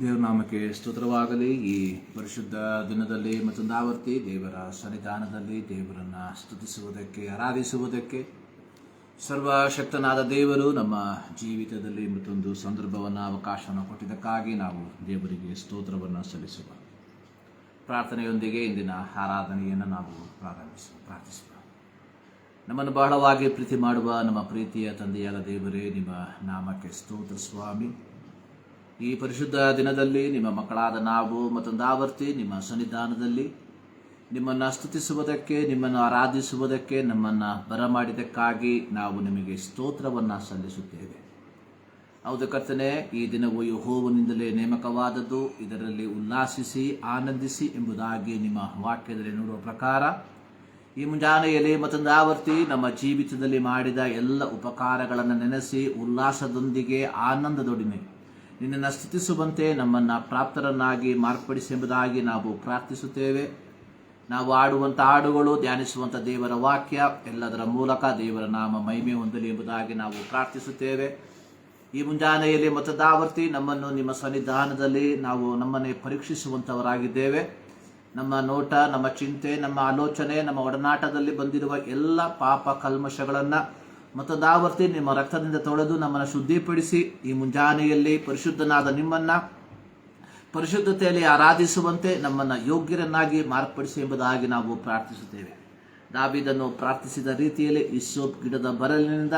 ದೇವರ ನಾಮಕ್ಕೆ ಸ್ತೋತ್ರವಾಗಲಿ. ಈ ಪರಿಶುದ್ಧ ದಿನದಲ್ಲಿ ಮತ್ತೊಂದು ಆವರ್ತಿ ದೇವರ ಸನ್ನಿಧಾನದಲ್ಲಿ ದೇವರನ್ನು ಸ್ತುತಿಸುವುದಕ್ಕೆ, ಆರಾಧಿಸುವುದಕ್ಕೆ ಸರ್ವಶಕ್ತನಾದ ದೇವರು ನಮ್ಮ ಜೀವಿತದಲ್ಲಿ ಮತ್ತೊಂದು ಸಂದರ್ಭವನ್ನು, ಅವಕಾಶವನ್ನು ಕೊಟ್ಟಿದ್ದಕ್ಕಾಗಿ ನಾವು ದೇವರಿಗೆ ಸ್ತೋತ್ರವನ್ನು ಸಲ್ಲಿಸುವ ಪ್ರಾರ್ಥನೆಯೊಂದಿಗೆ ಇಂದಿನ ಆರಾಧನೆಯನ್ನು ನಾವು ಪ್ರಾರ್ಥಿಸುವ. ನಮ್ಮನ್ನು ಬಹಳವಾಗಿ ಪ್ರೀತಿ ಮಾಡುವ ನಮ್ಮ ಪ್ರೀತಿಯ ತಂದೆಯಾದ ದೇವರೇ, ನಿಮ್ಮ ನಾಮಕ್ಕೆ ಸ್ತೋತ್ರ ಸ್ವಾಮಿ. ಈ ಪರಿಶುದ್ಧ ದಿನದಲ್ಲಿ ನಿಮ್ಮ ಮಕ್ಕಳಾದ ನಾವು ಮತ್ತೊಂದು ಆವರ್ತಿ ನಿಮ್ಮ ಸನ್ನಿಧಾನದಲ್ಲಿ ನಿಮ್ಮನ್ನು ಸ್ತುತಿಸುವುದಕ್ಕೆ, ನಿಮ್ಮನ್ನು ಆರಾಧಿಸುವುದಕ್ಕೆ ನಮ್ಮನ್ನು ಬರಮಾಡಿದ್ದಕ್ಕಾಗಿ ನಾವು ನಿಮಗೆ ಸ್ತೋತ್ರವನ್ನು ಸಲ್ಲಿಸುತ್ತೇವೆ. ಹೌದು ಕರ್ತನೇ, ಈ ದಿನವು ಯೆಹೋವನಿಂದಲೇ ನೇಮಕವಾದದ್ದು, ಇದರಲ್ಲಿ ಉಲ್ಲಾಸಿಸಿ ಆನಂದಿಸಿ ಎಂಬುದಾಗಿ ನಿಮ್ಮ ವಾಕ್ಯದಲ್ಲಿ ನೋಡುವ ಪ್ರಕಾರ ಈ ಮುಂಜಾನೆಯಲ್ಲಿ ಮತ್ತೊಂದು ಆವರ್ತಿ ನಮ್ಮ ಜೀವಿತದಲ್ಲಿ ಮಾಡಿದ ಎಲ್ಲ ಉಪಕಾರಗಳನ್ನು ನೆನೆಸಿ ಉಲ್ಲಾಸದೊಂದಿಗೆ ಆನಂದದೊಡನೆ ನಿನ್ನನ್ನು ಸ್ತುತಿಸುವಂತೆ ನಮ್ಮನ್ನು ಪ್ರಾಪ್ತರನ್ನಾಗಿ ಮಾರ್ಪಡಿಸಿ ಎಂಬುದಾಗಿ ನಾವು ಪ್ರಾರ್ಥಿಸುತ್ತೇವೆ. ನಾವು ಆಡುವಂಥ ಹಾಡುಗಳು, ಧ್ಯಾನಿಸುವಂಥ ದೇವರ ವಾಕ್ಯ ಎಲ್ಲದರ ಮೂಲಕ ದೇವರ ನಾಮ ಮಹಿಮೆ ಹೊಂದಲಿ ಎಂಬುದಾಗಿ ನಾವು ಪ್ರಾರ್ಥಿಸುತ್ತೇವೆ. ಈ ಮುಂಜಾನೆಯಲ್ಲಿ ಮತ್ತೊಂದು ಆವರ್ತಿ ನಮ್ಮನ್ನು ನಿಮ್ಮ ಸನ್ನಿಧಾನದಲ್ಲಿ ನಾವು ನಮ್ಮನ್ನೇ ಪರೀಕ್ಷಿಸುವಂಥವರಾಗಿದ್ದೇವೆ. ನಮ್ಮ ನೋಟ, ನಮ್ಮ ಚಿಂತೆ, ನಮ್ಮ ಆಲೋಚನೆ, ನಮ್ಮ ಒಡನಾಟದಲ್ಲಿ ಬಂದಿರುವ ಎಲ್ಲ ಪಾಪ ಕಲ್ಮಶಗಳನ್ನು ಮತ್ತೊಂದು ಆವರ್ತಿ ನಿಮ್ಮ ರಕ್ತದಿಂದ ತೊಳೆದು ನಮ್ಮನ್ನು ಶುದ್ಧಿಪಡಿಸಿ ಈ ಮುಂಜಾನೆಯಲ್ಲಿ ಪರಿಶುದ್ಧನಾದ ನಿಮ್ಮನ್ನು ಪರಿಶುದ್ಧತೆಯಲ್ಲಿ ಆರಾಧಿಸುವಂತೆ ನಮ್ಮನ್ನು ಯೋಗ್ಯರನ್ನಾಗಿ ಮಾರ್ಪಡಿಸಿ ಎಂಬುದಾಗಿ ನಾವು ಪ್ರಾರ್ಥಿಸುತ್ತೇವೆ. ದಾವೀದನು ಪ್ರಾರ್ಥಿಸಿದ ರೀತಿಯಲ್ಲಿ ಹಿಸ್ಸೋಪ್ ಗಿಡದ ಬರಲಿನಿಂದ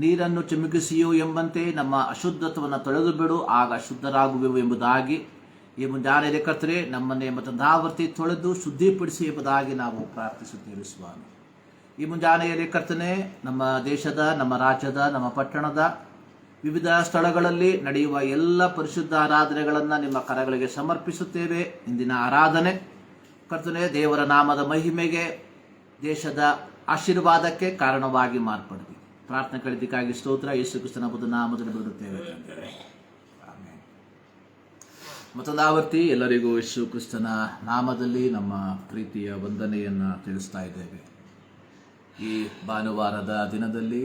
ನೀರನ್ನು ಚಿಮುಕಿಸಿಯೋ ಎಂಬಂತೆ ನಮ್ಮ ಅಶುದ್ಧತ್ವವನ್ನು ತೊಳೆದು ಬಿಡು, ಆಗ ಶುದ್ಧರಾಗುವೆವು ಎಂಬುದಾಗಿ ಈ ಮುಂಜಾನೆಯಲ್ಲಿ ಕರ್ತರೆ ನಮ್ಮನ್ನೇ ಮತ್ತೊಂದು ಆವರ್ತಿ ತೊಳೆದು ಶುದ್ಧಿಪಡಿಸಿ ಎಂಬುದಾಗಿ ನಾವು ಪ್ರಾರ್ಥಿಸುತ್ತೇವೆ ಸ್ವಾಮಿ. ಈ ಮುಂಜಾನೆಯಲ್ಲಿ ಕರ್ತನೆ, ನಮ್ಮ ದೇಶದ, ನಮ್ಮ ರಾಜ್ಯದ, ನಮ್ಮ ಪಟ್ಟಣದ ವಿವಿಧ ಸ್ಥಳಗಳಲ್ಲಿ ನಡೆಯುವ ಎಲ್ಲ ಪರಿಶುದ್ಧ ಆರಾಧನೆಗಳನ್ನು ನಿಮ್ಮ ಕರಗಳಿಗೆ ಸಮರ್ಪಿಸುತ್ತೇವೆ. ಇಂದಿನ ಆರಾಧನೆ ಕರ್ತನೆ ದೇವರ ನಾಮದ ಮಹಿಮೆಗೆ, ದೇಶದ ಆಶೀರ್ವಾದಕ್ಕೆ ಕಾರಣವಾಗಿ ಮಾರ್ಪಡಿದೆ. ಪ್ರಾರ್ಥನೆ ಕಳಿದಕ್ಕಾಗಿ ಸ್ತೋತ್ರ. ಯೇಸು ಕ್ರಿಸ್ತನ ಬುದ್ಧ ನಾಮದಲ್ಲಿ ಬಿಡುತ್ತೇವೆ. ಮತ್ತೊಂದು ಆವರ್ತಿ ಎಲ್ಲರಿಗೂ ಯೇಸು ಕ್ರಿಸ್ತನ ನಾಮದಲ್ಲಿ ನಮ್ಮ ಪ್ರೀತಿಯ ವಂದನೆಯನ್ನು ತಿಳಿಸ್ತಾ ಇದ್ದೇವೆ. ಈ ಭಾನುವಾರದ ದಿನದಲ್ಲಿ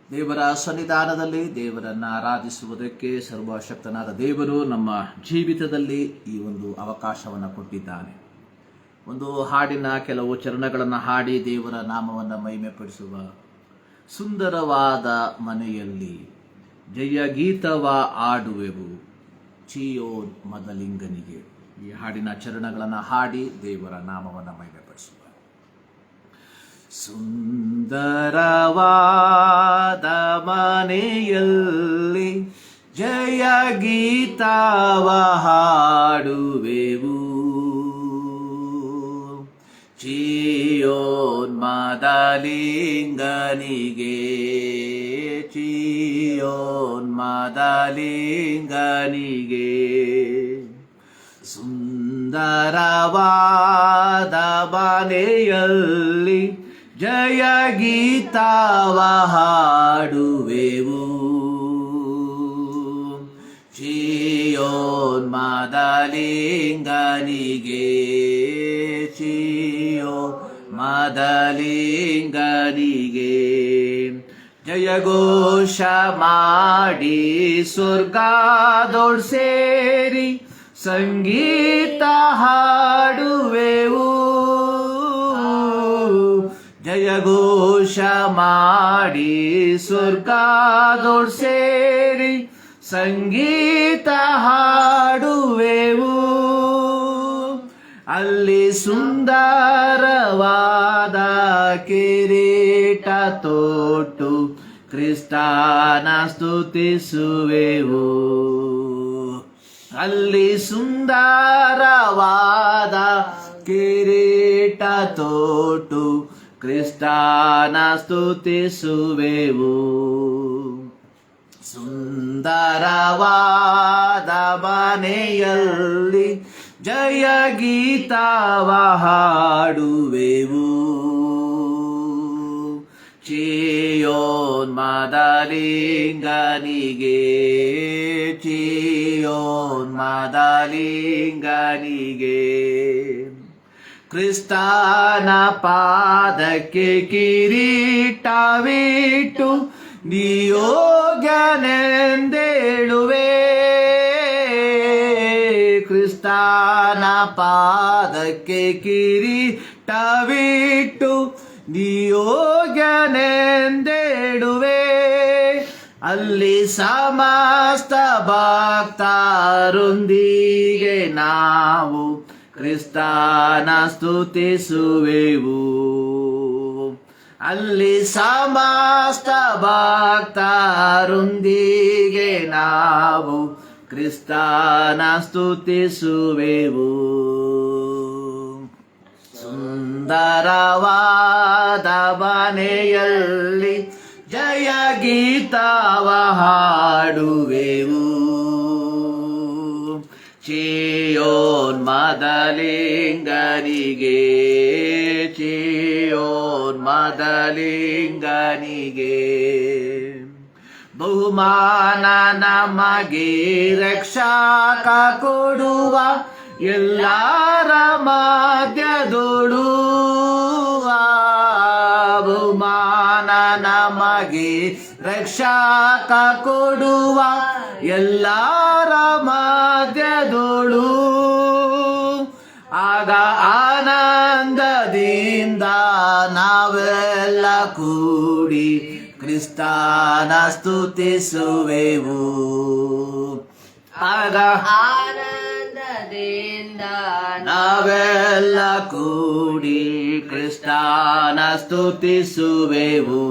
ದೇವರ ಸನ್ನಿಧಾನದಲ್ಲಿ ದೇವರನ್ನು ಆರಾಧಿಸುವುದಕ್ಕೆ ಸರ್ವಶಕ್ತನಾದ ದೇವರು ನಮ್ಮ ಜೀವಿತದಲ್ಲಿ ಈ ಒಂದು ಅವಕಾಶವನ್ನು ಕೊಟ್ಟಿದ್ದಾನೆ. ಒಂದು ಹಾಡಿನ ಕೆಲವು ಚರಣಗಳನ್ನು ಹಾಡಿ ದೇವರ ನಾಮವನ್ನು ಮಹಿಮೆಪಡಿಸುವ. ಸುಂದರವಾದ ಮನೆಯಲ್ಲಿ ಜಯ ಗೀತವ ಆಡುವೆವು ಚೀಯೋನ್ ಮದಲಿಂಗನಿಗೆ. ಈ ಹಾಡಿನ ಚರಣಗಳನ್ನು ಹಾಡಿ ದೇವರ ನಾಮವನ್ನು ಮಹಿಮೆಪಡಿಸುವ. ಸುಂದರವಾದ ಮನೆಯಲ್ಲಿ ಜಯ ಗೀತವ ಹಾಡುವೆವು ಚೀಯೋನ್ ಮದಲಿಂಗನಿಗೆ, ಚೀಯೋನ್ ಮದಲಿಂಗನಿಗೆ. ಸುಂದರವಾದ ಮನೆಯಲ್ಲಿ ಜಯ ಗೀತವ ಹಾಡುವೆವು ಚೀಯೋನ್ ಮದಲಿಂಗನಿಗೆ, ಚೀಯೋನ್ ಮದಲಿಂಗನಿಗೆ. ಜಯಘೋಷ ಮಾಡಿ ಸ್ವರ್ಗದೊಳ್ ಸೇರಿ ಸಂಗೀತ ಹಾಡುವೆವು. ಜಯಘೋಷ ಮಾಡಿ ಸ್ವರ್ಗದೊಳ್ ಸೇರಿ ಸಂಗೀತ ಹಾಡುವೆವು. ಅಲ್ಲಿ ಸುಂದರವಾದ ಕಿರೀಟ ತೊಟ್ಟು ಕ್ರಿಸ್ತನ ಸ್ತುತಿಸುವೆವು. ಅಲ್ಲಿ ಸುಂದರವಾದ ಕಿರೀಟ ತೊಟ್ಟು ಕ್ರಿಸ್ತನ ಸ್ತುತಿಸುವೆವು. ಸುಂದರವಾದ ಮನೆಯಲ್ಲಿ ಜಯ ಗೀತವ ಹಾಡುವೆವು ಚೀಯೋನ್ ಮದಲಿಂಗನಿಗೆ, ಚೀಯೋನ್ ಮದಲಿಂಗನಿಗೆ. ಕ್ರಿಸ್ತನ ಪಾದಕ್ಕೆ ಕಿರೀಟವಿಟ್ಟು ನಿಯೋಗ್ಯನೆಂದೇಳುವೆ ಕ್ರಿಸ್ತನ ಪಾದಕ್ಕೆ ಕಿರೀಟವಿಟ್ಟು ನಿಯೋಗ್ಯನೆಂದೇಳುವೆ. ಅಲ್ಲಿ ಸಮಸ್ತ ಭಕ್ತರೊಂದಿಗೆ ನಾವು ಕ್ರಿಸ್ತನ ಸ್ತುತಿಸುವೆವು. ಅಲ್ಲಿ ಸಮಸ್ತ ಭಕ್ತರೊಂದಿಗೆ ನಾವು ಕ್ರಿಸ್ತನ ಸ್ತುತಿಸುವೆವು. ಸುಂದರವಾದ ಮನೆಯಲ್ಲಿ ಜಯ ಗೀತವ ಹಾಡುವೆವು. ಚೀಯೋನ್ ಮದಲಿಂಗನಿಗೆ, ಚೀಯೋನ್ ಮದಲಿಂಗನಿಗೆ ಬಹುಮಾನ ನಮಗೆ ರಕ್ಷಕ ಕೊಡುವ ಎಲ್ಲರ ಮಧ್ಯದೊಳು. ಬಹುಮಾನ ನಮಗೆ ರಕ್ಷಕ ಕೊಡುವ ಎಲ್ಲರ ಮಧ್ಯದೊಳು. ಆಗ ಆನಂದದಿಂದ ನಾವೆಲ್ಲ ಕೂಡಿ ಕ್ರಿಸ್ತನ ಸ್ತುತಿಸುವೆವು. ಆಗ ಆನಂದದಿಂದ ನಾವೆಲ್ಲ ಕೂಡಿ ಕ್ರಿಸ್ತನ ಸ್ತುತಿಸುವೆವು.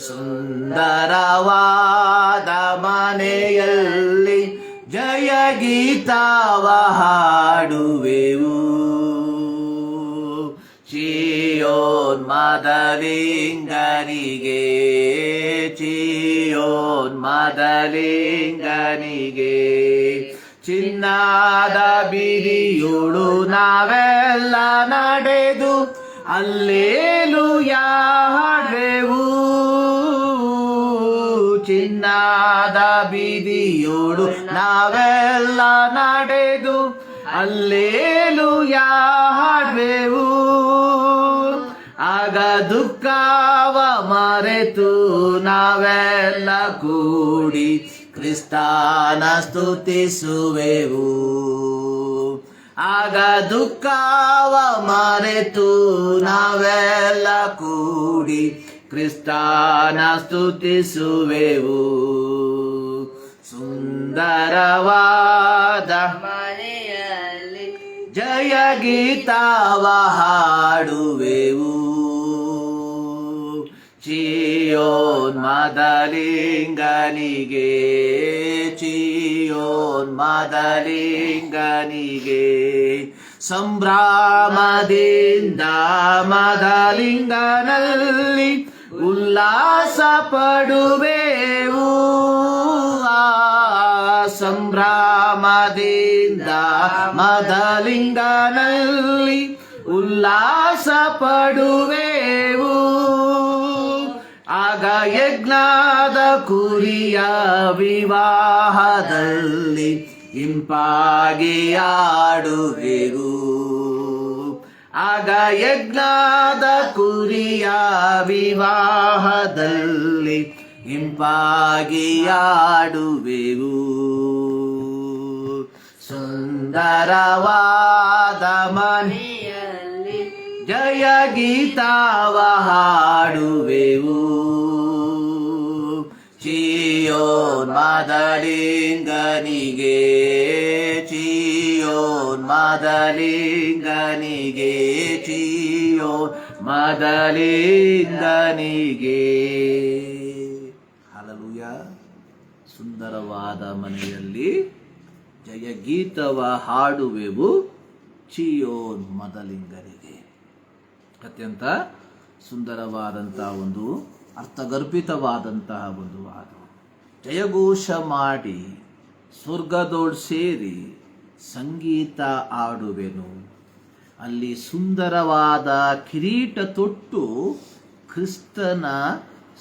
ಸುಂದರವಾದ ಮನೆಯಲ್ಲಿ ಜಯ ಗೀತವ ಹಾಡುವೆವು. ಚೀಯೋನ್ ಮದಲಿಂಗನಿಗೆ, ಚೀಯೋನ್ ಮದಲಿಂಗನಿಗೆ ಚಿನ್ನದ ಬಿರಿಯೋಳು ನಾವೆಲ್ಲ ನಡೆದು ಅಲ್ಲೇಲೂಯಾ ಹಾಡುವೆವು. ಚಿನ್ನದ ಬೀದಿಯೋಳು ನಾವೆಲ್ಲ ನಡೆದು ಅಲ್ಲೇಲೂಯಾ ಹಾಡುವೆವು. ಆಗ ದುಃಖವ ಮರೆತು ನಾವೆಲ್ಲ ಕೂಡಿ ಕ್ರಿಸ್ತನ ಸ್ತುತಿಸುವೆವು. ಆಗ ದುಃಖವ ಮರೆತು ನಾವೆಲ್ಲ ಕೂಡಿ ಕ್ರಿಸ್ತನ ಸ್ತುತಿಸುವೆವು. ಸುಂದರವಾದ ಮನೆಯಲ್ಲಿ ಜಯ ಗೀತವ ಹಾಡುವೆವು. ಚೀಯೋನ್ ಮದಲಿಂಗನಿಗೆ, ಚೀಯೋನ್ ಮದಲಿಂಗನಿಗೆ ಸಂಭ್ರಮದಿಂದ ಮದಲಿಂಗನಲ್ಲಿ ಉಲ್ಲಾಸ ಪಡುವೆವು. ಸಂಭ್ರಮದಿಂದ ಮದಲಿಂಗನಲ್ಲಿ ಉಲ್ಲಾಸ ಪಡುವೆವು. ಆಗ ಯಜ್ಞದ ಕುರಿಯ ವಿವಾಹದಲ್ಲಿ ಇಂಪಾಗಿ ಆಡುವೆವು. ಆಗ ಯಜ್ಞದ ಕುರಿಯ ವಿವಾಹದಲ್ಲಿ ಇಂಪಾಗಿ ಆಡುವೆವು. ಸುಂದರವಾದ ಮನೆಯಲ್ಲಿ ಜಯ ಗೀತವ ಹಾಡುವೆವು. ಚೀಯೋನ್ ಮದಲಿಂಗನಿಗೆ, ಚೀಯೋನ್ ಮದಲಿಂಗನಿಗೆ, ಚೀಯೋನ್ ಮದಲಿಂಗನಿಗೆ. ಹಲ್ಲೆಲೂಯಾ. ಸುಂದರವಾದ ಮನೆಯಲ್ಲಿ ಜಯ ಗೀತವ ಹಾಡುವೆವು ಚೀಯೋನ್ ಮದಲಿಂಗನಿಗೆ. ಅತ್ಯಂತ ಸುಂದರವಾದಂತಹ ಒಂದು ಅರ್ಥಗರ್ಭಿತವಾದಂತಹ ಒಂದು ಹಾಡು. ಜಯಘೋಷ ಮಾಡಿ ಸ್ವರ್ಗದೋಳ್ ಸೇರಿ ಸಂಗೀತ ಆಡುವೆನು. ಅಲ್ಲಿ ಸುಂದರವಾದ ಕಿರೀಟ ತೊಟ್ಟು ಕ್ರಿಸ್ತನ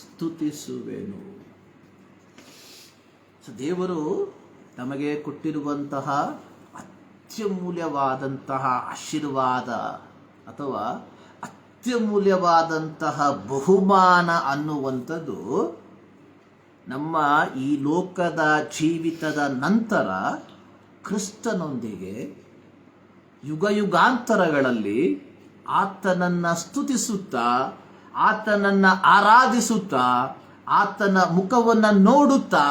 ಸ್ತುತಿಸುವೆನು. ದೇವರು ನಮಗೆ ಕೊಟ್ಟಿರುವಂತಹ ಅತ್ಯಮೂಲ್ಯವಾದಂತಹ ಆಶೀರ್ವಾದ ಅಥವಾ ಅತ್ಯಮೂಲ್ಯವಾದಂತಹ ಬಹುಮಾನ ಅನ್ನುವಂಥದ್ದು ನಮ್ಮ ಈ ಲೋಕದ ಜೀವಿತದ ನಂತರ ಕ್ರಿಸ್ತನೊಂದಿಗೆ ಯುಗ ಯುಗಾಂತರಗಳಲ್ಲಿ ಆತನನ್ನು ಸ್ತುತಿಸುತ್ತಾ, ಆತನನ್ನು ಆರಾಧಿಸುತ್ತಾ, ಆತನ ಮುಖವನ್ನು ನೋಡುತ್ತಾ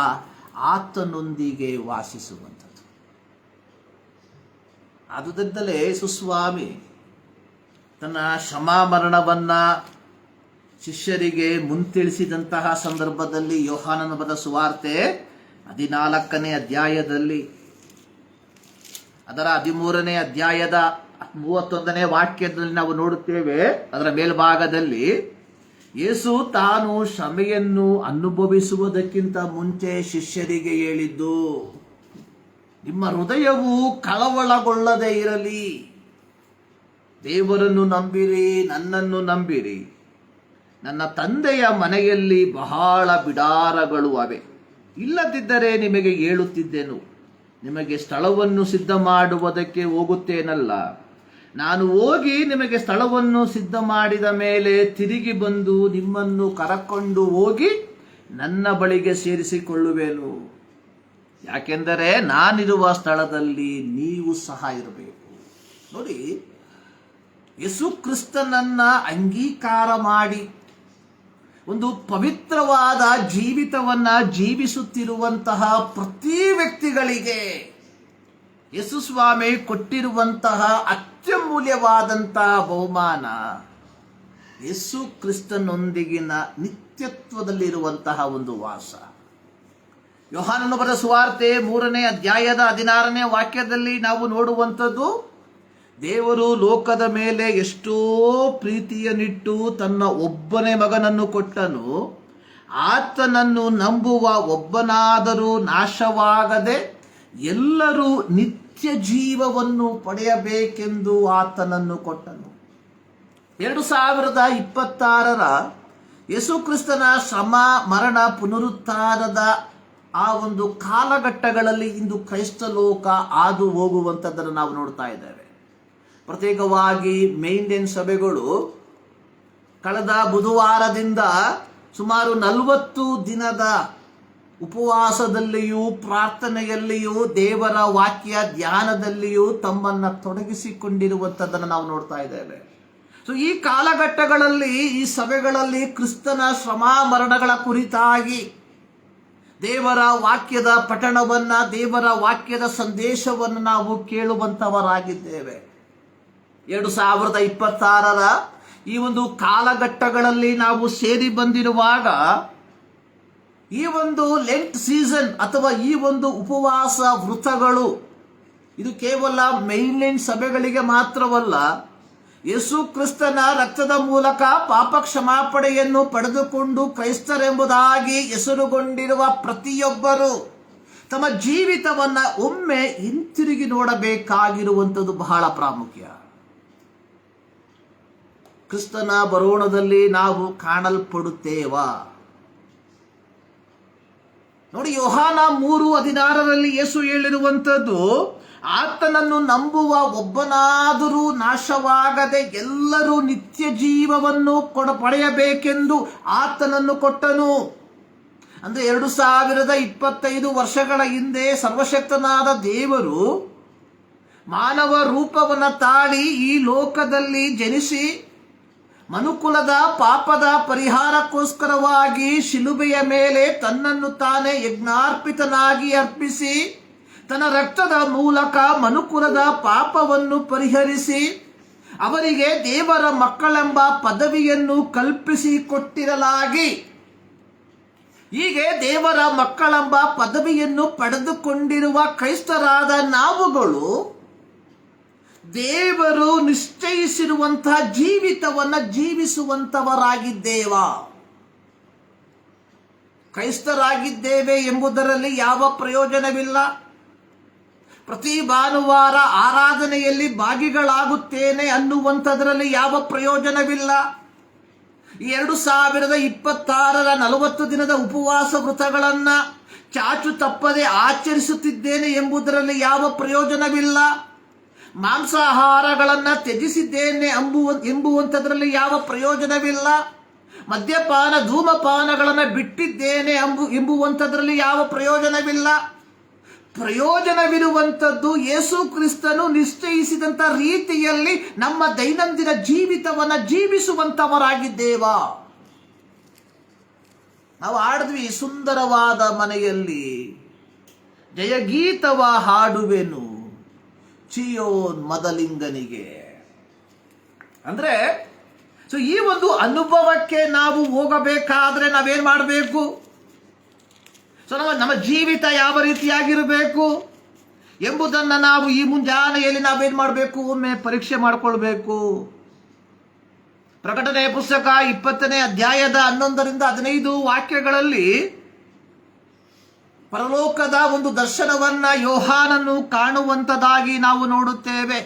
ಆತನೊಂದಿಗೆ ವಾಸಿಸುವಂಥದ್ದು. ಆದುದರಿಂದಲೇ ಸುಸ್ವಾಮಿ ತನ್ನ ಕ್ಷಮಾಮರಣವನ್ನು ಶಿಷ್ಯರಿಗೆ ಮುಂತಿಳಿಸಿದಂತಹ ಸಂದರ್ಭದಲ್ಲಿ ಯೋಹಾನನ ಬರೆದ ಸುವಾರ್ತೆ 14ನೇ ಅಧ್ಯಾಯದಲ್ಲಿ ಅದರ 13ನೇ ಅಧ್ಯಾಯದ 31ನೇ ವಾಕ್ಯದಲ್ಲಿ ನಾವು ನೋಡುತ್ತೇವೆ. ಅದರ ಮೇಲ್ಭಾಗದಲ್ಲಿ ಯೇಸು ತಾನು ಶ್ರಮೆಯನ್ನು ಅನುಭವಿಸುವುದಕ್ಕಿಂತ ಮುಂಚೆ ಶಿಷ್ಯರಿಗೆ ಹೇಳಿದ್ದು, ನಿಮ್ಮ ಹೃದಯವು ಕಳವಳಗೊಳ್ಳದೆ ಇರಲಿ, ದೇವರನ್ನು ನಂಬಿರಿ, ನನ್ನನ್ನು ನಂಬಿರಿ. ನನ್ನ ತಂದೆಯ ಮನೆಯಲ್ಲಿ ಬಹಳ ಬಿಡಾರಗಳು ಅವೆ, ಇಲ್ಲದಿದ್ದರೆ ನಿಮಗೆ ಹೇಳುತ್ತಿದ್ದೆನು, ನಿಮಗೆ ಸ್ಥಳವನ್ನು ಸಿದ್ಧ ಮಾಡುವುದಕ್ಕೆ ಹೋಗುತ್ತೇನಲ್ಲ. ನಾನು ಹೋಗಿ ನಿಮಗೆ ಸ್ಥಳವನ್ನು ಸಿದ್ಧ ಮಾಡಿದ ಮೇಲೆ ತಿರುಗಿ ಬಂದು ನಿಮ್ಮನ್ನು ಕರಕೊಂಡು ಹೋಗಿ ನನ್ನ ಬಳಿಗೆ ಸೇರಿಸಿಕೊಳ್ಳುವೆನು. ಯಾಕೆಂದರೆ ನಾನಿರುವ ಸ್ಥಳದಲ್ಲಿ ನೀವು ಸಹ ಇರಬೇಕು. ನೋಡಿ, ಯೇಸು ಕ್ರಿಸ್ತನನ್ನ ಅಂಗೀಕಾರ ಮಾಡಿ ಒಂದು ಪವಿತ್ರವಾದ ಜೀವಿತವನ್ನ ಜೀವಿಸುತ್ತಿರುವಂತಹ ಪ್ರತಿ ವ್ಯಕ್ತಿಗಳಿಗೆ ಯೇಸು ಸ್ವಾಮಿ ಕೊಟ್ಟಿರುವಂತಹ ಅತ್ಯಮೂಲ್ಯವಾದಂತಹ ಬಹುಮಾನ ಯೇಸು ಕ್ರಿಸ್ತನೊಂದಿಗಿನ ನಿತ್ಯತ್ವದಲ್ಲಿರುವಂತಹ ಒಂದು ವಾಸ. ಯೋಹಾನನ ಬರೆದ ಸುವಾರ್ತೆ 3ನೇ ಅಧ್ಯಾಯದ 16ನೇ ವಾಕ್ಯದಲ್ಲಿ ನಾವು ನೋಡುವಂಥದ್ದು, ದೇವರು ಲೋಕದ ಮೇಲೆ ಎಷ್ಟೋ ಪ್ರೀತಿಯನ್ನಿಟ್ಟು ತನ್ನ ಒಬ್ಬನೇ ಮಗನನ್ನು ಕೊಟ್ಟನು, ಆತನನ್ನು ನಂಬುವ ಒಬ್ಬನಾದರೂ ನಾಶವಾಗದೆ ಎಲ್ಲರೂ ನಿತ್ಯ ಜೀವವನ್ನು ಪಡೆಯಬೇಕೆಂದು ಆತನನ್ನು ಕೊಟ್ಟನು. 2026ರ ಯೇಸು ಕ್ರಿಸ್ತನ ಶ್ರಮ, ಮರಣ, ಪುನರುತ್ಥಾನದ ಆ ಒಂದು ಕಾಲಘಟ್ಟಗಳಲ್ಲಿ ಇಂದು ಕ್ರೈಸ್ತ ಲೋಕ ಹಾದು ಹೋಗುವಂಥದ್ದನ್ನು ನಾವು ನೋಡ್ತಾ ಇದ್ದೇವೆ. ಪ್ರತ್ಯೇಕವಾಗಿ ಮೇನ್ಲೈನ್ ಸಭೆಗಳು ಕಳೆದ ಬುಧವಾರದಿಂದ ಸುಮಾರು 40 ದಿನದ ಉಪವಾಸದಲ್ಲಿಯೂ ಪ್ರಾರ್ಥನೆಯಲ್ಲಿಯೂ ದೇವರ ವಾಕ್ಯ ಧ್ಯಾನದಲ್ಲಿಯೂ ತಮ್ಮನ್ನು ತೊಡಗಿಸಿಕೊಂಡಿರುವಂಥದ್ದನ್ನು ನಾವು ನೋಡ್ತಾ ಇದ್ದೇವೆ. ಸೊ ಈ ಕಾಲಘಟ್ಟಗಳಲ್ಲಿ ಈ ಸಭೆಗಳಲ್ಲಿ ಕ್ರಿಸ್ತನ ಶ್ರಮ ಮರಣಗಳ ಕುರಿತಾಗಿ ದೇವರ ವಾಕ್ಯದ ಪಠಣವನ್ನು, ದೇವರ ವಾಕ್ಯದ ಸಂದೇಶವನ್ನು ನಾವು ಕೇಳುವಂಥವರಾಗಿದ್ದೇವೆ. 2026ರ ಈ ಒಂದು ಕಾಲಘಟ್ಟಗಳಲ್ಲಿ ನಾವು ಸೇರಿ ಬಂದಿರುವಾಗ ಈ ಒಂದು ಲೆಂಟ್ ಸೀಸನ್ ಅಥವಾ ಈ ಒಂದು ಉಪವಾಸ ವೃತಗಳು ಇದು ಕೇವಲ ಮೇನ್ಲೈನ್ ಸಭೆಗಳಿಗೆ ಮಾತ್ರವಲ್ಲ, ಯೇಸು ಕ್ರಿಸ್ತನ ರಕ್ತದ ಮೂಲಕ ಪಾಪ ಕ್ಷಮಾಪಣೆಯನ್ನು ಪಡೆದುಕೊಂಡು ಕ್ರೈಸ್ತರೆಂಬುದಾಗಿ ಹೆಸರುಗೊಂಡಿರುವ ಪ್ರತಿಯೊಬ್ಬರು ತಮ್ಮ ಜೀವಿತವನ್ನು ಒಮ್ಮೆ ಹಿಂತಿರುಗಿ ನೋಡಬೇಕಾಗಿರುವಂಥದ್ದು ಬಹಳ ಪ್ರಾಮುಖ್ಯ. ಕ್ರಿಸ್ತನ ಬರೋಣದಲ್ಲಿ ನಾವು ಕಾಣಲ್ಪಡುತ್ತೇವಾ? ನೋಡಿ, ಯೋಹಾನ 3:16ರಲ್ಲಿ ಯೇಸು ಹೇಳಿರುವಂಥದ್ದು, ಆತನನ್ನು ನಂಬುವ ಒಬ್ಬನಾದರೂ ನಾಶವಾಗದೆ ಎಲ್ಲರೂ ನಿತ್ಯ ಜೀವವನ್ನು ಪಡೆಯಬೇಕೆಂದು ಆತನನ್ನು ಕೊಟ್ಟನು. ಅಂದರೆ 2025 ವರ್ಷಗಳ ಹಿಂದೆ ಸರ್ವಶಕ್ತನಾದ ದೇವರು ಮಾನವ ರೂಪವನ್ನು ತಾಳಿ ಈ ಲೋಕದಲ್ಲಿ ಜನಿಸಿ ಮನುಕುಲದ ಪಾಪದ ಪರಿಹಾರಕ್ಕೋಸ್ಕರವಾಗಿ ಶಿಲುಬೆಯ ಮೇಲೆ ತನ್ನನ್ನು ತಾನೇ ಯಜ್ಞಾರ್ಪಿತನಾಗಿ ಅರ್ಪಿಸಿ ತನ್ನ ರಕ್ತದ ಮೂಲಕ ಮನುಕುಲದ ಪಾಪವನ್ನು ಪರಿಹರಿಸಿ ಅವರಿಗೆ ದೇವರ ಮಕ್ಕಳೆಂಬ ಪದವಿಯನ್ನು ಕಲ್ಪಿಸಿ ಕೊಟ್ಟಿರಲಾಗಿ, ಹೀಗೆ ದೇವರ ಮಕ್ಕಳೆಂಬ ಪದವಿಯನ್ನು ಪಡೆದುಕೊಂಡಿರುವ ಕ್ರೈಸ್ತರಾದ ನಾವುಗಳು ದೇವರು ನಿಶ್ಚಯಿಸಿರುವಂತಹ ಜೀವಿತವನ್ನು ಜೀವಿಸುವಂತವರಾಗಿದ್ದೇವಾ? ಕ್ರೈಸ್ತರಾಗಿದ್ದೇವೆ ಎಂಬುದರಲ್ಲಿ ಯಾವ ಪ್ರಯೋಜನವಿಲ್ಲ. ಪ್ರತಿ ಭಾನುವಾರ ಆರಾಧನೆಯಲ್ಲಿ ಭಾಗಿಗಳಾಗುತ್ತೇನೆ ಅನ್ನುವಂಥದ್ರಲ್ಲಿ ಯಾವ ಪ್ರಯೋಜನವಿಲ್ಲ. 2026ರ 40 ದಿನದ ಉಪವಾಸ ವೃತಗಳನ್ನು ಚಾಚು ತಪ್ಪದೆ ಆಚರಿಸುತ್ತಿದ್ದೇನೆ ಎಂಬುದರಲ್ಲಿ ಯಾವ ಪ್ರಯೋಜನವಿಲ್ಲ. ಮಾಂಸಾಹಾರಗಳನ್ನು ತ್ಯಜಿಸಿದ್ದೇನೆ ಎಂಬುವಂಥದ್ರಲ್ಲಿ ಯಾವ ಪ್ರಯೋಜನವಿಲ್ಲ. ಮದ್ಯಪಾನ ಧೂಮಪಾನಗಳನ್ನು ಬಿಟ್ಟಿದ್ದೇನೆ ಎಂಬುವಂಥದ್ರಲ್ಲಿ ಯಾವ ಪ್ರಯೋಜನವಿಲ್ಲ. ಪ್ರಯೋಜನವಿರುವಂಥದ್ದು ಯೇಸು ಕ್ರಿಸ್ತನು ನಿಶ್ಚಯಿಸಿದಂಥ ರೀತಿಯಲ್ಲಿ ನಮ್ಮ ದೈನಂದಿನ ಜೀವಿತವನ್ನು ಜೀವಿಸುವಂಥವರಾಗಿದ್ದೇವಾ? ನಾವು ಹಾಡಿದ್ವಿ, ಸುಂದರವಾದ ಮನೆಯಲ್ಲಿ ಜಯಗೀತವ ಹಾಡುವೆನು ಚಿಯೋನ್ ಮದಲಿಂಗನಿಗೆ. ಅಂದ್ರೆ ಈ ಒಂದು ಅನುಭವಕ್ಕೆ ನಾವು ಹೋಗಬೇಕಾದ್ರೆ ನಾವೇನ್ ಮಾಡಬೇಕು? ನಮ್ಮ ಜೀವಿತ ಯಾವ ರೀತಿಯಾಗಿರಬೇಕು ಎಂಬುದನ್ನು ನಾವು ಈ ಮುಂಜಾನೆಯಲ್ಲಿ ನಾವೇನ್ ಮಾಡಬೇಕು? ಒಮ್ಮೆ ಪರೀಕ್ಷೆ ಮಾಡಿಕೊಳ್ಬೇಕು. ಪ್ರಕಟಣೆ ಪುಸ್ತಕ 20ನೇ ಅಧ್ಯಾಯದ 11ರಿಂದ 15 ವಾಕ್ಯಗಳಲ್ಲಿ ಪರಲೋಕದ ಒಂದು ದರ್ಶನವನ್ನ ಯೋಹಾನನು ಕಾಣುವಂತದಾಗಿ ನಾವು ನೋಡುತ್ತೇವೆ.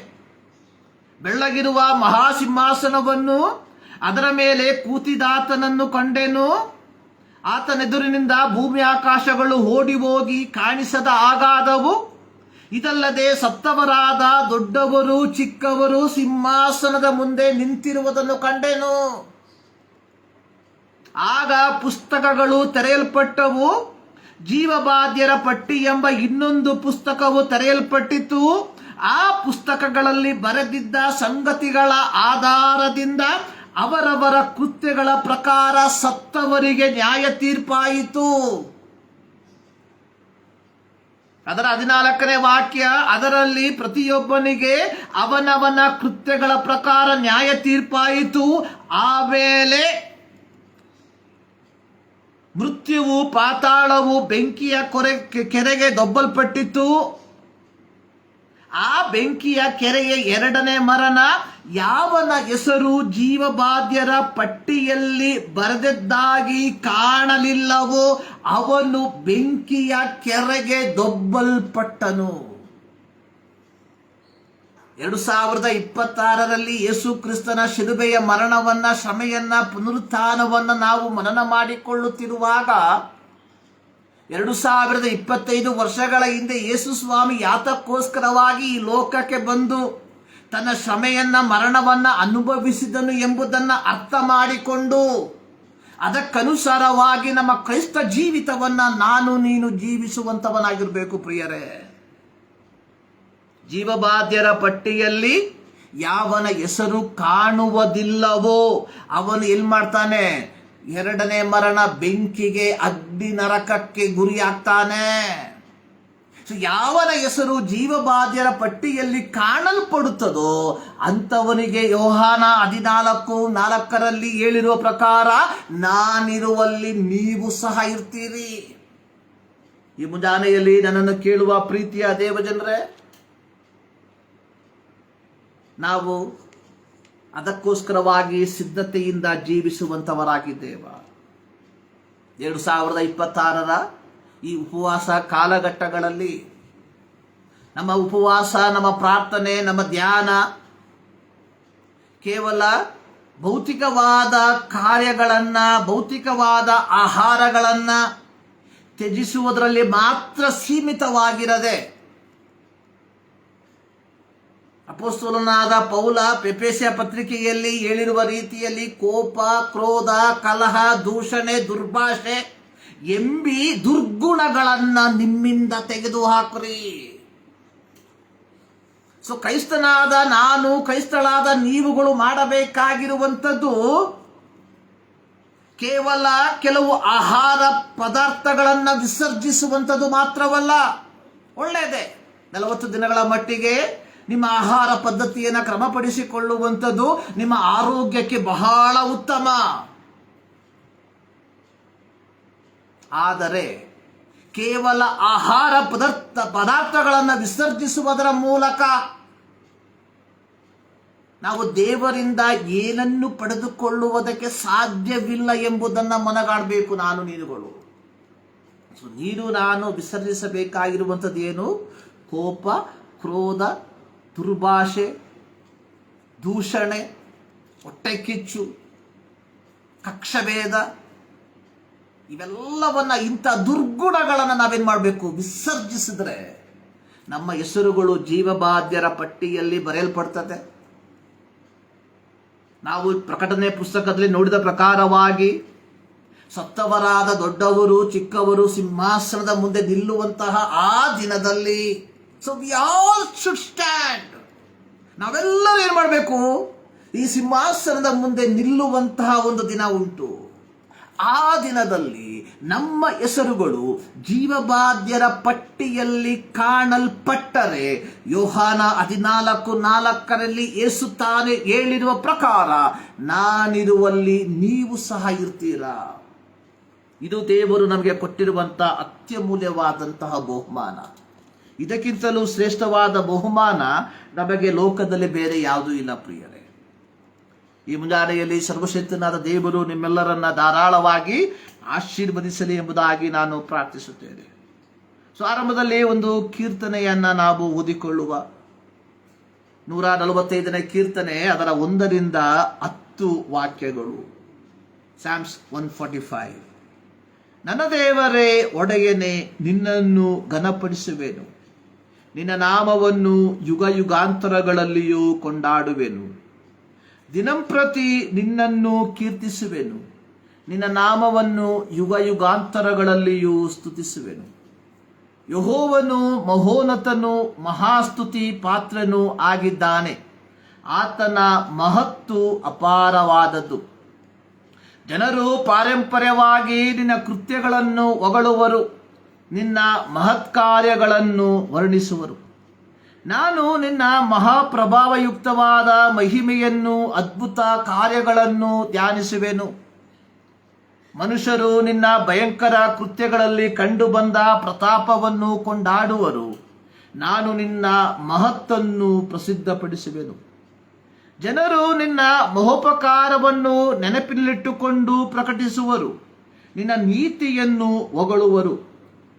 ಬೆಳ್ಳಗಿರುವ ಮಹಾಸಿಂಹಾಸನವನ್ನು, ಅದರ ಮೇಲೆ ಕೂತಿದಾತನನ್ನು ಕಂಡೆನು. ಆತನೆದುರಿನಿಂದ ಭೂಮಿ ಆಕಾಶಗಳು ಓಡಿ ಹೋಗಿ ಕಾಣಿಸದ ಹಾಗಾದವು. ಇದಲ್ಲದೆ ಸತ್ತವರಾದ ದೊಡ್ಡವರು ಚಿಕ್ಕವರು ಸಿಂಹಾಸನದ ಮುಂದೆ ನಿಂತಿರುವುದನ್ನು ಕಂಡೆನು. ಆಗ ಪುಸ್ತಕಗಳು ತೆರೆಯಲ್ಪಟ್ಟವು. ಜೀವಬಾಧ್ಯರ ಪಟ್ಟಿ ಎಂಬ ಇನ್ನೊಂದು ಪುಸ್ತಕವು ತೆರೆಯಲ್ಪಟ್ಟಿತು. ಆ ಪುಸ್ತಕಗಳಲ್ಲಿ ಬರೆದಿದ್ದ ಸಂಗತಿಗಳ ಆಧಾರದಿಂದ ಅವರವರ ಕೃತ್ಯಗಳ ಪ್ರಕಾರ ಸತ್ತವರಿಗೆ ನ್ಯಾಯ ತೀರ್ಪಾಯಿತು. ಅದರ 14ನೇ ವಾಕ್ಯ, ಅದರಲ್ಲಿ ಪ್ರತಿಯೊಬ್ಬನಿಗೆ ಅವನವನ ಕೃತ್ಯಗಳ ಪ್ರಕಾರ ನ್ಯಾಯ ತೀರ್ಪಾಯಿತು. ಆಮೇಲೆ ಮೃತ್ಯುವು ಪಾತಾಳವು ಬೆಂಕಿಯ ಕೆರೆಗೆ ದೊಬ್ಬಲ್ಪಟ್ಟಿತು. ಆ ಬೆಂಕಿಯ ಕೆರೆಯ 2ನೇ ಮರಣ, ಯಾವನ ಹೆಸರು ಜೀವಬಾಧ್ಯರ ಪಟ್ಟಿಯಲ್ಲಿ ಬರೆದಿದ್ದಾಗಿ ಕಾಣಲಿಲ್ಲವೋ ಅವನು ಬೆಂಕಿಯ ಕೆರೆಗೆ ದೊಬ್ಬಲ್ಪಟ್ಟನು. 2026ರಲ್ಲಿ ಯೇಸು ಕ್ರಿಸ್ತನ ಶಿಲುಬೆಯ ಮರಣವನ್ನ, ಶ್ರಮೆಯನ್ನ, ಪುನರುತ್ಥಾನವನ್ನ ನಾವು ಮನನ ಮಾಡಿಕೊಳ್ಳುತ್ತಿರುವಾಗ 2025 ವರ್ಷಗಳ ಹಿಂದೆ ಯೇಸು ಸ್ವಾಮಿ ಯಾತಕ್ಕೋಸ್ಕರವಾಗಿ ಈ ಲೋಕಕ್ಕೆ ಬಂದು ತನ್ನ ಶ್ರಮೆಯನ್ನ, ಮರಣವನ್ನ ಅನುಭವಿಸಿದನು ಎಂಬುದನ್ನ ಅರ್ಥ ಮಾಡಿಕೊಂಡು ಅದಕ್ಕನುಸಾರವಾಗಿ ನಮ್ಮ ಕ್ರೈಸ್ತ ಜೀವಿತವನ್ನ ನಾನು ನೀನು ಜೀವಿಸುವಂತವನಾಗಿರ್ಬೇಕು. ಪ್ರಿಯರೇ, ಜೀವಬಾಧ್ಯರ ಪಟ್ಟಿಯಲ್ಲಿ ಯಾವನ ಹೆಸರು ಕಾಣುವುದಿಲ್ಲವೋ ಅವನು ಎಲ್ಲಿ ಮಾಡ್ತಾನೆ? 2ನೇ ಮರಣ, ಬೆಂಕಿಗೆ, ಅಗ್ನಿ ನರಕಕ್ಕೆ ಗುರಿಯಾಗ್ತಾನೆ. ಯಾವನ ಹೆಸರು ಜೀವಬಾಧ್ಯರ ಪಟ್ಟಿಯಲ್ಲಿ ಕಾಣಲ್ಪಡುತ್ತದೋ ಅಂಥವನಿಗೆ ಯೋಹಾನ 14:4 ಹೇಳಿರುವ ಪ್ರಕಾರ ನಾನಿರುವಲ್ಲಿ ನೀವು ಸಹ ಇರ್ತೀರಿ. ಈ ಮುಂಜಾನೆಯಲ್ಲಿ ನನ್ನನ್ನು ಕೇಳುವ ಪ್ರೀತಿಯ ದೇವಜನರೇ, ನಾವು ಅದಕ್ಕೋಸ್ಕರವಾಗಿ ಸಿದ್ಧತೆಯಿಂದ ಜೀವಿಸುವಂತವರಾಗಿದ್ದೇವ. 2026ರ ಈ ಉಪವಾಸ ಕಾಲಘಟ್ಟಗಳಲ್ಲಿ ನಮ್ಮ ಉಪವಾಸ, ನಮ್ಮ ಪ್ರಾರ್ಥನೆ, ನಮ್ಮ ಧ್ಯಾನ ಕೇವಲ ಭೌತಿಕವಾದ ಕಾರ್ಯಗಳನ್ನು, ಭೌತಿಕವಾದ ಆಹಾರಗಳನ್ನು ತ್ಯಜಿಸುವುದರಲ್ಲಿ ಮಾತ್ರ ಸೀಮಿತವಾಗಿರದೆ, ಅಪೊಸ್ತಲನಾದ ಪೌಲ ಎಫೆಸ ಪತ್ರಿಕೆಯಲ್ಲಿ ಹೇಳಿರುವ ರೀತಿಯಲ್ಲಿ ಕೋಪ, ಕ್ರೋಧ, ಕಲಹ, ದೂಷಣೆ, ದುರ್ಭಾಷೆ ಎಂಬಿ ದುರ್ಗುಣಗಳನ್ನ ನಿಮ್ಮಿಂದ ತೆಗೆದು ಹಾಕ್ರಿ. ಕ್ರೈಸ್ತನಾದ ನಾನು, ಕ್ರೈಸ್ತಳಾದ ನೀವುಗಳು ಮಾಡಬೇಕಾಗಿರುವಂಥದ್ದು ಕೇವಲ ಕೆಲವು ಆಹಾರ ಪದಾರ್ಥಗಳನ್ನು ವಿಸರ್ಜಿಸುವಂಥದ್ದು ಮಾತ್ರವಲ್ಲ. ಒಳ್ಳೆಯದೇ, 40 ದಿನಗಳ ಮಟ್ಟಿಗೆ ನಿಮ್ಮ ಆಹಾರ ಪದ್ಧತಿಯನ್ನು ಕ್ರಮಪಡಿಸಿಕೊಳ್ಳುವಂಥದ್ದು ನಿಮ್ಮ ಆರೋಗ್ಯಕ್ಕೆ ಬಹಳ ಉತ್ತಮ. ಆದರೆ ಕೇವಲ ಆಹಾರ ಪದಾರ್ಥಗಳನ್ನು ವಿಸರ್ಜಿಸುವುದರ ಮೂಲಕ ನಾವು ದೇವರಿಂದ ಏನನ್ನು ಪಡೆದುಕೊಳ್ಳುವುದಕ್ಕೆ ಸಾಧ್ಯವಿಲ್ಲ ಎಂಬುದನ್ನು ಮನಗಾಣಬೇಕು. ನಾನು ನೀನುಗಳು ನೀನು ನಾನು ವಿಸರ್ಜಿಸಬೇಕಾಗಿರುವಂಥದ್ದು ಏನು? ಕೋಪ, ಕ್ರೋಧ, ದುರ್ಭಾಷೆ, ದೂಷಣೆ, ಹೊಟ್ಟೆ ಕಿಚ್ಚು, ಕಕ್ಷಭೇದ, ಇವೆಲ್ಲವನ್ನ, ಇಂಥ ದುರ್ಗುಣಗಳನ್ನು ನಾವೇನು ಮಾಡಬೇಕು? ವಿಸರ್ಜಿಸಿದ್ರೆ ನಮ್ಮ ಹೆಸರುಗಳು ಜೀವಬಾಧ್ಯರ ಪಟ್ಟಿಯಲ್ಲಿ ಬರೆಯಲ್ಪಡ್ತದೆ. ನಾವು ಪ್ರಕಟಣೆ ಪುಸ್ತಕದಲ್ಲಿ ನೋಡಿದ ಪ್ರಕಾರವಾಗಿ ಸತ್ತವರಾದ ದೊಡ್ಡವರು ಚಿಕ್ಕವರು ಸಿಂಹಾಸನದ ಮುಂದೆ ನಿಲ್ಲುವಂತಹ ಆ ದಿನದಲ್ಲಿ so we all should stand. ನಾವೆಲ್ಲರೂ ಏನು ಮಾಡಬೇಕು? ಈ ಸಿಂಹಾಸನದ ಮುಂದೆ ನಿಲ್ಲುವಂತಹ ಒಂದು ದಿನ ಉಂಟು. ಆ ದಿನದಲ್ಲಿ ನಮ್ಮ ಹೆಸರುಗಳು ಜೀವಬಾಧ್ಯರ ಪಟ್ಟಿಯಲ್ಲಿ ಕಾಣಲ್ಪಟ್ಟರೆ, ಯೋಹಾನ 14:4 ಯೇಸು ತಾನೇ ಹೇಳಿರುವ ಪ್ರಕಾರ, ನಾನಿರುವಲ್ಲಿ ನೀವು ಸಹ ಇರ್ತೀರಾ. ಇದು ದೇವರು ನಮಗೆ ಕೊಟ್ಟಿರುವಂತಹ ಅತ್ಯಮೂಲ್ಯವಾದಂತಹ ಬಹುಮಾನ. ಇದಕ್ಕಿಂತಲೂ ಶ್ರೇಷ್ಠವಾದ ಬಹುಮಾನ ನಮಗೆ ಲೋಕದಲ್ಲಿ ಬೇರೆ ಯಾವುದೂ ಇಲ್ಲ ಪ್ರಿಯರೇ. ಈ ಮುಂಜಾನೆಯಲ್ಲಿ ಸರ್ವಶಕ್ತನಾದ ದೇವರು ನಿಮ್ಮೆಲ್ಲರನ್ನ ಧಾರಾಳವಾಗಿ ಆಶೀರ್ವದಿಸಲಿ ಎಂಬುದಾಗಿ ನಾನು ಪ್ರಾರ್ಥಿಸುತ್ತೇನೆ. ಸೊ ಆರಂಭದಲ್ಲಿ ಒಂದು ಕೀರ್ತನೆಯನ್ನ ನಾವು ಓದಿಕೊಳ್ಳುವ. 145ನೇ ಕೀರ್ತನೆ, ಅದರ 1ರಿಂದ 10 ವಾಕ್ಯಗಳು. ಸಾಮ್ಸ್ 145. ನನ್ನ ದೇವರೇ, ಒಡೆಯನೇ, ನಿನ್ನನ್ನು ಘನಪಡಿಸುವೆನು. ನಿನ್ನ ನಾಮವನ್ನು ಯುಗ ಯುಗಾಂತರಗಳಲ್ಲಿಯೂ ಕೊಂಡಾಡುವೆನು. ದಿನಂಪ್ರತಿ ನಿನ್ನನ್ನು ಕೀರ್ತಿಸುವೆನು. ನಿನ್ನ ನಾಮವನ್ನು ಯುಗ ಯುಗಾಂತರಗಳಲ್ಲಿಯೂ ಸ್ತುತಿಸುವೆನು. ಯೆಹೋವನು ಮಹೋನ್ನತನು, ಮಹಾಸ್ತುತಿ ಪಾತ್ರನೂ ಆಗಿದ್ದಾನೆ. ಆತನ ಮಹತ್ತು ಅಪಾರವಾದದ್ದು. ಜನರು ಪಾರಂಪರ್ಯವಾಗಿ ನಿನ್ನ ಕೃತ್ಯಗಳನ್ನು ಹೊಗಳುವರು, ನಿನ್ನ ಮಹತ್ಕಾರ್ಯಗಳನ್ನು ವರ್ಣಿಸುವರು. ನಾನು ನಿನ್ನ ಮಹಾಪ್ರಭಾವಯುಕ್ತವಾದ ಮಹಿಮೆಯನ್ನು, ಅದ್ಭುತ ಕಾರ್ಯಗಳನ್ನು ಧ್ಯಾನಿಸುವೆನು. ಮನುಷ್ಯರು ನಿನ್ನ ಭಯಂಕರ ಕೃತ್ಯಗಳಲ್ಲಿ ಕಂಡುಬಂದ ಪ್ರತಾಪವನ್ನು ಕೊಂಡಾಡುವರು. ನಾನು ನಿನ್ನ ಮಹತ್ತನ್ನು ಪ್ರಸಿದ್ಧಪಡಿಸುವೆನು. ಜನರು ನಿನ್ನ ಮಹೋಪಕಾರವನ್ನು ನೆನಪಿನಲ್ಲಿಟ್ಟುಕೊಂಡು ಪ್ರಕಟಿಸುವರು. ನಿನ್ನ ನೀತಿಯನ್ನು ಹೊಗಳುವರು.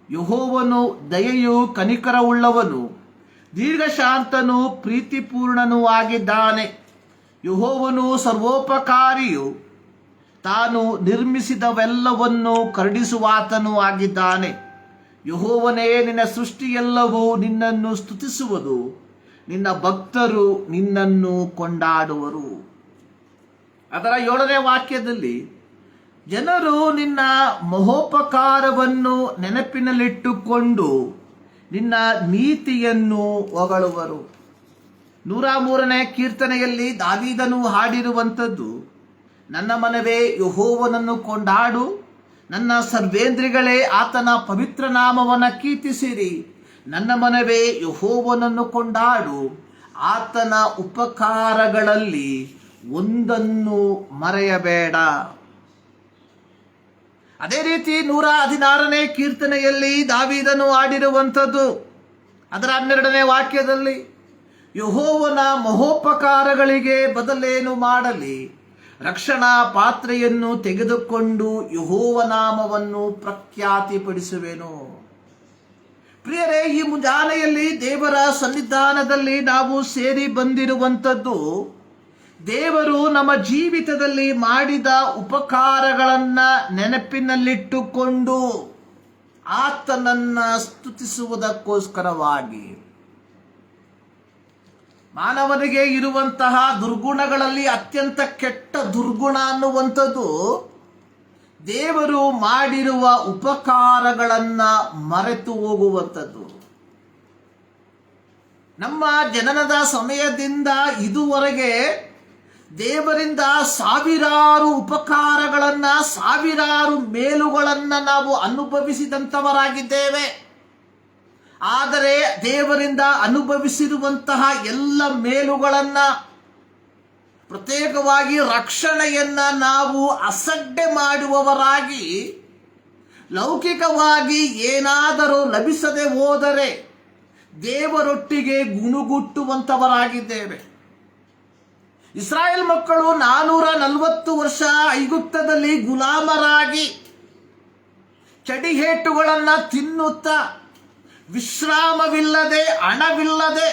ಯೆಹೋವನು ದಯೆಯು ಕನಿಕರವುಳ್ಳವನು, ದೀರ್ಘಶಾಂತನು, ಪ್ರೀತಿಪೂರ್ಣನೂ ಆಗಿದ್ದಾನೆ. ಯೆಹೋವನು ಸರ್ವೋಪಕಾರಿಯು, ತಾನು ನಿರ್ಮಿಸಿದವೆಲ್ಲವನ್ನು ಕರುಣಿಸುವಾತನೂ ಆಗಿದ್ದಾನೆ. ಯೆಹೋವನೇ, ನಿನ್ನ ಸೃಷ್ಟಿಯೆಲ್ಲವೂ ನಿನ್ನನ್ನು ಸ್ತುತಿಸುವುದು. ನಿನ್ನ ಭಕ್ತರು ನಿನ್ನನ್ನು ಕೊಂಡಾಡುವರು. ಅದರ 7ನೇ ವಾಕ್ಯದಲ್ಲಿ, ಜನರು ನಿನ್ನ ಮಹೋಪಕಾರವನ್ನು ನೆನಪಿನಲ್ಲಿಟ್ಟುಕೊಂಡು ನಿನ್ನ ನೀತಿಯನ್ನು ಹೊಗಳುವರು. 103ನೇ ಕೀರ್ತನೆಯಲ್ಲಿ ದಾವೀದನು ಹಾಡಿರುವಂಥದ್ದು, ನನ್ನ ಮನವೇ ಯೆಹೋವನನ್ನು ಕೊಂಡಾಡು, ನನ್ನ ಸರ್ವೇಂದ್ರಿಗಳೇ ಆತನ ಪವಿತ್ರ ನಾಮವನ್ನು ಕೀರ್ತಿಸಿರಿ. ನನ್ನ ಮನವೇ ಯೆಹೋವನನ್ನು ಕೊಂಡಾಡು, ಆತನ ಉಪಕಾರಗಳಲ್ಲಿ ಒಂದನ್ನು ಮರೆಯಬೇಡ. ಅದೇ ರೀತಿ 116ನೇ ಕೀರ್ತನೆಯಲ್ಲಿ ದಾವೀದನು ಹಾಡಿರುವಂಥದ್ದು, ಅದರ 12ನೇ ವಾಕ್ಯದಲ್ಲಿ, ಯೆಹೋವನ ಮಹೋಪಕಾರಗಳಿಗೆ ಬದಲೇನು ಮಾಡಲಿ? ರಕ್ಷಣಾ ಪಾತ್ರೆಯನ್ನು ತೆಗೆದುಕೊಂಡು ಯೆಹೋವ ನಾಮವನ್ನು ಪ್ರಖ್ಯಾತಿಪಡಿಸುವೆನು. ಪ್ರಿಯರೇ, ಈ ಮುಂಜಾನೆಯಲ್ಲಿ ದೇವರ ಸನ್ನಿಧಾನದಲ್ಲಿ ನಾವು ಸೇರಿ ಬಂದಿರುವಂಥದ್ದು, ದೇವರು ನಮ್ಮ ಜೀವಿತದಲ್ಲಿ ಮಾಡಿದ ಉಪಕಾರಗಳನ್ನ ನೆನಪಿನಲ್ಲಿಟ್ಟುಕೊಂಡು ಆತನನ್ನ ಸ್ತುತಿಸುವುದಕ್ಕೋಸ್ಕರವಾಗಿ. ಮಾನವನಿಗೆ ಇರುವಂತಹ ದುರ್ಗುಣಗಳಲ್ಲಿ ಅತ್ಯಂತ ಕೆಟ್ಟ ದುರ್ಗುಣ ಅನ್ನುವಂಥದ್ದು ದೇವರು ಮಾಡಿರುವ ಉಪಕಾರಗಳನ್ನ ಮರೆತು ಹೋಗುವಂಥದ್ದು. ನಮ್ಮ ಜನನದ ಸಮಯದಿಂದ ಇದುವರೆಗೆ ದೇವರಿಂದ ಸಾವಿರಾರು ಉಪಕಾರಗಳನ್ನ, ಸಾವಿರಾರು ಮೇಲುಗಳನ್ನ ನಾವು ಅನುಭವಿಸಿದಂಥವರಾಗಿದ್ದೇವೆ. ಆದರೆ ದೇವರಿಂದ ಅನುಭವಿಸಿರುವಂತಹ ಎಲ್ಲ ಮೇಲುಗಳನ್ನ, ಪ್ರತ್ಯೇಕವಾಗಿ ರಕ್ಷಣೆಯನ್ನ ನಾವು ಅಸಡ್ಡೆ ಮಾಡುವವರಾಗಿ, ಲೌಕಿಕವಾಗಿ ಏನಾದರೂ ಲಭಿಸದೆ ಹೋದರೆ ದೇವರೊಟ್ಟಿಗೆ ಗುಣುಗುಟ್ಟುವಂಥವರಾಗಿದ್ದೇವೆ. ಇಸ್ರಾಯೇಲ್ ಮಕ್ಕಳು 440 ವರ್ಷ ಐಗುಪ್ತದಲ್ಲಿ ಗುಲಾಮರಾಗಿ ಚಡಿಹೇಟುಗಳನ್ನು ತಿನ್ನುತ್ತಾ, ವಿಶ್ರಾಮವಿಲ್ಲದೆ, ಹಣವಿಲ್ಲದೆ,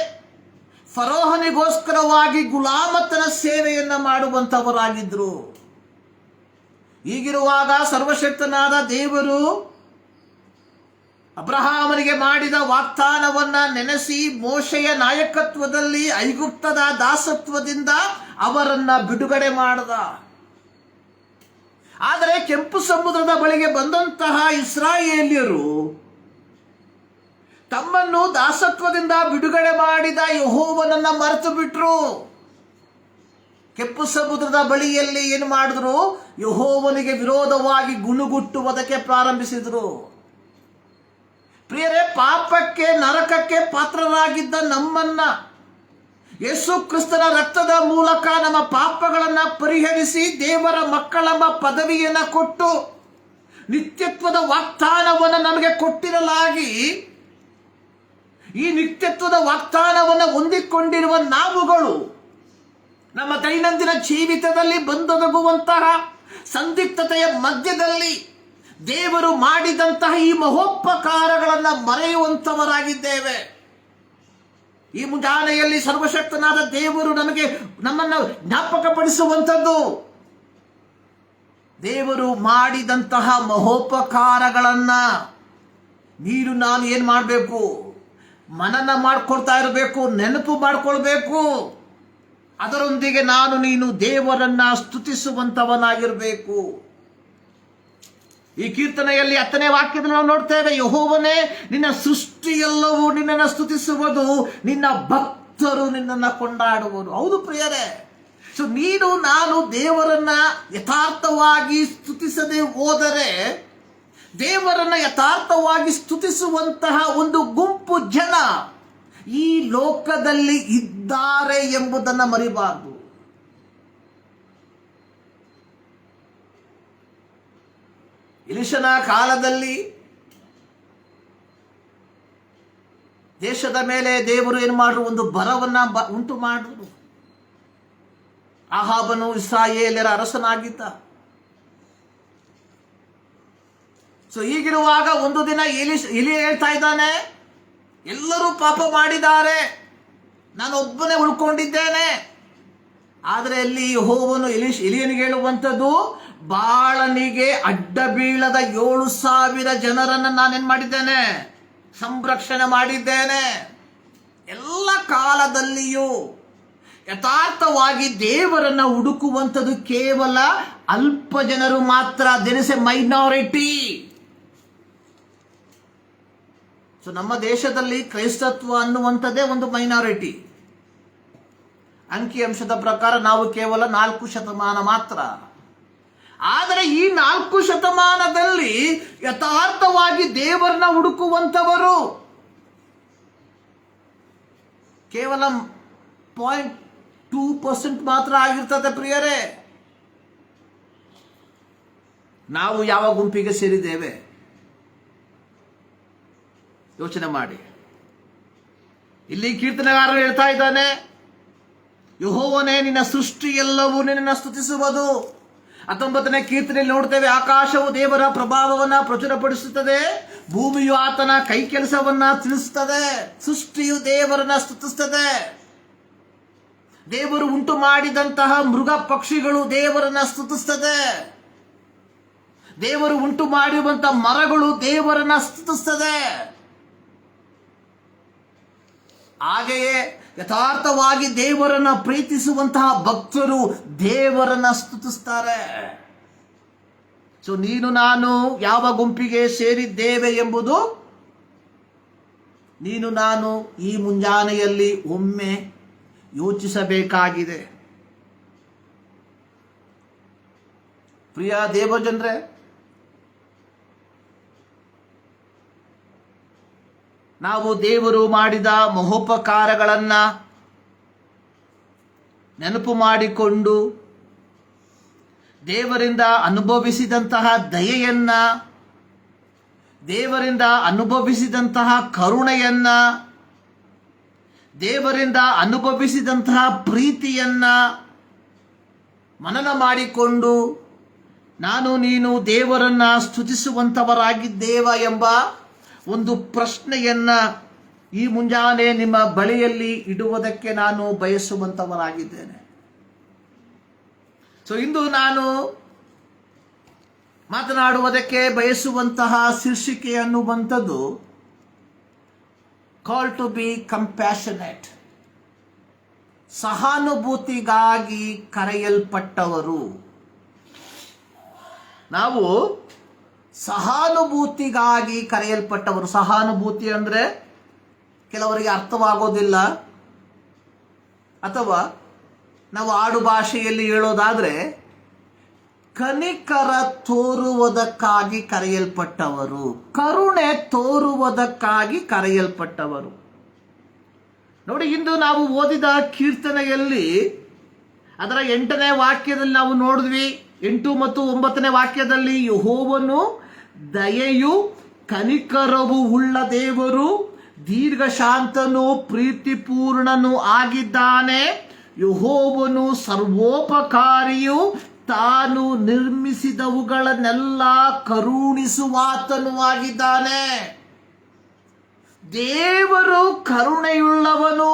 ಫರೋಹನಿಗೋಸ್ಕರವಾಗಿ ಗುಲಾಮತನ ಸೇವೆಯನ್ನು ಮಾಡುವಂಥವರಾಗಿದ್ದರು. ಹೀಗಿರುವಾಗ ಸರ್ವಶಕ್ತನಾದ ದೇವರು ಅಬ್ರಹಾಮನಿಗೆ ಮಾಡಿದ ವಾಗ್ದಾನವನ್ನ ನೆನೆಸಿ, ಮೋಶೆಯ ನಾಯಕತ್ವದಲ್ಲಿ ಐಗುಪ್ತದ ದಾಸತ್ವದಿಂದ ಅವರನ್ನ ಬಿಡುಗಡೆ ಮಾಡಿದ. ಆದರೆ ಕೆಂಪು ಸಮುದ್ರದ ಬಳಿಗೆ ಬಂದಂತಹ ಇಸ್ರಾಯೇಲ್ಯರು ತಮ್ಮನ್ನು ದಾಸತ್ವದಿಂದ ಬಿಡುಗಡೆ ಮಾಡಿದ ಯೆಹೋವನನ್ನ ಮರೆತು ಬಿಟ್ರು. ಕೆಂಪು ಸಮುದ್ರದ ಬಳಿಯಲ್ಲಿ ಏನು ಮಾಡಿದ್ರು? ಯೆಹೋವನಿಗೆ ವಿರೋಧವಾಗಿ ಗುಣುಗುಟ್ಟುವುದಕ್ಕೆ ಪ್ರಾರಂಭಿಸಿದ್ರು. ಪ್ರಿಯರೇ, ಪಾಪಕ್ಕೆ ನರಕಕ್ಕೆ ಪಾತ್ರರಾಗಿದ್ದ ನಮ್ಮನ್ನ ಯೇಸು ಕ್ರಿಸ್ತನ ರಕ್ತದ ಮೂಲಕ ನಮ್ಮ ಪಾಪಗಳನ್ನ ಪರಿಹರಿಸಿ ದೇವರ ಮಕ್ಕಳೆಂಬ ಪದವಿಯನ್ನ ಕೊಟ್ಟು ನಿತ್ಯತ್ವದ ವಾಗ್ದಾನವನ್ನು ನಮಗೆ ಕೊಟ್ಟಿರಲಾಗಿ, ಈ ನಿತ್ಯತ್ವದ ವಾಗ್ದಾನವನ್ನು ಹೊಂದಿಕೊಂಡಿರುವ ನಾವುಗಳು ನಮ್ಮ ದೈನಂದಿನ ಜೀವಿತದಲ್ಲಿ ಬಂದೊದಗುವಂತಹ ಸಂದಿಗ್ಧತೆಯ ಮಧ್ಯದಲ್ಲಿ ದೇವರು ಮಾಡಿದಂತಹ ಈ ಮಹೋಪಕಾರಗಳನ್ನು ಮರೆಯುವಂತವರಾಗಿದ್ದೇವೆ. ಈ ಮುಂಜಾನೆಯಲ್ಲಿ ಸರ್ವಶಕ್ತನಾದ ದೇವರು ನಮ್ಮನ್ನು ಜ್ಞಾಪಕಪಡಿಸುವಂಥದ್ದು, ದೇವರು ಮಾಡಿದಂತಹ ಮಹೋಪಕಾರಗಳನ್ನ ನಾನು ಏನು ಮಾಡಬೇಕು? ಮನನ ಮಾಡ್ಕೊಳ್ತಾ ಇರಬೇಕು, ನೆನಪು ಮಾಡ್ಕೊಳ್ಬೇಕು. ಅದರೊಂದಿಗೆ ನೀನು ದೇವರನ್ನ ಸ್ತುತಿಸುವಂತವನಾಗಿರಬೇಕು. ಈ ಕೀರ್ತನೆಯಲ್ಲಿ 10ನೇ ವಾಕ್ಯದಲ್ಲಿ ನಾವು ನೋಡ್ತೇವೆ, ಯೆಹೋವನೇ, ನಿನ್ನ ಸೃಷ್ಟಿಯೆಲ್ಲವೂ ನಿನ್ನನ್ನು ಸ್ತುತಿಸುವುದು, ನಿನ್ನ ಭಕ್ತರು ನಿನ್ನನ್ನು ಕೊಂಡಾಡುವರು. ಹೌದು ಪ್ರಿಯರೇ, ನಾನು ದೇವರನ್ನ ಯಥಾರ್ಥವಾಗಿ ಸ್ತುತಿಸದೆ ಹೋದರೆ, ದೇವರನ್ನ ಯಥಾರ್ಥವಾಗಿ ಸ್ತುತಿಸುವಂತಹ ಒಂದು ಗುಂಪು ಜನ ಈ ಲೋಕದಲ್ಲಿ ಇದ್ದಾರೆ ಎಂಬುದನ್ನು ಮರಿಬಾರದು. ಎಲೀಷನ ಕಾಲದಲ್ಲಿ ದೇಶದ ಮೇಲೆ ದೇವರು ಏನು ಮಾಡಿದ್ರು? ಒಂದು ಬರವನ್ನ ಉಂಟು ಮಾಡಿದ್ರು. ಆಹಾಬನು ಇಸ್ರಾಯೇಲ್ಯರ ಅರಸನಾಗಿದ್ದ. ಹೀಗಿರುವಾಗ ಒಂದು ದಿನ ಎಲಿ ಹೇಳ್ತಾ ಇದ್ದಾನೆ, ಎಲ್ಲರೂ ಪಾಪ ಮಾಡಿದ್ದಾರೆ, ನಾನು ಒಬ್ಬನೇ ಉಳ್ಕೊಂಡಿದ್ದೇನೆ. ಆದರೆ ಅಲ್ಲಿ ಯೆಹೋವನು ಎಲಿಯನಿಗೆ ಹೇಳುವಂಥದ್ದು, ಬಾಳನಿಗೆ ಅಡ್ಡ ಬೀಳದ 7,000 ಜನರನ್ನು ನಾನೇನ್ ಮಾಡಿದ್ದೇನೆ? ಸಂರಕ್ಷಣೆ ಮಾಡಿದ್ದೇನೆ. ಎಲ್ಲ ಕಾಲದಲ್ಲಿಯೂ ಯಥಾರ್ಥವಾಗಿ ದೇವರನ್ನ ಹುಡುಕುವಂಥದ್ದು ಕೇವಲ ಅಲ್ಪ ಜನರು ಮಾತ್ರ. There is a minority. ನಮ್ಮ ದೇಶದಲ್ಲಿ ಕ್ರೈಸ್ತತ್ವ ಅನ್ನುವಂಥದ್ದೇ ಒಂದು ಮೈನಾರಿಟಿ. ಅಂಕಿಅಂಶದ ಪ್ರಕಾರ ನಾವು ಕೇವಲ 4% ಮಾತ್ರ. ಆದರೆ ಈ 4% ಯಥಾರ್ಥವಾಗಿ ದೇವರನ್ನ ಹುಡುಕುವಂಥವರು ಕೇವಲ 0.2% ಮಾತ್ರ ಆಗಿರ್ತದೆ. ಪ್ರಿಯರೇ, ನಾವು ಯಾವ ಗುಂಪಿಗೆ ಸೇರಿದ್ದೇವೆ? ಯೋಚನೆ ಮಾಡಿ. ಇಲ್ಲಿ ಕೀರ್ತನೆಗಾರರು ಹೇಳ್ತಾ ಇದ್ದಾನೆ, ಯೆಹೋವನೇ, ನಿನ್ನ ಸೃಷ್ಟಿ ಎಲ್ಲವೂ ನಿನ್ನನ್ನು ಸ್ತುತಿಸುವುದು. 19ನೇ ಕೀರ್ತನೆಯಲ್ಲಿ ನೋಡ್ತೇವೆ, ಆಕಾಶವು ದೇವರ ಪ್ರಭಾವವನ್ನ ಪ್ರಚುರಪಡಿಸುತ್ತದೆ, ಭೂಮಿಯು ಆತನ ಕೈ ಕೆಲಸವನ್ನ ತಿಳಿಸುತ್ತದೆ. ಸೃಷ್ಟಿಯು ದೇವರನ್ನ ಸ್ತುತಿಸುತ್ತದೆ. ದೇವರು ಉಂಟು ಮಾಡಿದಂತಹ ಮೃಗ ಪಕ್ಷಿಗಳು ದೇವರನ್ನ ಸ್ತುತಿಸುತ್ತದೆ. ದೇವರು ಉಂಟು ಮಾಡಿರುವಂತಹ ಮರಗಳು ದೇವರನ್ನ ಸ್ತುತಿಸುತ್ತದೆ. ಹಾಗೆಯೇ ಯಥಾರ್ಥವಾಗಿ ದೇವರನ್ನ ಪ್ರೀತಿಸುವಂತಹ ಭಕ್ತರು ದೇವರನ್ನ ಸ್ತುತಿಸ್ತಾರೆ. ನಾನು ಯಾವ ಗುಂಪಿಗೆ ಸೇರಿದ್ದೇವೆ ಎಂಬುದು ನಾನು ಈ ಮುಂಜಾನೆಯಲ್ಲಿ ಒಮ್ಮೆ ಯೋಚಿಸಬೇಕಾಗಿದೆ. ಪ್ರಿಯ ದೇವಜನರೇ, ನಾವು ದೇವರು ಮಾಡಿದ ಮಹೋಪಕಾರಗಳನ್ನು ನೆನಪು ಮಾಡಿಕೊಂಡು ದೇವರಿಂದ ಅನುಭವಿಸಿದಂತಹ ದಯೆಯನ್ನ, ದೇವರಿಂದ ಅನುಭವಿಸಿದಂತಹ ಕರುಣೆಯನ್ನ, ದೇವರಿಂದ ಅನುಭವಿಸಿದಂತಹ ಪ್ರೀತಿಯನ್ನ ಮನನ ಮಾಡಿಕೊಂಡು ನೀನು ದೇವರನ್ನ ಸ್ತುತಿಸುವಂತವರಾಗಿದ್ದೇವ ಎಂಬ ಒಂದು ಪ್ರಶ್ನೆಯನ್ನ ಈ ಮುಂಜಾನೆ ನಿಮ್ಮ ಬಳಿಯಲ್ಲಿ ಇಡುವುದಕ್ಕೆ ನಾನು ಬಯಸುವಂತವರಾಗಿದ್ದೇನೆ. ಇಂದು ನಾನು ಮಾತನಾಡುವುದಕ್ಕೆ ಬಯಸುವಂತಹ ಶೀರ್ಷಿಕೆ ಅನ್ನುವಂಥದ್ದು ಕಾಲ್ ಟು ಬಿ ಕಂಪ್ಯಾಷನೇಟ್, ಸಹಾನುಭೂತಿಗಾಗಿ ಕರೆಯಲ್ಪಟ್ಟವರು. ನಾವು ಸಹಾನುಭೂತಿಗಾಗಿ ಕರೆಯಲ್ಪಟ್ಟವರು. ಸಹಾನುಭೂತಿ ಅಂದರೆ ಕೆಲವರಿಗೆ ಅರ್ಥವಾಗೋದಿಲ್ಲ, ಅಥವಾ ನಾವು ಆಡು ಭಾಷೆಯಲ್ಲಿ ಹೇಳೋದಾದ್ರೆ ಕನಿಕರ ತೋರುವುದಕ್ಕಾಗಿ ಕರೆಯಲ್ಪಟ್ಟವರು, ಕರುಣೆ ತೋರುವುದಕ್ಕಾಗಿ ಕರೆಯಲ್ಪಟ್ಟವರು. ನೋಡಿ, ಇಂದು ನಾವು ಓದಿದ ಕೀರ್ತನೆಯಲ್ಲಿ ಅದರ 8ನೇ ವಾಕ್ಯದಲ್ಲಿ ನಾವು ನೋಡಿದ್ವಿ. 8 ಮತ್ತು 9ನೇ ವಾಕ್ಯದಲ್ಲಿ ಯೆಹೋವನು ದಯೆಯು ಕನಿಕರವು ಉಳ್ಳ ದೇವರು, ದೀರ್ಘಶಾಂತನು ಪ್ರೀತಿಪೂರ್ಣನು ಆಗಿದ್ದಾನೆ. ಯೆಹೋವನು ಸರ್ವೋಪಕಾರಿಯು, ತಾನು ನಿರ್ಮಿಸಿದವುಗಳನ್ನೆಲ್ಲ ಕರುಣಿಸುವಾತನು ಆಗಿದ್ದಾನೆ. ದೇವರು ಕರುಣೆಯುಳ್ಳವನು.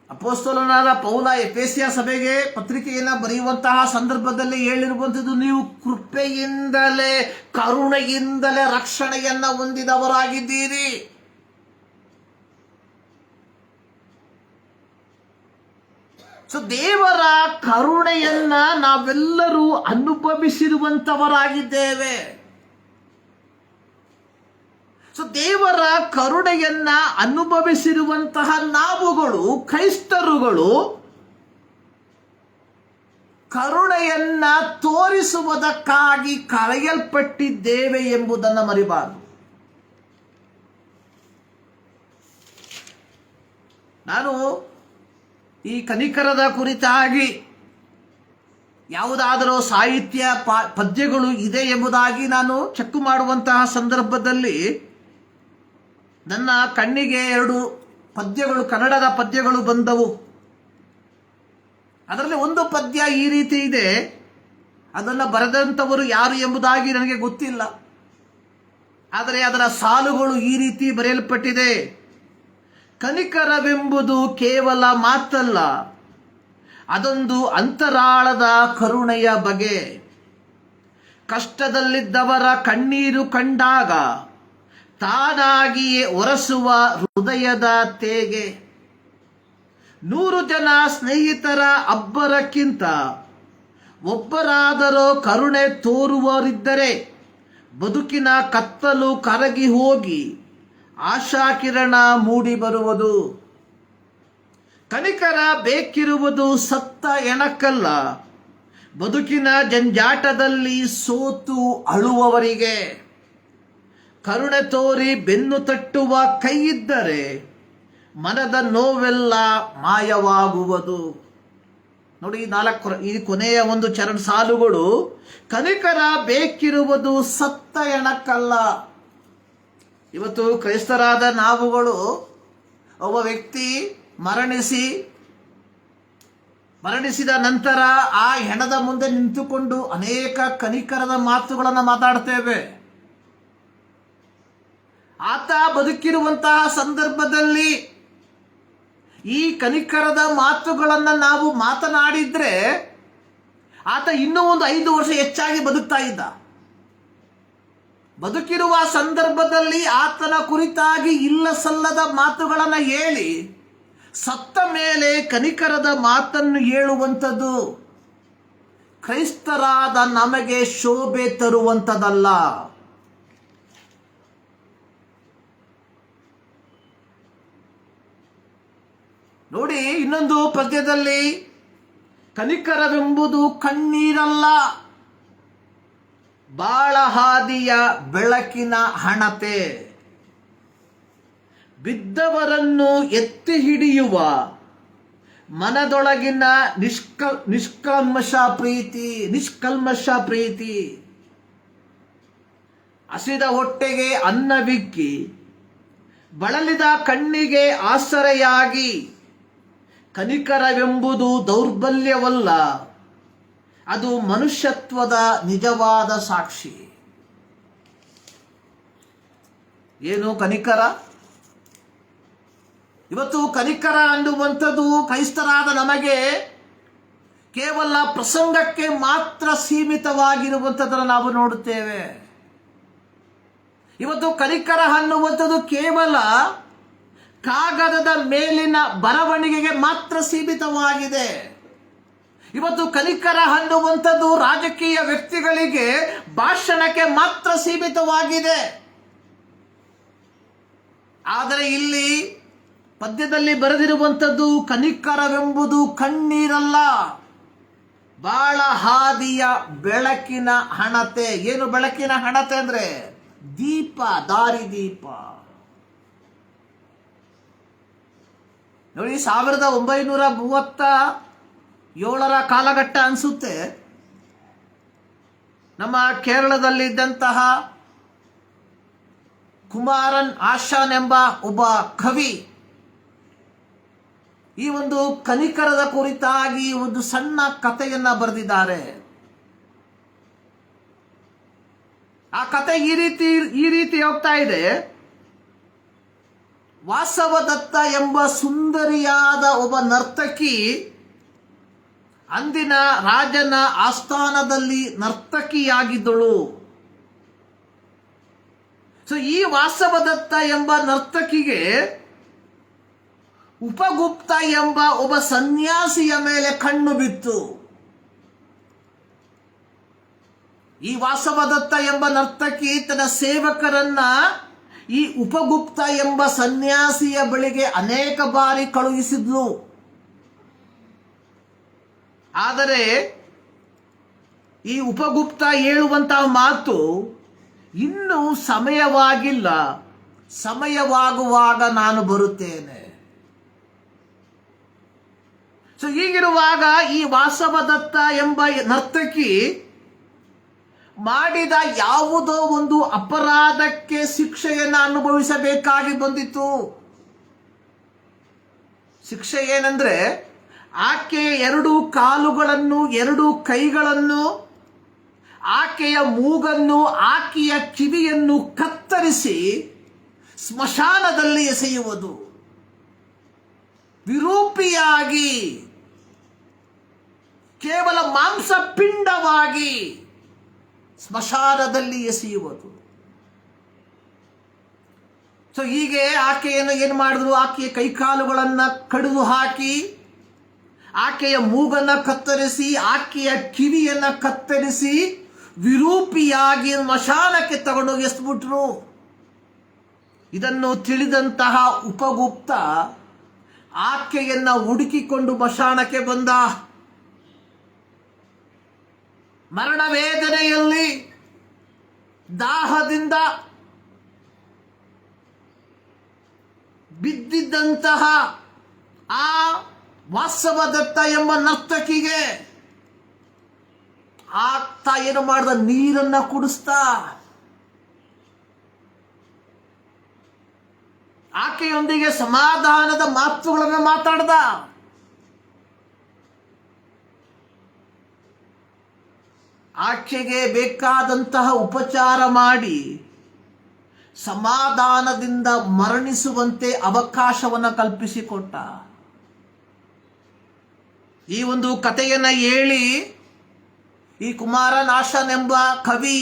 ಅಪೊಸ್ತಲನಾದ ಪೌಲ ಎಫೆಸಿಯ ಸಭೆಗೆ ಪತ್ರಿಕೆಯನ್ನು ಬರೆಯುವಂತಹ ಸಂದರ್ಭದಲ್ಲಿ ಹೇಳಿರುವಂಥದ್ದು, ನೀವು ಕೃಪೆಯಿಂದಲೇ ಕರುಣೆಯಿಂದಲೇ ರಕ್ಷಣೆಯನ್ನ ಹೊಂದಿದವರಾಗಿದ್ದೀರಿ. ಸೊ ದೇವರ ಕರುಣೆಯನ್ನ ನಾವೆಲ್ಲರೂ ಅನುಭವಿಸಿರುವಂತವರಾಗಿದ್ದೇವೆ. ಸೊ ದೇವರ ಕರುಣೆಯನ್ನ ಅನುಭವಿಸಿರುವಂತಹ ನಾವುಗಳು, ಕ್ರೈಸ್ತರುಗಳು, ಕರುಣೆಯನ್ನ ತೋರಿಸುವುದಕ್ಕಾಗಿ ಕರೆಯಲ್ಪಟ್ಟಿದ್ದೇವೆ ಎಂಬುದನ್ನು ಮರಿಬಾರದು. ನಾನು ಈ ಕನಿಕರದ ಕುರಿತಾಗಿ ಯಾವುದಾದರೂ ಸಾಹಿತ್ಯ ಪದ್ಯಗಳು ಇದೆ ಎಂಬುದಾಗಿ ನಾನು ಚೆಕ್ ಮಾಡುವಂತಹ ಸಂದರ್ಭದಲ್ಲಿ ನನ್ನ ಕಣ್ಣಿಗೆ 2 ಪದ್ಯಗಳು, ಕನ್ನಡದ ಪದ್ಯಗಳು ಬಂದವು. ಅದರಲ್ಲಿ ಒಂದು ಪದ್ಯ ಈ ರೀತಿ ಇದೆ. ಅದನ್ನು ಬರೆದಂಥವರು ಯಾರು ಎಂಬುದಾಗಿ ನನಗೆ ಗೊತ್ತಿಲ್ಲ, ಆದರೆ ಅದರ ಸಾಲುಗಳು ಈ ರೀತಿ ಬರೆಯಲ್ಪಟ್ಟಿದೆ. ಕನಿಕರವೆಂಬುದು ಕೇವಲ ಮಾತಲ್ಲ, ಅದೊಂದು ಅಂತರಾಳದ ಕರುಣೆಯ ಬಗೆ. ಕಷ್ಟದಲ್ಲಿದ್ದವರ ಕಣ್ಣೀರು ಕಂಡಾಗ ತಾನಾಗಿಯೇ ಒರೆಸುವ ಹೃದಯದ ತೇಗೆ. 100 ಜನ ಸ್ನೇಹಿತರ ಅಬ್ಬರಕ್ಕಿಂತ ಒಬ್ಬರಾದರೂ ಕರುಣೆ ತೋರುವವರಿದ್ದರೆ ಬದುಕಿನ ಕತ್ತಲು ಕರಗಿ ಹೋಗಿ ಆಶಾಕಿರಣ ಮೂಡಿ ಬರುವುದು. ಕನಿಕರ ಬೇಕಿರುವುದು ಸತ್ತ ಎಣಕಲ್ಲ, ಬದುಕಿನ ಜಂಜಾಟದಲ್ಲಿ ಸೋತು ಅಳುವವರಿಗೆ. ಕರುಣೆ ತೋರಿ ಬೆನ್ನು ತಟ್ಟುವ ಕೈಯಿದ್ದರೆ ಮನದ ನೋವೆಲ್ಲ ಮಾಯವಾಗುವುದು. ನೋಡಿ, ಈ ಕೊನೆಯ ಒಂದು ಚರಣ ಸಾಲುಗಳು, ಕನಿಕರ ಬೇಕಿರುವುದು ಸತ್ತ ಎಣಕಲ್ಲ. ಇವತ್ತು ಕ್ರೈಸ್ತರಾದ ನಾವುಗಳು ಒಬ್ಬ ವ್ಯಕ್ತಿ ಮರಣಿಸಿದ ನಂತರ ಆ ಹೆಣದ ಮುಂದೆ ನಿಂತುಕೊಂಡು ಅನೇಕ ಕನಿಕರದ ಮಾತುಗಳನ್ನು ಮಾತಾಡ್ತೇವೆ. ಆತ ಬದುಕಿರುವಂತಹ ಸಂದರ್ಭದಲ್ಲಿ ಈ ಕನಿಕರದ ಮಾತುಗಳನ್ನು ನಾವು ಮಾತನಾಡಿದ್ರೆ ಆತ ಇನ್ನೂ ಒಂದು 5 ವರ್ಷ ಹೆಚ್ಚಾಗಿ ಬದುಕ್ತಾ ಇದ್ದ. ಬದುಕಿರುವ ಸಂದರ್ಭದಲ್ಲಿ ಆತನ ಕುರಿತಾಗಿ ಇಲ್ಲ ಸಲ್ಲದ ಮಾತುಗಳನ್ನು ಹೇಳಿ ಸತ್ತ ಮೇಲೆ ಕನಿಕರದ ಮಾತನ್ನು ಹೇಳುವಂಥದ್ದು ಕ್ರೈಸ್ತರಾದ ನಮಗೆ ಶೋಭೆ ತರುವಂಥದ್ದಲ್ಲ. ನೋಡಿ, ಇನ್ನೊಂದು ಪದ್ಯದಲ್ಲಿ ಕನಿಕರವೆಂಬುದು ಕಣ್ಣೀರಲ್ಲ, ಬಾಳ ಹಾದಿಯ ಬೆಳಕಿನ ಹಣತೆ. ಬಿದ್ದವರನ್ನು ಎತ್ತಿ ಹಿಡಿಯುವ ಮನದೊಳಗಿನ ನಿಷ್ಕಲ್ಮಶ ಪ್ರೀತಿ. ಹಸಿದ ಹೊಟ್ಟೆಗೆ ಅನ್ನವಿಕ್ಕಿ ಬಳಲಿದ ಕಣ್ಣಿಗೆ ಆಸರೆಯಾಗಿ. ಕನಿಕರವೆಂಬುದು ದೌರ್ಬಲ್ಯವಲ್ಲ, ಅದು ಮನುಷ್ಯತ್ವದ ನಿಜವಾದ ಸಾಕ್ಷಿ. ಏನು ಕನಿಕರ? ಇವತ್ತು ಕನಿಕರ ಅನ್ನುವಂಥದ್ದು ಕ್ರೈಸ್ತರಾದ ನಮಗೆ ಕೇವಲ ಪ್ರಸಂಗಕ್ಕೆ ಮಾತ್ರ ಸೀಮಿತವಾಗಿರುವಂಥದ್ದನ್ನು ನಾವು ನೋಡುತ್ತೇವೆ. ಇವತ್ತು ಕನಿಕರ ಅನ್ನುವಂಥದ್ದು ಕೇವಲ ಕಾಗದದ ಮೇಲಿನ ಬರವಣಿಗೆಗೆ ಮಾತ್ರ ಸೀಮಿತವಾಗಿದೆ. ಇವತ್ತು ಕನಿಕರ ಅನ್ನುವಂಥದ್ದು ರಾಜಕೀಯ ವ್ಯಕ್ತಿಗಳಿಗೆ ಭಾಷಣಕ್ಕೆ ಮಾತ್ರ ಸೀಮಿತವಾಗಿದೆ. ಆದರೆ ಇಲ್ಲಿ ಪದ್ಯದಲ್ಲಿ ಬರೆದಿರುವಂಥದ್ದು ಕನಿಕರವೆಂಬುದು ಕಣ್ಣೀರಲ್ಲ, ಬಾಳ ಹಾದಿಯ ಬೆಳಕಿನ ಹಣತೆ. ಏನು ಬೆಳಕಿನ ಹಣತೆ ಅಂದ್ರೆ? ದೀಪ, ದಾರಿ ದೀಪ. ನೋಡಿ, 1937ರ ಕಾಲಘಟ್ಟ ಅನಿಸುತ್ತೆ. ನಮ್ಮ ಕೇರಳದಲ್ಲಿದ್ದಂತಹ ಕುಮಾರನ್ ಆಶಾನ್ ಎಂಬ ಒಬ್ಬ ಕವಿ ಈ ಒಂದು ಕನಿಕರದ ಕುರಿತಾಗಿ ಒಂದು ಸಣ್ಣ ಕಥೆಯನ್ನ ಬರೆದಿದ್ದಾರೆ. ಆ ಕತೆ ಈ ರೀತಿ ಹೋಗ್ತಾ ಇದೆ. ವಾಸವದತ್ತ ಎಂಬ ಸುಂದರಿಯಾದ ಒಬ್ಬ ನರ್ತಕಿ ಅಂದಿನ ರಾಜನ ಆಸ್ಥಾನದಲ್ಲಿ ನರ್ತಕಿಯಾಗಿದ್ದಳು. ಈ ವಾಸವದತ್ತ ಎಂಬ ನರ್ತಕಿಗೆ ಉಪಗುಪ್ತ ಎಂಬ ಒಬ್ಬ ಸನ್ಯಾಸಿಯ ಮೇಲೆ ಕಣ್ಣು ಬಿತ್ತು. ಈ ವಾಸವದತ್ತ ಎಂಬ ನರ್ತಕಿ ತನ್ನ ಸೇವಕರನ್ನ ಈ ಉಪಗುಪ್ತ ಎಂಬ ಸನ್ಯಾಸಿಯ ಬಳಿಗೆ ಅನೇಕ ಬಾರಿ ಕಳುಹಿಸಿದ್ಲು. ಆದರೆ ಈ ಉಪಗುಪ್ತ ಹೇಳುವಂತಹ ಮಾತು, ಇನ್ನೂ ಸಮಯವಾಗಿಲ್ಲ, ಸಮಯವಾಗುವಾಗ ನಾನು ಬರುತ್ತೇನೆ. ಹೀಗಿರುವಾಗ ಈ ವಾಸವದತ್ತ ಎಂಬ ನರ್ತಕಿ ಮಾಡಿದ ಯಾವುದೋ ಒಂದು ಅಪರಾಧಕ್ಕೆ ಶಿಕ್ಷೆಯನ್ನು ಅನುಭವಿಸಬೇಕಾಗಿ ಬಂದಿತು. ಶಿಕ್ಷೆ ಏನಂದ್ರೆ, ಆಕೆಯ 2 ಕಾಲುಗಳನ್ನು, 2 ಕೈಗಳನ್ನು, ಆಕೆಯ ಮೂಗನ್ನು, ಆಕೆಯ ಕಿವಿಯನ್ನು ಕತ್ತರಿಸಿ ಸ್ಮಶಾನದಲ್ಲಿ ಎಸೆಯುವುದು. ವಿರೂಪಿಯಾಗಿ, ಕೇವಲ ಮಾಂಸ ಪಿಂಡವಾಗಿ ಸ್ಮಶಾನದಲ್ಲಿ ಎಸೆಯುವುದು. ಹೀಗೆ ಆಕೆಯನ್ನು ಏನು ಮಾಡಿದ್ರು? ಆಕೆಯ ಕೈಕಾಲುಗಳನ್ನು ಕಡಿದು ಹಾಕಿ, ಆಕೆಯ ಮೂಗನ್ನು ಕತ್ತರಿಸಿ, ಆಕೆಯ ಕಿವಿಯನ್ನು ಕತ್ತರಿಸಿ ವಿರೂಪಿಯಾಗಿ ಸ್ಮಶಾನಕ್ಕೆ ತಗೊಂಡೋಗಿ ಎಸ್ಬಿಟ್ರು. ಇದನ್ನು ತಿಳಿದಂತಹ ಉಪಗುಪ್ತ ಆಕೆಯನ್ನ ಹುಡುಕಿಕೊಂಡು ಸ್ಮಶಾನಕ್ಕೆ ಬಂದ. ಮರಣ ವೇದನೆಯಲ್ಲಿ, ದಾಹದಿಂದ ಬಿದ್ದಿದ್ದಂತಹ ಆ ವಾಸವದತ್ತ ಎಂಬ ನರ್ತಕಿಗೆ ಆಗ್ತಾ ಏನು ಮಾಡ್ದ? ನೀರನ್ನ ಕುಡಿಸ್ತಾ ಆಕೆಯೊಂದಿಗೆ ಸಮಾಧಾನದ ಮಾತುಗಳನ್ನು ಮಾತಾಡ್ದ. ಆಕೆಗೆ ಬೇಕಾದಂತಹ ಉಪಚಾರ ಮಾಡಿ ಸಮಾಧಾನದಿಂದ ಮರಣಿಸುವಂತೆ ಅವಕಾಶವನ್ನು ಕಲ್ಪಿಸಿಕೊಟ್ಟ. ಈ ಒಂದು ಕಥೆಯನ್ನ ಹೇಳಿ ಈ ಕುಮಾರನ್ ಆಶಾನ್ ಎಂಬ ಕವಿ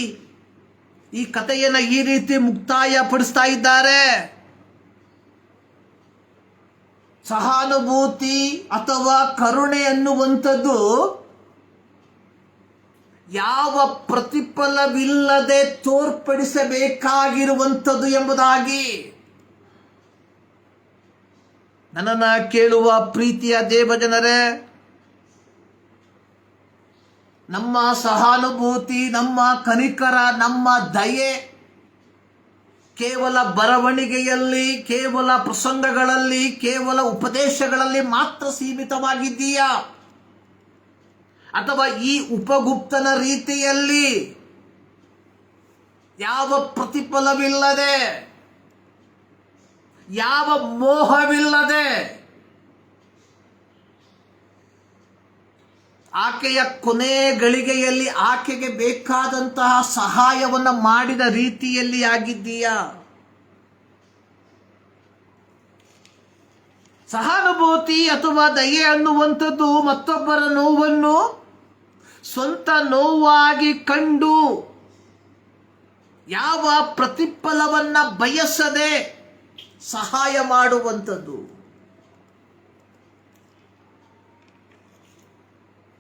ಈ ಕಥೆಯನ್ನ ಈ ರೀತಿ ಮುಕ್ತಾಯ ಪಡಿಸ್ತಾ ಇದ್ದಾರೆ. ಸಹಾನುಭೂತಿ ಅಥವಾ ಕರುಣೆ ಅನ್ನುವಂಥದ್ದು ಯಾವ ಪ್ರತಿಫಲವಿಲ್ಲದೆ ತೋರ್ಪಡಿಸಬೇಕಾಗಿರುವಂಥದ್ದು ಎಂಬುದಾಗಿ ನನ್ನನ್ನು ಕೇಳುವ ಪ್ರೀತಿಯ ದೇವಜನರೇ, ನಮ್ಮ ಸಹಾನುಭೂತಿ, ನಮ್ಮ ಕನಿಕರ, ನಮ್ಮ ದಯೆ ಕೇವಲ ಬರವಣಿಗೆಯಲ್ಲಿ, ಕೇವಲ ಪ್ರಸಂಗಗಳಲ್ಲಿ, ಕೇವಲ ಉಪದೇಶಗಳಲ್ಲಿ ಮಾತ್ರ ಸೀಮಿತವಾಗಿದ್ದೀಯಾ? ಅಥವಾ ಈ ಉಪಗುಪ್ತನ ರೀತಿಯಲ್ಲಿ ಯಾವ ಪ್ರತಿಫಲವಿಲ್ಲದೆ, ಯಾವ ಮೋಹವಿಲ್ಲದೆ ಆಕೆಯ ಕೊನೆ ಗಳಿಗೆಯಲ್ಲಿ ಆಕೆಗೆ ಬೇಕಾದಂತಹ ಸಹಾಯವನ್ನು ಮಾಡಿದ ರೀತಿಯಲ್ಲಿ ಆಗಿದ್ದೀಯಾ? ಸಹಾನುಭೂತಿ ಅಥವಾ ದಯೆ ಅನ್ನುವಂಥದ್ದು ಮತ್ತೊಬ್ಬರ ನೋವನ್ನು ಸ್ವಂತ ನೋವಾಗಿ ಕಂಡು ಯಾವ ಪ್ರತಿಫಲವನ್ನ ಬಯಸದೆ ಸಹಾಯ ಮಾಡುವಂಥದ್ದು.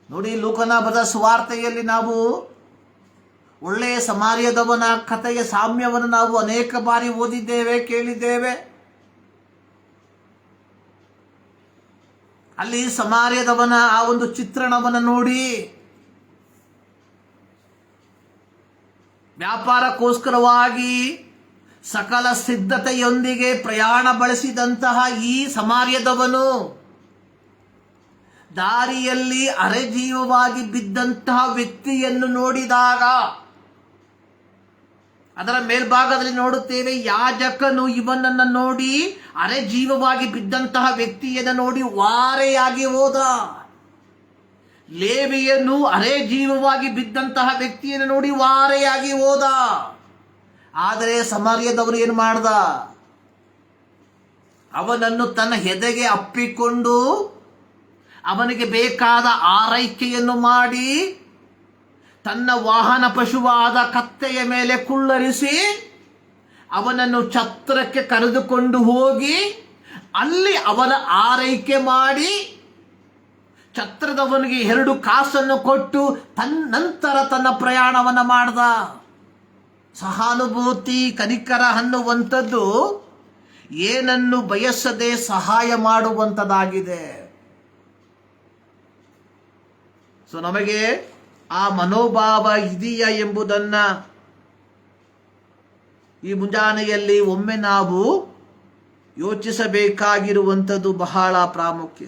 ನೋಡಿ, ಲೂಕನ ಬರೆದ ಸುವಾರ್ತೆಯಲ್ಲಿ ನಾವು ಒಳ್ಳೆಯ ಸಮಾರ್ಯದವನ ಕಥೆಯ ಸಾಮ್ಯವನ್ನು ನಾವು ಅನೇಕ ಬಾರಿ ಓದಿದ್ದೇವೆ, ಕೇಳಿದ್ದೇವೆ. ಅಲ್ಲಿ ಸಮಾರ್ಯದವನ ಆ ಒಂದು ಚಿತ್ರಣವನ್ನು ನೋಡಿ ವ್ಯಾಪಾರಕ್ಕೋಸ್ಕರವಾಗಿ ಸಕಲ ಸಿದ್ಧತೆಯೊಂದಿಗೆ ಪ್ರಯಾಣ ಬಳಸಿದಂತಹ ಈ ಸಮಾರ್ಯದವನು ದಾರಿಯಲ್ಲಿ ಅರೆಜೀವವಾಗಿ ಬಿದ್ದಂತಹ ವ್ಯಕ್ತಿಯನ್ನು ನೋಡಿದಾಗ, ಅದರ ಮೇಲ್ಭಾಗದಲ್ಲಿ ನೋಡುತ್ತೇವೆ, ಯಾಜಕನು ಇವನನ್ನು ನೋಡಿ ಅರೆಜೀವವಾಗಿ ಬಿದ್ದಂತಹ ವ್ಯಕ್ತಿಯನ್ನು ನೋಡಿ ವಾರೆಯಾಗಿ ಹೋದ. ಲೇವಿಯನು ಅರೆಜೀವವಾಗಿ ಬಿದ್ದಂತಹ ವ್ಯಕ್ತಿಯನ್ನು ನೋಡಿ ವಾರೆಯಾಗಿ ಹೋದ. ಆದರೆ ಸಮಾರ್ಯದವರು ಏನು ಮಾಡ್ದ? ಅವನನ್ನು ತನ್ನ ಎದೆಗೆ ಅಪ್ಪಿಕೊಂಡು ಅವನಿಗೆ ಬೇಕಾದ ಆರೈಕೆಯನ್ನು ಮಾಡಿ ತನ್ನ ವಾಹನ ಪಶುವಾದ ಕತ್ತೆಯ ಮೇಲೆ ಕುಳ್ಳರಿಸಿ ಅವನನ್ನು ಛತ್ರಕ್ಕೆ ಕರೆದುಕೊಂಡು ಹೋಗಿ ಅಲ್ಲಿ ಅವನ ಆರೈಕೆ ಮಾಡಿ ಛತ್ರದವನಿಗೆ 2 ಕಾಸನ್ನು ಕೊಟ್ಟು ನಂತರ ತನ್ನ ಪ್ರಯಾಣವನ್ನು ಮಾಡ್ದ. ಸಹಾನುಭೂತಿ, ಕನಿಕರ ಅನ್ನುವಂಥದ್ದು ಏನನ್ನು ಬಯಸದೆ ಸಹಾಯ ಮಾಡುವಂಥದ್ದಾಗಿದೆ. ಸೊ ನಮಗೆ ಆ ಮನೋಭಾವ ಇದೆಯಾ ಎಂಬುದನ್ನ ಈ ಮುಂಜಾನೆಯಲ್ಲಿ ಒಮ್ಮೆ ನಾವು ಯೋಚಿಸಬೇಕಾಗಿರುವಂಥದ್ದು ಬಹಳ ಪ್ರಾಮುಖ್ಯ.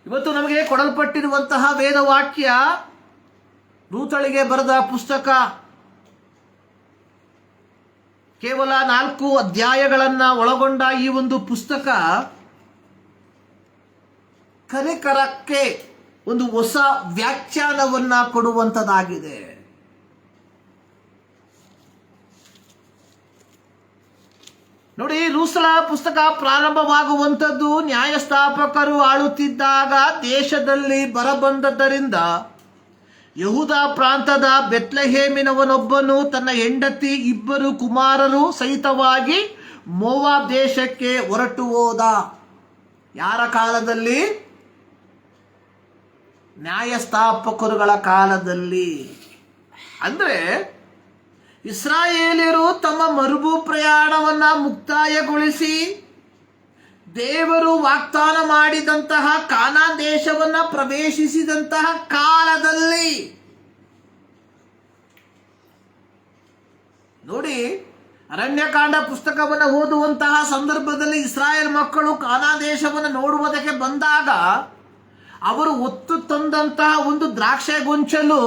ಇವತ್ತು ನಮಗೆ ಕೊಡಲ್ಪಟ್ಟಿರುವಂತಹ ವೇದವಾಕ್ಯ ರೂತಳಿಗೆ ಬರೆದ ಪುಸ್ತಕ ಕೇವಲ 4 ಅಧ್ಯಾಯಗಳನ್ನು ಒಳಗೊಂಡ ಈ ಒಂದು ಪುಸ್ತಕ ಕನಿಕರಕ್ಕೆ ಒಂದು ಹೊಸ ವ್ಯಾಖ್ಯಾನವನ್ನ ಕೊಡುವಂಥದ್ದಾಗಿದೆ. ನೋಡಿ, ರೂಸಲ ಪುಸ್ತಕ ಪ್ರಾರಂಭವಾಗುವಂಥದ್ದು ನ್ಯಾಯಸ್ಥಾಪಕರು ಆಳುತ್ತಿದ್ದಾಗ ದೇಶದಲ್ಲಿ ಬರಬಂದದ್ದರಿಂದ ಯಹೂದ ಪ್ರಾಂತದ ಬೆತ್ಲೆಹೇಮಿನವನೊಬ್ಬನು ತನ್ನ ಹೆಂಡತಿ 2 ಕುಮಾರರು ಸಹಿತವಾಗಿ ಮೋವಾಬ್ ದೇಶಕ್ಕೆ ಹೊರಟು ಹೋದ. ಯಾರ ಕಾಲದಲ್ಲಿ? ನ್ಯಾಯಸ್ಥಾಪಕರುಗಳ ಕಾಲದಲ್ಲಿ. ಅಂದರೆ ಇಸ್ರಾಯೇಲ್ಯರು ತಮ್ಮ ಮರುಭೂ ಪ್ರಯಾಣವನ್ನ ಮುಕ್ತಾಯಗೊಳಿಸಿ ದೇವರು ವಾಗ್ದಾನ ಮಾಡಿದಂತಹ ಕಾನಾನ್ ದೇಶವನ್ನ ಪ್ರವೇಶಿಸಿದಂತಹ ಕಾಲದಲ್ಲಿ ನೋಡಿ, ಅರಣ್ಯಕಾಂಡ ಪುಸ್ತಕವನ್ನು ಓದುವಂತಹ ಸಂದರ್ಭದಲ್ಲಿ ಇಸ್ರಾಯೇಲ್ ಮಕ್ಕಳು ಕಾನಾನ್ ದೇಶವನ್ನು ನೋಡುವುದಕ್ಕೆ ಬಂದಾಗ ಅವರು ಹೊತ್ತು ತಂದಂತಹ ಒಂದು ದ್ರಾಕ್ಷೆ ಗೊಂಚಲು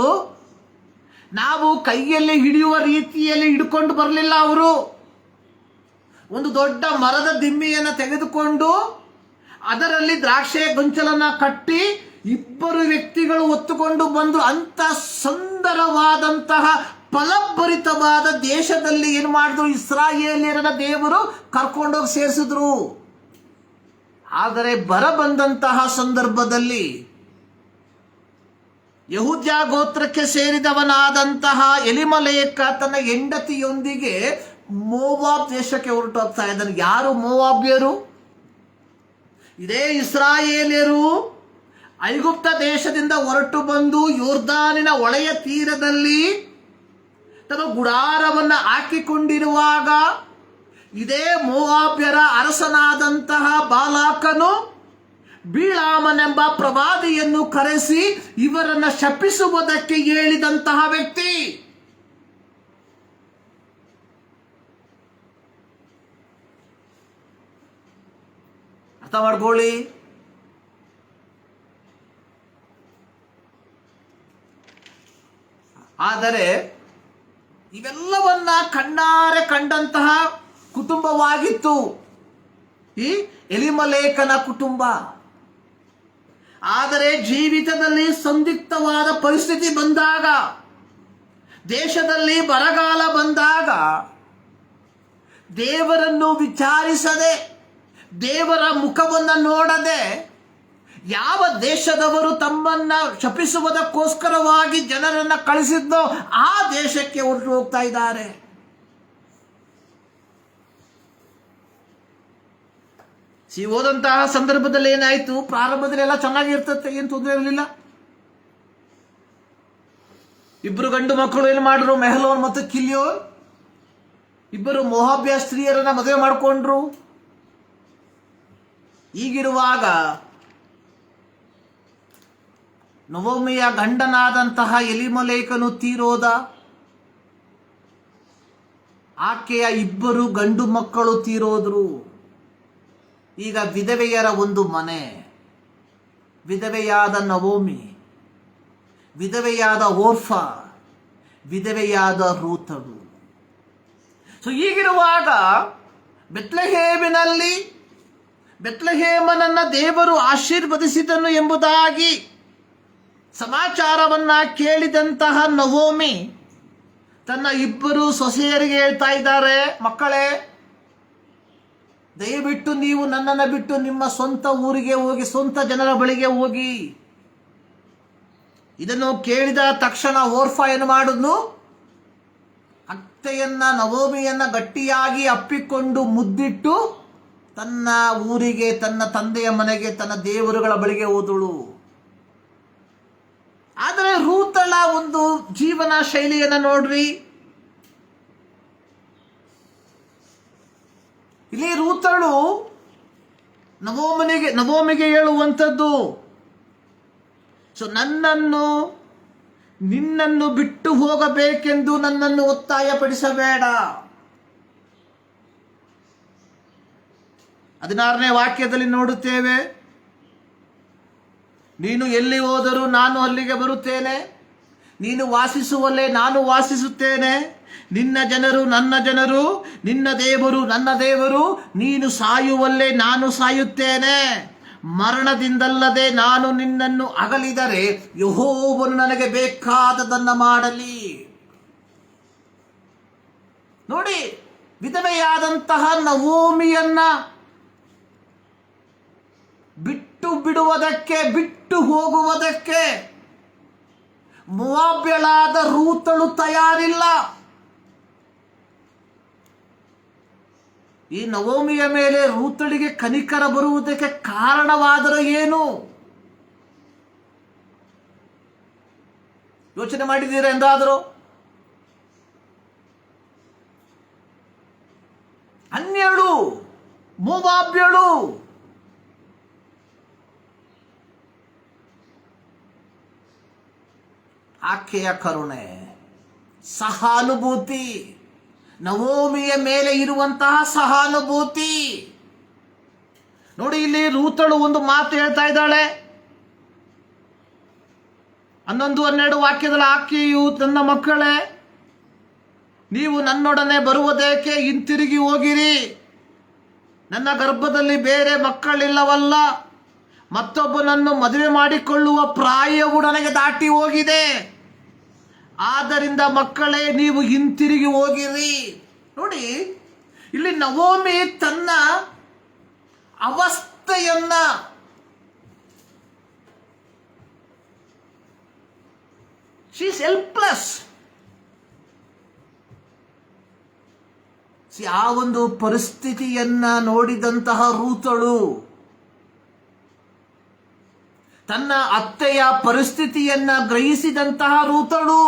ನಾವು ಕೈಯಲ್ಲಿ ಹಿಡಿಯುವ ರೀತಿಯಲ್ಲಿ ಹಿಡ್ಕೊಂಡು ಬರಲಿಲ್ಲ. ಅವರು ಒಂದು ದೊಡ್ಡ ಮರದ ದಿಮ್ಮಿಯನ್ನು ತೆಗೆದುಕೊಂಡು ಅದರಲ್ಲಿ ದ್ರಾಕ್ಷೆ ಗೊಂಚಲನ್ನ ಕಟ್ಟಿ 2 ವ್ಯಕ್ತಿಗಳು ಹೊತ್ತುಕೊಂಡು ಬಂದು ಅಂತ ಸುಂದರವಾದಂತಹ ಫಲಭರಿತವಾದ ದೇಶದಲ್ಲಿ ಏನು ಮಾಡಿದ್ರು? ಇಸ್ರಾಯೇಲ್ಯರನ್ನ ದೇವರು ಕರ್ಕೊಂಡೋಗಿ ಸೇರಿಸಿದ್ರು. ಆದರೆ ಬರ ಬಂದಂತಹ ಸಂದರ್ಭದಲ್ಲಿ ಯಹೂದ್ಯ ಗೋತ್ರಕ್ಕೆ ಸೇರಿದವನಾದಂತಹ ಎಲಿಮಲೇಕ ತನ್ನ ಹೆಂಡತಿಯೊಂದಿಗೆ ಮೋವಾಬ್ ದೇಶಕ್ಕೆ ಹೊರಟು ಹೋಗ್ತಾ ಇದ್ದಾನೆ. ಯಾರು ಮೋವಾಬ್ಯರು? ಇದೇ ಇಸ್ರಾಯೇಲ್ಯರು ಐಗುಪ್ತ ದೇಶದಿಂದ ಹೊರಟು ಬಂದು ಯೋರ್ದಾನಿನ ಹೊಳೆಯ ತೀರದಲ್ಲಿ ತಮ್ಮ ಗುಡಾರವನ್ನು ಹಾಕಿಕೊಂಡಿರುವಾಗ ಇದೇ ಮೋವಾಬ್ಯರ ಅರಸನಾದಂತಹ ಬಾಲಾಕನು ಬೀಳಾಮನೆಂಬ ಪ್ರವಾದಿಯನ್ನು ಕರೆಸಿ ಇವರನ್ನ ಶಪಿಸುವುದಕ್ಕೆ ಹೇಳಿದಂತಹ ವ್ಯಕ್ತಿ. ಅರ್ಥ ಮಾಡ್ಕೊಳ್ಳಿ. ಆದರೆ ಇವೆಲ್ಲವನ್ನ ಕಣ್ಣಾರೆ ಕಂಡಂತಹ ಕುಟುಂಬವಾಗಿತ್ತು ಈ ಎಲಿಮಲೇಕನ ಕುಟುಂಬ. ಆದರೆ ಜೀವಿತದಲ್ಲಿ ಸಂದಿಗ್ಧವಾದ ಪರಿಸ್ಥಿತಿ ಬಂದಾಗ, ದೇಶದಲ್ಲಿ ಬರಗಾಲ ಬಂದಾಗ ದೇವರನ್ನು ವಿಚಾರಿಸದೆ, ದೇವರ ಮುಖವನ್ನು ನೋಡದೆ ಯಾವ ದೇಶದವರು ತಮ್ಮನ್ನ ಶಪಿಸುವುದಕ್ಕೋಸ್ಕರವಾಗಿ ಜನರನ್ನ ಕಳಿಸಿದ್ದೋ ಆ ದೇಶಕ್ಕೆ ಹೊರಟು ಹೋಗ್ತಾ ಇದ್ದಾರೆ. ಹೋದಂತಹ ಸಂದರ್ಭದಲ್ಲಿ ಏನಾಯ್ತು? ಪ್ರಾರಂಭದಲ್ಲಿ ಎಲ್ಲ ಚೆನ್ನಾಗಿರ್ತದೆ, ಏನು ತೊಂದರೆ ಇರಲಿಲ್ಲ. ಇಬ್ಬರು ಗಂಡು ಮಕ್ಕಳು ಏನು ಮಾಡಿದ್ರು? ಮೆಹಲೋನ್ ಮತ್ತು ಕಿಲ್ಯೋನ್ ಇಬ್ಬರು ಮೋಹಾಬ್ಯ ಸ್ತ್ರೀಯರನ್ನ ಮದುವೆ ಮಾಡಿಕೊಂಡ್ರು. ಹೀಗಿರುವಾಗ ನವೋಮಿಯ ಗಂಡನಾದಂತಹ ಎಲಿಮಲೇಕನು ತೀರೋದ. ಆಕೆಯ ಇಬ್ಬರು ಗಂಡು ಮಕ್ಕಳು ತೀರೋದ್ರು. ಈಗ ವಿಧವೆಯರ ಒಂದು ಮನೆ, ವಿಧವೆಯಾದ ನವೋಮಿ, ವಿಧವೆಯಾದ ಓರ್ಫಾ, ವಿಧವೆಯಾದ ರೂತಳು. ಸೊ ಹೀಗಿರುವಾಗ ಬೆತ್ಲೆಹೇಮನನ್ನ ದೇವರು ಆಶೀರ್ವದಿಸಿದನು ಎಂಬುದಾಗಿ ಸಮಾಚಾರವನ್ನ ಕೇಳಿದಂತಹ ನವೋಮಿ ತನ್ನ ಇಬ್ಬರು ಸೊಸೆಯರಿಗೆ ಹೇಳ್ತಾ ಇದ್ದಾರೆ, ಮಕ್ಕಳೇ, ದಯವಿಟ್ಟು ನೀವು ನನ್ನನ್ನು ಬಿಟ್ಟು ನಿಮ್ಮ ಸ್ವಂತ ಊರಿಗೆ ಹೋಗಿ, ಸ್ವಂತ ಜನರ ಬಳಿಗೆ ಹೋಗಿ. ಇದನ್ನು ಕೇಳಿದ ತಕ್ಷಣ ಓರ್ಫಾ ಏನು ಮಾಡಿದ್ನು? ಅತ್ತೆಯನ್ನ, ನವೋಮಿಯನ್ನ ಗಟ್ಟಿಯಾಗಿ ಅಪ್ಪಿಕೊಂಡು ಮುದ್ದಿಟ್ಟು ತನ್ನ ಊರಿಗೆ, ತನ್ನ ತಂದೆಯ ಮನೆಗೆ, ತನ್ನ ದೇವರುಗಳ ಬಳಿಗೆ ಹೋದಳು. ಆದರೆ ರೂತಳ ಒಂದು ಜೀವನ ಶೈಲಿಯನ್ನು ನೋಡ್ರಿ. ಇಲ್ಲಿ ರೂತಳು ನವೋಮಿಗೆ ಹೇಳುವಂಥದ್ದು, ಸೊ ನಿನ್ನನ್ನು ಬಿಟ್ಟು ಹೋಗಬೇಕೆಂದು ನನ್ನನ್ನು ಒತ್ತಾಯಪಡಿಸಬೇಡ. 16ನೇ ವಾಕ್ಯದಲ್ಲಿ ನೋಡುತ್ತೇವೆ, ನೀನು ಎಲ್ಲಿ ಹೋದರೂ ನಾನು ಅಲ್ಲಿಗೆ ಬರುತ್ತೇನೆ, ನೀನು ವಾಸಿಸುವಲ್ಲೇ ನಾನು ವಾಸಿಸುತ್ತೇನೆ, ನಿನ್ನ ಜನರು ನನ್ನ ಜನರು, ನಿನ್ನ ದೇವರು ನನ್ನ ದೇವರು, ನೀನು ಸಾಯುವಲ್ಲೇ ನಾನು ಸಾಯುತ್ತೇನೆ. ಮರಣದಿಂದಲ್ಲದೆ ನಾನು ನಿನ್ನನ್ನು ಅಗಲಿದರೆ ಯೆಹೋವನು ನನಗೆ ಬೇಕಾದದನ್ನ ಮಾಡಲಿ. ನೋಡಿ, ವಿಧವೆಯಾದಂತಹ ನವೋಮಿಯನ್ನ ಬಿಟ್ಟು ಹೋಗುವುದಕ್ಕೆ ಮೋವಾಬ್ಯಳಾದ ರೂತಳು ತಯಾರಿಲ್ಲ. ಈ ನವೋಮಿಯ ಮೇಲೆ ರೂತಳಿಗೆ ಕನಿಕರ ಬರುವುದಕ್ಕೆ ಕಾರಣವಾದರೆ ಏನು? ಯೋಚನೆ ಮಾಡಿದ್ದೀರಾ ಎಂದಾದರೂ? ಅನ್ಯಳು, ಮೋವಾಬ್ಯಳು. ಆಕೆಯ ಕರುಣೆ, ಸಹಾನುಭೂತಿ, ನವೋಮಿಯ ಮೇಲೆ ಇರುವಂತಹ ಸಹಾನುಭೂತಿ ನೋಡಿ. ಇಲ್ಲಿ ರೂತಳು ಒಂದು ಮಾತು ಹೇಳ್ತಾ ಇದ್ದಾಳೆ. 11-12 ವಾಕ್ಯದಲ್ಲಿ, ಆಕೆಯು ತನ್ನ ಮಕ್ಕಳೇ, ನೀವು ನನ್ನೊಡನೆ ಬರುವುದೇಕೆ? ಹಿಂತಿರುಗಿ ಹೋಗಿರಿ. ನನ್ನ ಗರ್ಭದಲ್ಲಿ ಬೇರೆ ಮಕ್ಕಳಿಲ್ಲವಲ್ಲ, ಮತ್ತೊಬ್ಬನನ್ನು ಮದುವೆ ಮಾಡಿಕೊಳ್ಳುವ ಪ್ರಾಯವು ನನಗೆ ದಾಟಿ ಹೋಗಿದೆ. ಆದ್ದರಿಂದ ಮಕ್ಕಳೇ, ನೀವು ಹಿಂತಿರುಗಿ ಹೋಗಿರಿ. ನೋಡಿ, ಇಲ್ಲಿ ನವೋಮಿ ತನ್ನ ಅವಸ್ಥೆಯನ್ನ ಶಿ ಈಸ್ ಹೆಲ್ಪ್ಲೆಸ್. ಆ ಒಂದು ಪರಿಸ್ಥಿತಿಯನ್ನ ನೋಡಿದಂತಹ ರೂತಳು, ತನ್ನ ಅತ್ತೆಯ ಪರಿಸ್ಥಿತಿಯನ್ನ ಗ್ರಹಿಸಿದಂತಹ ರೂತಳು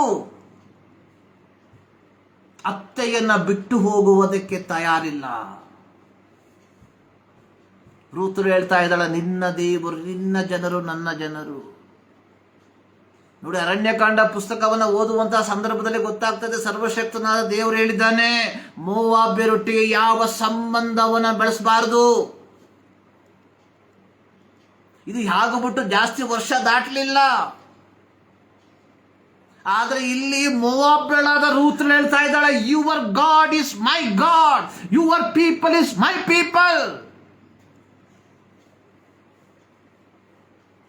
ಅತ್ತೆಯನ್ನ ಬಿಟ್ಟು ಹೋಗುವುದಕ್ಕೆ ತಯಾರಿಲ್ಲ. ರೂತಳು ಹೇಳ್ತಾ ಇದ್ದಾಳೆ, ನಿನ್ನ ದೇವರು, ನಿನ್ನ ಜನರು ನನ್ನ ಜನರು. ನೋಡಿ, ಅರಣ್ಯಕಾಂಡ ಪುಸ್ತಕವನ್ನು ಓದುವಂತಹ ಸಂದರ್ಭದಲ್ಲಿ ಗೊತ್ತಾಗ್ತದೆ, ಸರ್ವಶಕ್ತನಾದ ದೇವರು ಹೇಳಿದ್ದಾನೆ, ಮೋವಾಬ್ಯರೊಟ್ಟಿಗೆ ಯಾವ ಸಂಬಂಧವನ್ನ ಬೆಳೆಸಬಾರದು. ಇದು ಹಾಗುಬಿಟ್ಟು ಜಾಸ್ತಿ ವರ್ಷ ದಾಟಲಿಲ್ಲ. ಆದ್ರೆ ಇಲ್ಲಿ ಮೋವಾಬ್ಯಳಾದ ರೂತಳು ಹೇಳ್ತಾ ಇದ್ದಾಳೆ, your god is my god, your people is my people.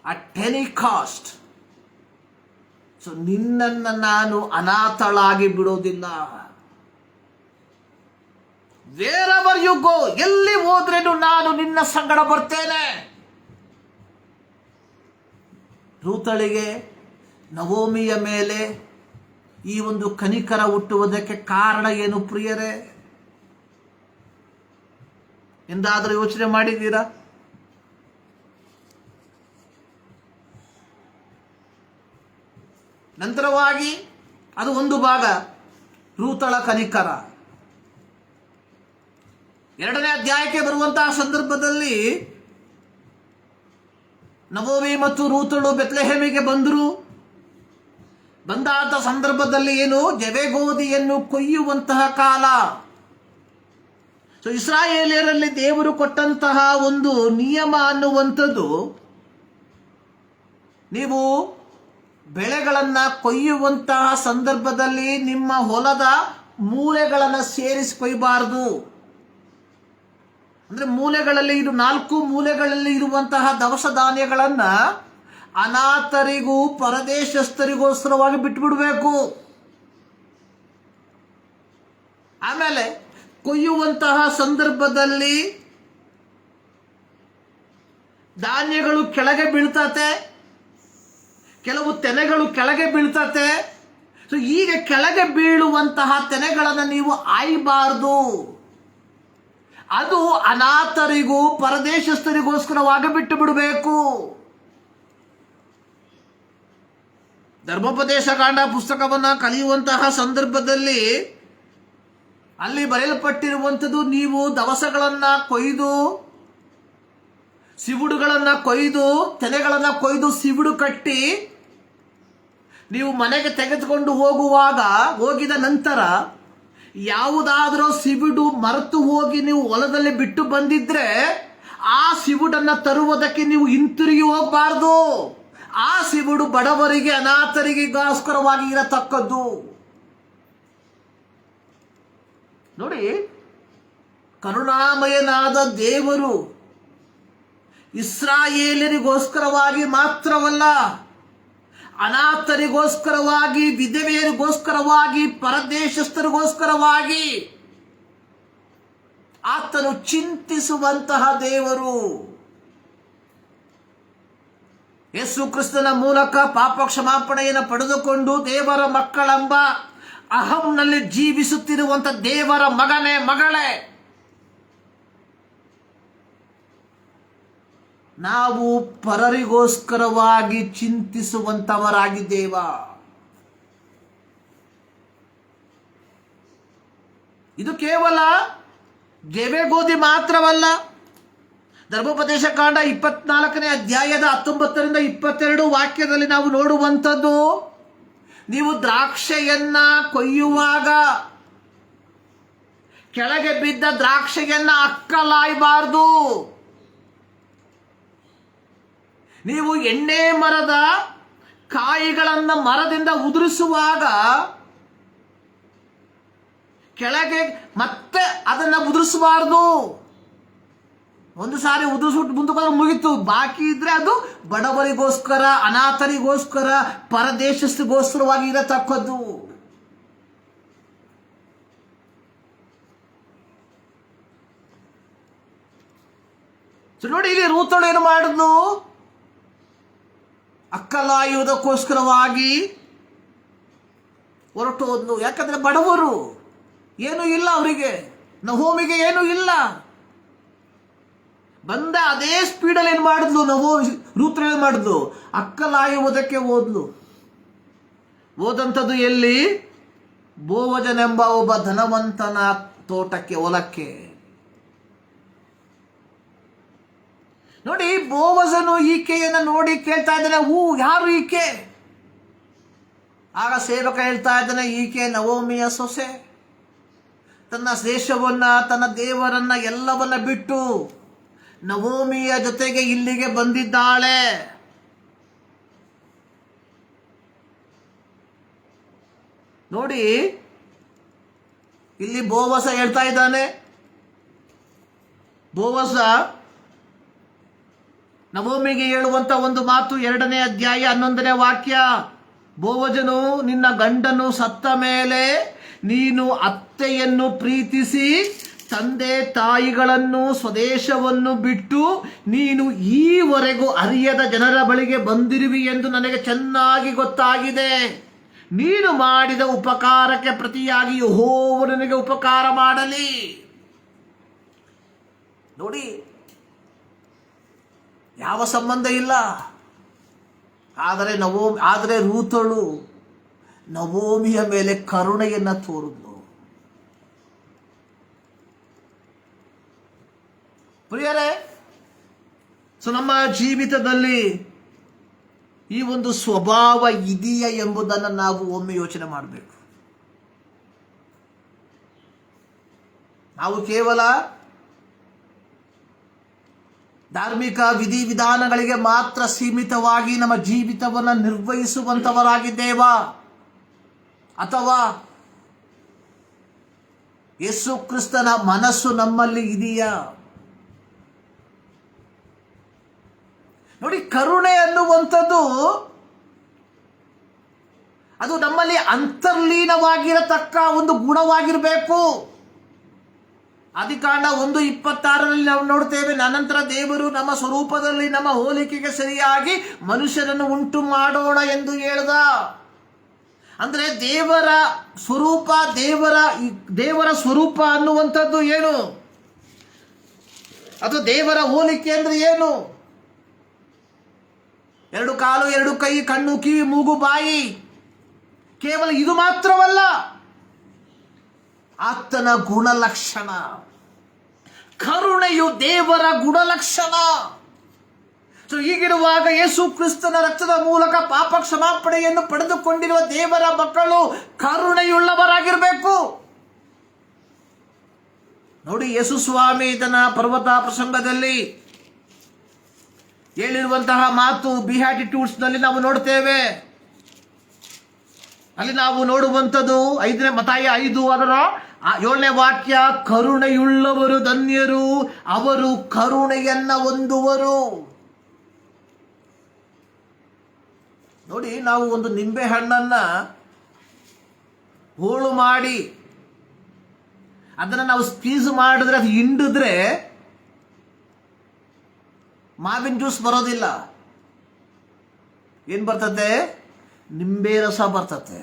At any cost. So ನಿನ್ನನ್ನು ನಾನು ಅನಾಥಳಾಗಿ ಬಿಡೋದಿಲ್ಲ. ವೇರೆವರ್ ಯು ಗೋ, ಎಲ್ಲಿ ಹೋದ್ರೇನು ನಾನು ನಿನ್ನ ಸಂಗಡ ಬರ್ತೇನೆ. ರೂತಳಿಗೆ ನವೋಮಿಯ ಮೇಲೆ ಈ ಒಂದು ಕನಿಕರ ಹುಟ್ಟುವುದಕ್ಕೆ ಕಾರಣ ಏನು ಪ್ರಿಯರೇ? ಎಂದಾದರೂ ಯೋಚನೆ ಮಾಡಿದ್ದೀರಾ? ನಂತರವಾಗಿ ಅದು ಒಂದು ಭಾಗ, ರೂತಳ ಕನಿಕರ. 2ನೇ ಅಧ್ಯಾಯಕ್ಕೆ ಬರುವಂತಹ ಸಂದರ್ಭದಲ್ಲಿ ನವೋಮಿ ಮತ್ತು ರೂತಳು ಬೆತ್ಲೆಹೇಮಿಗೆ ಬಂದರು. ಬಂದಾದ ಸಂದರ್ಭದಲ್ಲಿ ಏನು, ಜವೆಗೋದಿಯನ್ನು ಕೊಯ್ಯುವಂತಹ ಕಾಲ. ಸೊ ಇಸ್ರಾಯೇಲಿಯರಲ್ಲಿ ದೇವರು ಕೊಟ್ಟಂತಹ ಒಂದು ನಿಯಮ ಅನ್ನುವಂಥದ್ದು, ನೀವು ಬೆಳೆಗಳನ್ನು ಕೊಯ್ಯುವಂತಹ ಸಂದರ್ಭದಲ್ಲಿ ನಿಮ್ಮ ಹೊಲದ ಮೂಲೆಗಳನ್ನು ಸೇರಿಸಿ ಕೊಯ್ಯಬಾರದು. ಅಂದರೆ ಮೂಲೆಗಳಲ್ಲಿ 4 ಮೂಲೆಗಳಲ್ಲಿ ಇರುವಂತಹ ದವಸ ಧಾನ್ಯಗಳನ್ನು ಅನಾಥರಿಗೂ ಪರದೇಶಸ್ಥರಿಗೋಸ್ಕರವಾಗಿ ಬಿಟ್ಟುಬಿಡಬೇಕು. ಆಮೇಲೆ ಕೊಯ್ಯುವಂತಹ ಸಂದರ್ಭದಲ್ಲಿ ಧಾನ್ಯಗಳು ಕೆಳಗೆ ಬೀಳ್ತತೆ, ಕೆಲವು ತೆನೆಗಳು ಕೆಳಗೆ ಬೀಳ್ತತೆ. ಸೊ ಈಗ ಕೆಳಗೆ ಬೀಳುವಂತಹ ತೆನೆಗಳನ್ನು ನೀವು ಆಯ್ಬಾರ್ದು. ಅದು ಅನಾಥರಿಗೂ ಪರದೇಶಸ್ಥರಿಗೋಸ್ಕರವಾಗಿ ಬಿಟ್ಟು ಬಿಡಬೇಕು. ಧರ್ಮೋಪದೇಶ ಕಾಂಡ ಪುಸ್ತಕವನ್ನು ಕಲಿಯುವಂತಹ ಸಂದರ್ಭದಲ್ಲಿ ಅಲ್ಲಿ ಬರೆಯಲ್ಪಟ್ಟಿರುವಂಥದ್ದು, ನೀವು ದವಸಗಳನ್ನು ಕೊಯ್ದು, ಸಿವುಡುಗಳನ್ನು ಕೊಯ್ದು, ತೆನೆಗಳನ್ನು ಕೊಯ್ದು ಸಿವುಡು ಕಟ್ಟಿ ನೀವು ಮನೆಗೆ ತೆಗೆದುಕೊಂಡು ಹೋಗಿದ ನಂತರ ಯಾವುದಾದರೂ ಸಿವುಡು ಮರೆತು ಹೋಗಿ ನೀವು ಹೊಲದಲ್ಲಿ ಬಿಟ್ಟು ಬಂದಿದ್ರೆ ಆ ಸಿವುಡನ್ನು ತರುವುದಕ್ಕೆ ನೀವು ಹಿಂತಿರುಗಿ ಹೋಗಬಾರ್ದು. ಆ ಸಿವುಡು ಬಡವರಿಗೆ, ಅನಾಥರಿಗೋಸ್ಕರವಾಗಿ ಇರತಕ್ಕದ್ದು. ನೋಡಿ, ಕರುಣಾಮಯನಾದ ದೇವರು ಇಸ್ರಾಯೇಲರಿಗೋಸ್ಕರವಾಗಿ ಮಾತ್ರವಲ್ಲ, ಅನಾಥರಿಗೋಸ್ಕರವಾಗಿ, ವಿಧವೆಯರಿಗೋಸ್ಕರವಾಗಿ, ಪರದೇಶಸ್ಥರಿಗೋಸ್ಕರವಾಗಿ ಆತನು ಚಿಂತಿಸುವಂತಹ ದೇವರು. ಯೇಸು ಕ್ರಿಸ್ತನ ಮೂಲಕ ಪಾಪ ಕ್ಷಮಾಪಣೆಯನ್ನು ಪಡೆದುಕೊಂಡು ದೇವರ ಮಕ್ಕಳೆಂಬ ಅಹಂನಲ್ಲಿ ಜೀವಿಸುತ್ತಿರುವಂಥ ದೇವರ ಮಗನೇ, ಮಗಳೇ, ನಾವು ಪರರಿಗೋಸ್ಕರವಾಗಿ ಚಿಂತಿಸುವಂತವರಾಗಿದ್ದೇವ. ಇದು ಕೇವಲ ಜವೆಗೋದಿ ಮಾತ್ರವಲ್ಲ. ಧರ್ಮೋಪದೇಶ ಕಾಂಡ 24ನೇ ಅಧ್ಯಾಯದ 19ರಿಂದ 22 ವಾಕ್ಯದಲ್ಲಿ ನಾವು ನೋಡುವಂಥದ್ದು, ನೀವು ದ್ರಾಕ್ಷೆಯನ್ನ ಕೊಯ್ಯುವಾಗ ಕೆಳಗೆ ಬಿದ್ದ ದ್ರಾಕ್ಷೆಯನ್ನ ಅಕ್ಕಲಾಯಬಾರದು. ನೀವು ಎಣ್ಣೆ ಮರದ ಕಾಯಿಗಳನ್ನು ಮರದಿಂದ ಉದುರಿಸುವಾಗ ಕೆಳಗೆ ಮತ್ತೆ ಅದನ್ನು ಉದುರಿಸಬಾರ್ದು. ಒಂದು ಸಾರಿ ಉದುರಿಸ್ಬಿಟ್ಟು ಮುಂದಕ್ಕೆ ಮುಗಿತು, ಬಾಕಿ ಇದ್ರೆ ಅದು ಬಡವರಿಗೋಸ್ಕರ, ಅನಾಥರಿಗೋಸ್ಕರ, ಪರದೇಶಸ್ಥರಿಗೋಸ್ಕರವಾಗಿ ಇರತಕ್ಕದ್ದು. ನೋಡಿ, ಇಲ್ಲಿ ರೂತಳು ಏನು ಮಾಡಿದ್ಲು, ಅಕ್ಕಲಾಯುವುದಕ್ಕೋಸ್ಕರವಾಗಿ ಹೊರಟು ಹೋದ್ಲು. ಯಾಕಂದ್ರೆ ಬಡವರು, ಏನೂ ಇಲ್ಲ ಅವರಿಗೆ, ನಹೋಮಿಗೆ ಏನೂ ಇಲ್ಲ. ಬಂದ ಅದೇ ಸ್ಪೀಡಲ್ಲಿ ಏನು ಮಾಡಿದ್ಲು ರೂತಳು, ಏನು ಮಾಡಿದ್ಲು, ಅಕ್ಕಲಾಯುವುದಕ್ಕೆ ಹೋದ್ಲು. ಹೋದಂಥದ್ದು ಎಲ್ಲಿ, ಬೋವಜನೆಂಬ ಒಬ್ಬ ಧನವಂತನ ತೋಟಕ್ಕೆ, ಹೊಲಕ್ಕೆ. ನೋಡಿ, ಬೋವಜನು ಈಕೆಯನ್ನು ನೋಡಿ ಕೇಳ್ತಾ ಇದ್ದಾನೆ, ಯಾರು ಈಕೆ? ಆಗ ಸೇವಕ ಹೇಳ್ತಾ ಇದ್ದಾನೆ, ಈಕೆ ನವೋಮಿಯ ಸೊಸೆ. ತನ್ನ ದೇಶವನ್ನ, ತನ್ನ ದೇವರನ್ನ ಎಲ್ಲವನ್ನ ಬಿಟ್ಟು ನವೋಮಿಯ ಜೊತೆಗೆ ಇಲ್ಲಿಗೆ ಬಂದಿದ್ದಾಳೆ. ನೋಡಿ, ಇಲ್ಲಿ ಬೋವಸ ಹೇಳ್ತಾ ಇದ್ದಾನೆ, ಬೋವಸ ನವೋಮಿಗೆ ಹೇಳುವಂತ ಒಂದು ಮಾತು, 2ನೇ ಅಧ್ಯಾಯ 11ನೇ ವಾಕ್ಯ, ಬೋವಜನು ನಿನ್ನ ಗಂಡನು ಸತ್ತ ಮೇಲೆ ನೀನು ಅತ್ತೆಯನ್ನು ಪ್ರೀತಿಸಿ ತಂದೆ ತಾಯಿಗಳನ್ನು, ಸ್ವದೇಶವನ್ನು ಬಿಟ್ಟು ನೀನು ಈವರೆಗೂ ಅರಿಯದ ಜನರ ಬಳಿಗೆ ಬಂದಿರುವಿ ಎಂದು ನನಗೆ ಚೆನ್ನಾಗಿ ಗೊತ್ತಾಗಿದೆ. ನೀನು ಮಾಡಿದ ಉಪಕಾರಕ್ಕೆ ಪ್ರತಿಯಾಗಿ ಯೆಹೋವನು ನಿನಗೆ ಉಪಕಾರ ಮಾಡಲಿ. ನೋಡಿ, ಯಾವ ಸಂಬಂಧ ಇಲ್ಲ. ಆದರೆ ರೂತಳು ನವೋಮಿಯ ಮೇಲೆ ಕರುಣೆಯನ್ನ ತೋರಿದ್ಲು. ಪ್ರಿಯರೇ, ನಮ್ಮ ಜೀವಿತದಲ್ಲಿ ಈ ಒಂದು ಸ್ವಭಾವ ಇದೆಯಾ ಎಂಬುದನ್ನು ನಾವು ಒಮ್ಮೆ ಯೋಚನೆ ಮಾಡಬೇಕು. ನಾವು ಕೇವಲ ಧಾರ್ಮಿಕ ವಿಧಿವಿಧಾನಗಳಿಗೆ ಮಾತ್ರ ಸೀಮಿತವಾಗಿ ನಮ್ಮ ಜೀವಿತವನ್ನು ನಿರ್ವಹಿಸುವಂತವರಾಗಿದ್ದೇವಾ, ಅಥವಾ ಯೇಸು ಕ್ರಿಸ್ತನ ಮನಸ್ಸು ನಮ್ಮಲ್ಲಿ ಇದೆಯಾ? ನೋಡಿ, ಕರುಣೆ ಅನ್ನುವಂಥದ್ದು ಅದು ನಮ್ಮಲ್ಲಿ ಅಂತರ್ಲೀನವಾಗಿರತಕ್ಕ ಒಂದು ಗುಣವಾಗಿರಬೇಕು. ಆದಿಕಾಂಡ 1:26 ನಾವು ನೋಡ್ತೇವೆ, ನಂತರ ದೇವರು ನಮ್ಮ ಸ್ವರೂಪದಲ್ಲಿ ನಮ್ಮ ಹೋಲಿಕೆಗೆ ಸರಿಯಾಗಿ ಮನುಷ್ಯರನ್ನು ಉಂಟು ಮಾಡೋಣ ಎಂದು ಹೇಳ್ದ. ಅಂದ್ರೆ ದೇವರ ಸ್ವರೂಪ, ದೇವರ ಸ್ವರೂಪ ಅನ್ನುವಂಥದ್ದು ಏನು? ಅದು ದೇವರ ಹೋಲಿಕೆ ಅಂದ್ರೆ ಏನು? 2 ಕಾಲು, 2 ಕೈ, ಕಣ್ಣು, ಕಿವಿ, ಮೂಗು, ಬಾಯಿ, ಕೇವಲ ಇದು ಮಾತ್ರವಲ್ಲ, ಆತನ ಗುಣಲಕ್ಷಣ. ಕರುಣೆಯು ದೇವರ ಗುಣಲಕ್ಷಣ. ಹೀಗಿರುವಾಗ ಯೇಸು ಕ್ರಿಸ್ತನ ರಕ್ತದ ಮೂಲಕ ಪಾಪ ಕ್ಷಮಾಪಣೆಯನ್ನು ಪಡೆದುಕೊಂಡಿರುವ ದೇವರ ಮಕ್ಕಳು ಕರುಣೆಯುಳ್ಳವರಾಗಿರಬೇಕು. ನೋಡಿ, ಯೇಸು ಸ್ವಾಮಿ ತನ್ನ ಪರ್ವತ ಪ್ರಸಂಗದಲ್ಲಿ ಹೇಳಿರುವಂತಹ ಮಾತು ಬಿಹ್ಯಾಟಿಟ್ಯೂಡ್ಸ್ ನಲ್ಲಿ ನಾವು ನೋಡ್ತೇವೆ. ಅಲ್ಲಿ ನಾವು ನೋಡುವಂಥದ್ದು ಮತ್ತಾಯ 5 ಅದರ 7ನೇ ವಾಕ್ಯ, ಕರುಣೆಯುಳ್ಳವರು ಧನ್ಯರು, ಅವರು ಕರುಣೆಯನ್ನ ಹೊಂದುವರು. ನೋಡಿ, ನಾವು ಒಂದು ನಿಂಬೆ ಹಣ್ಣನ್ನ ಹೋಳು ಮಾಡಿ ಅದನ್ನ ನಾವು ಸ್ಕ್ವೀಸ್ ಮಾಡಿದ್ರೆ, ಅದು ಹಿಂಡಿದ್ರೆ ಮಾವಿನ ಜ್ಯೂಸ್ ಬರೋದಿಲ್ಲ. ಏನ್ ಬರ್ತದೆ? ನಿಂಬೆ ರಸ ಬರ್ತದೆ.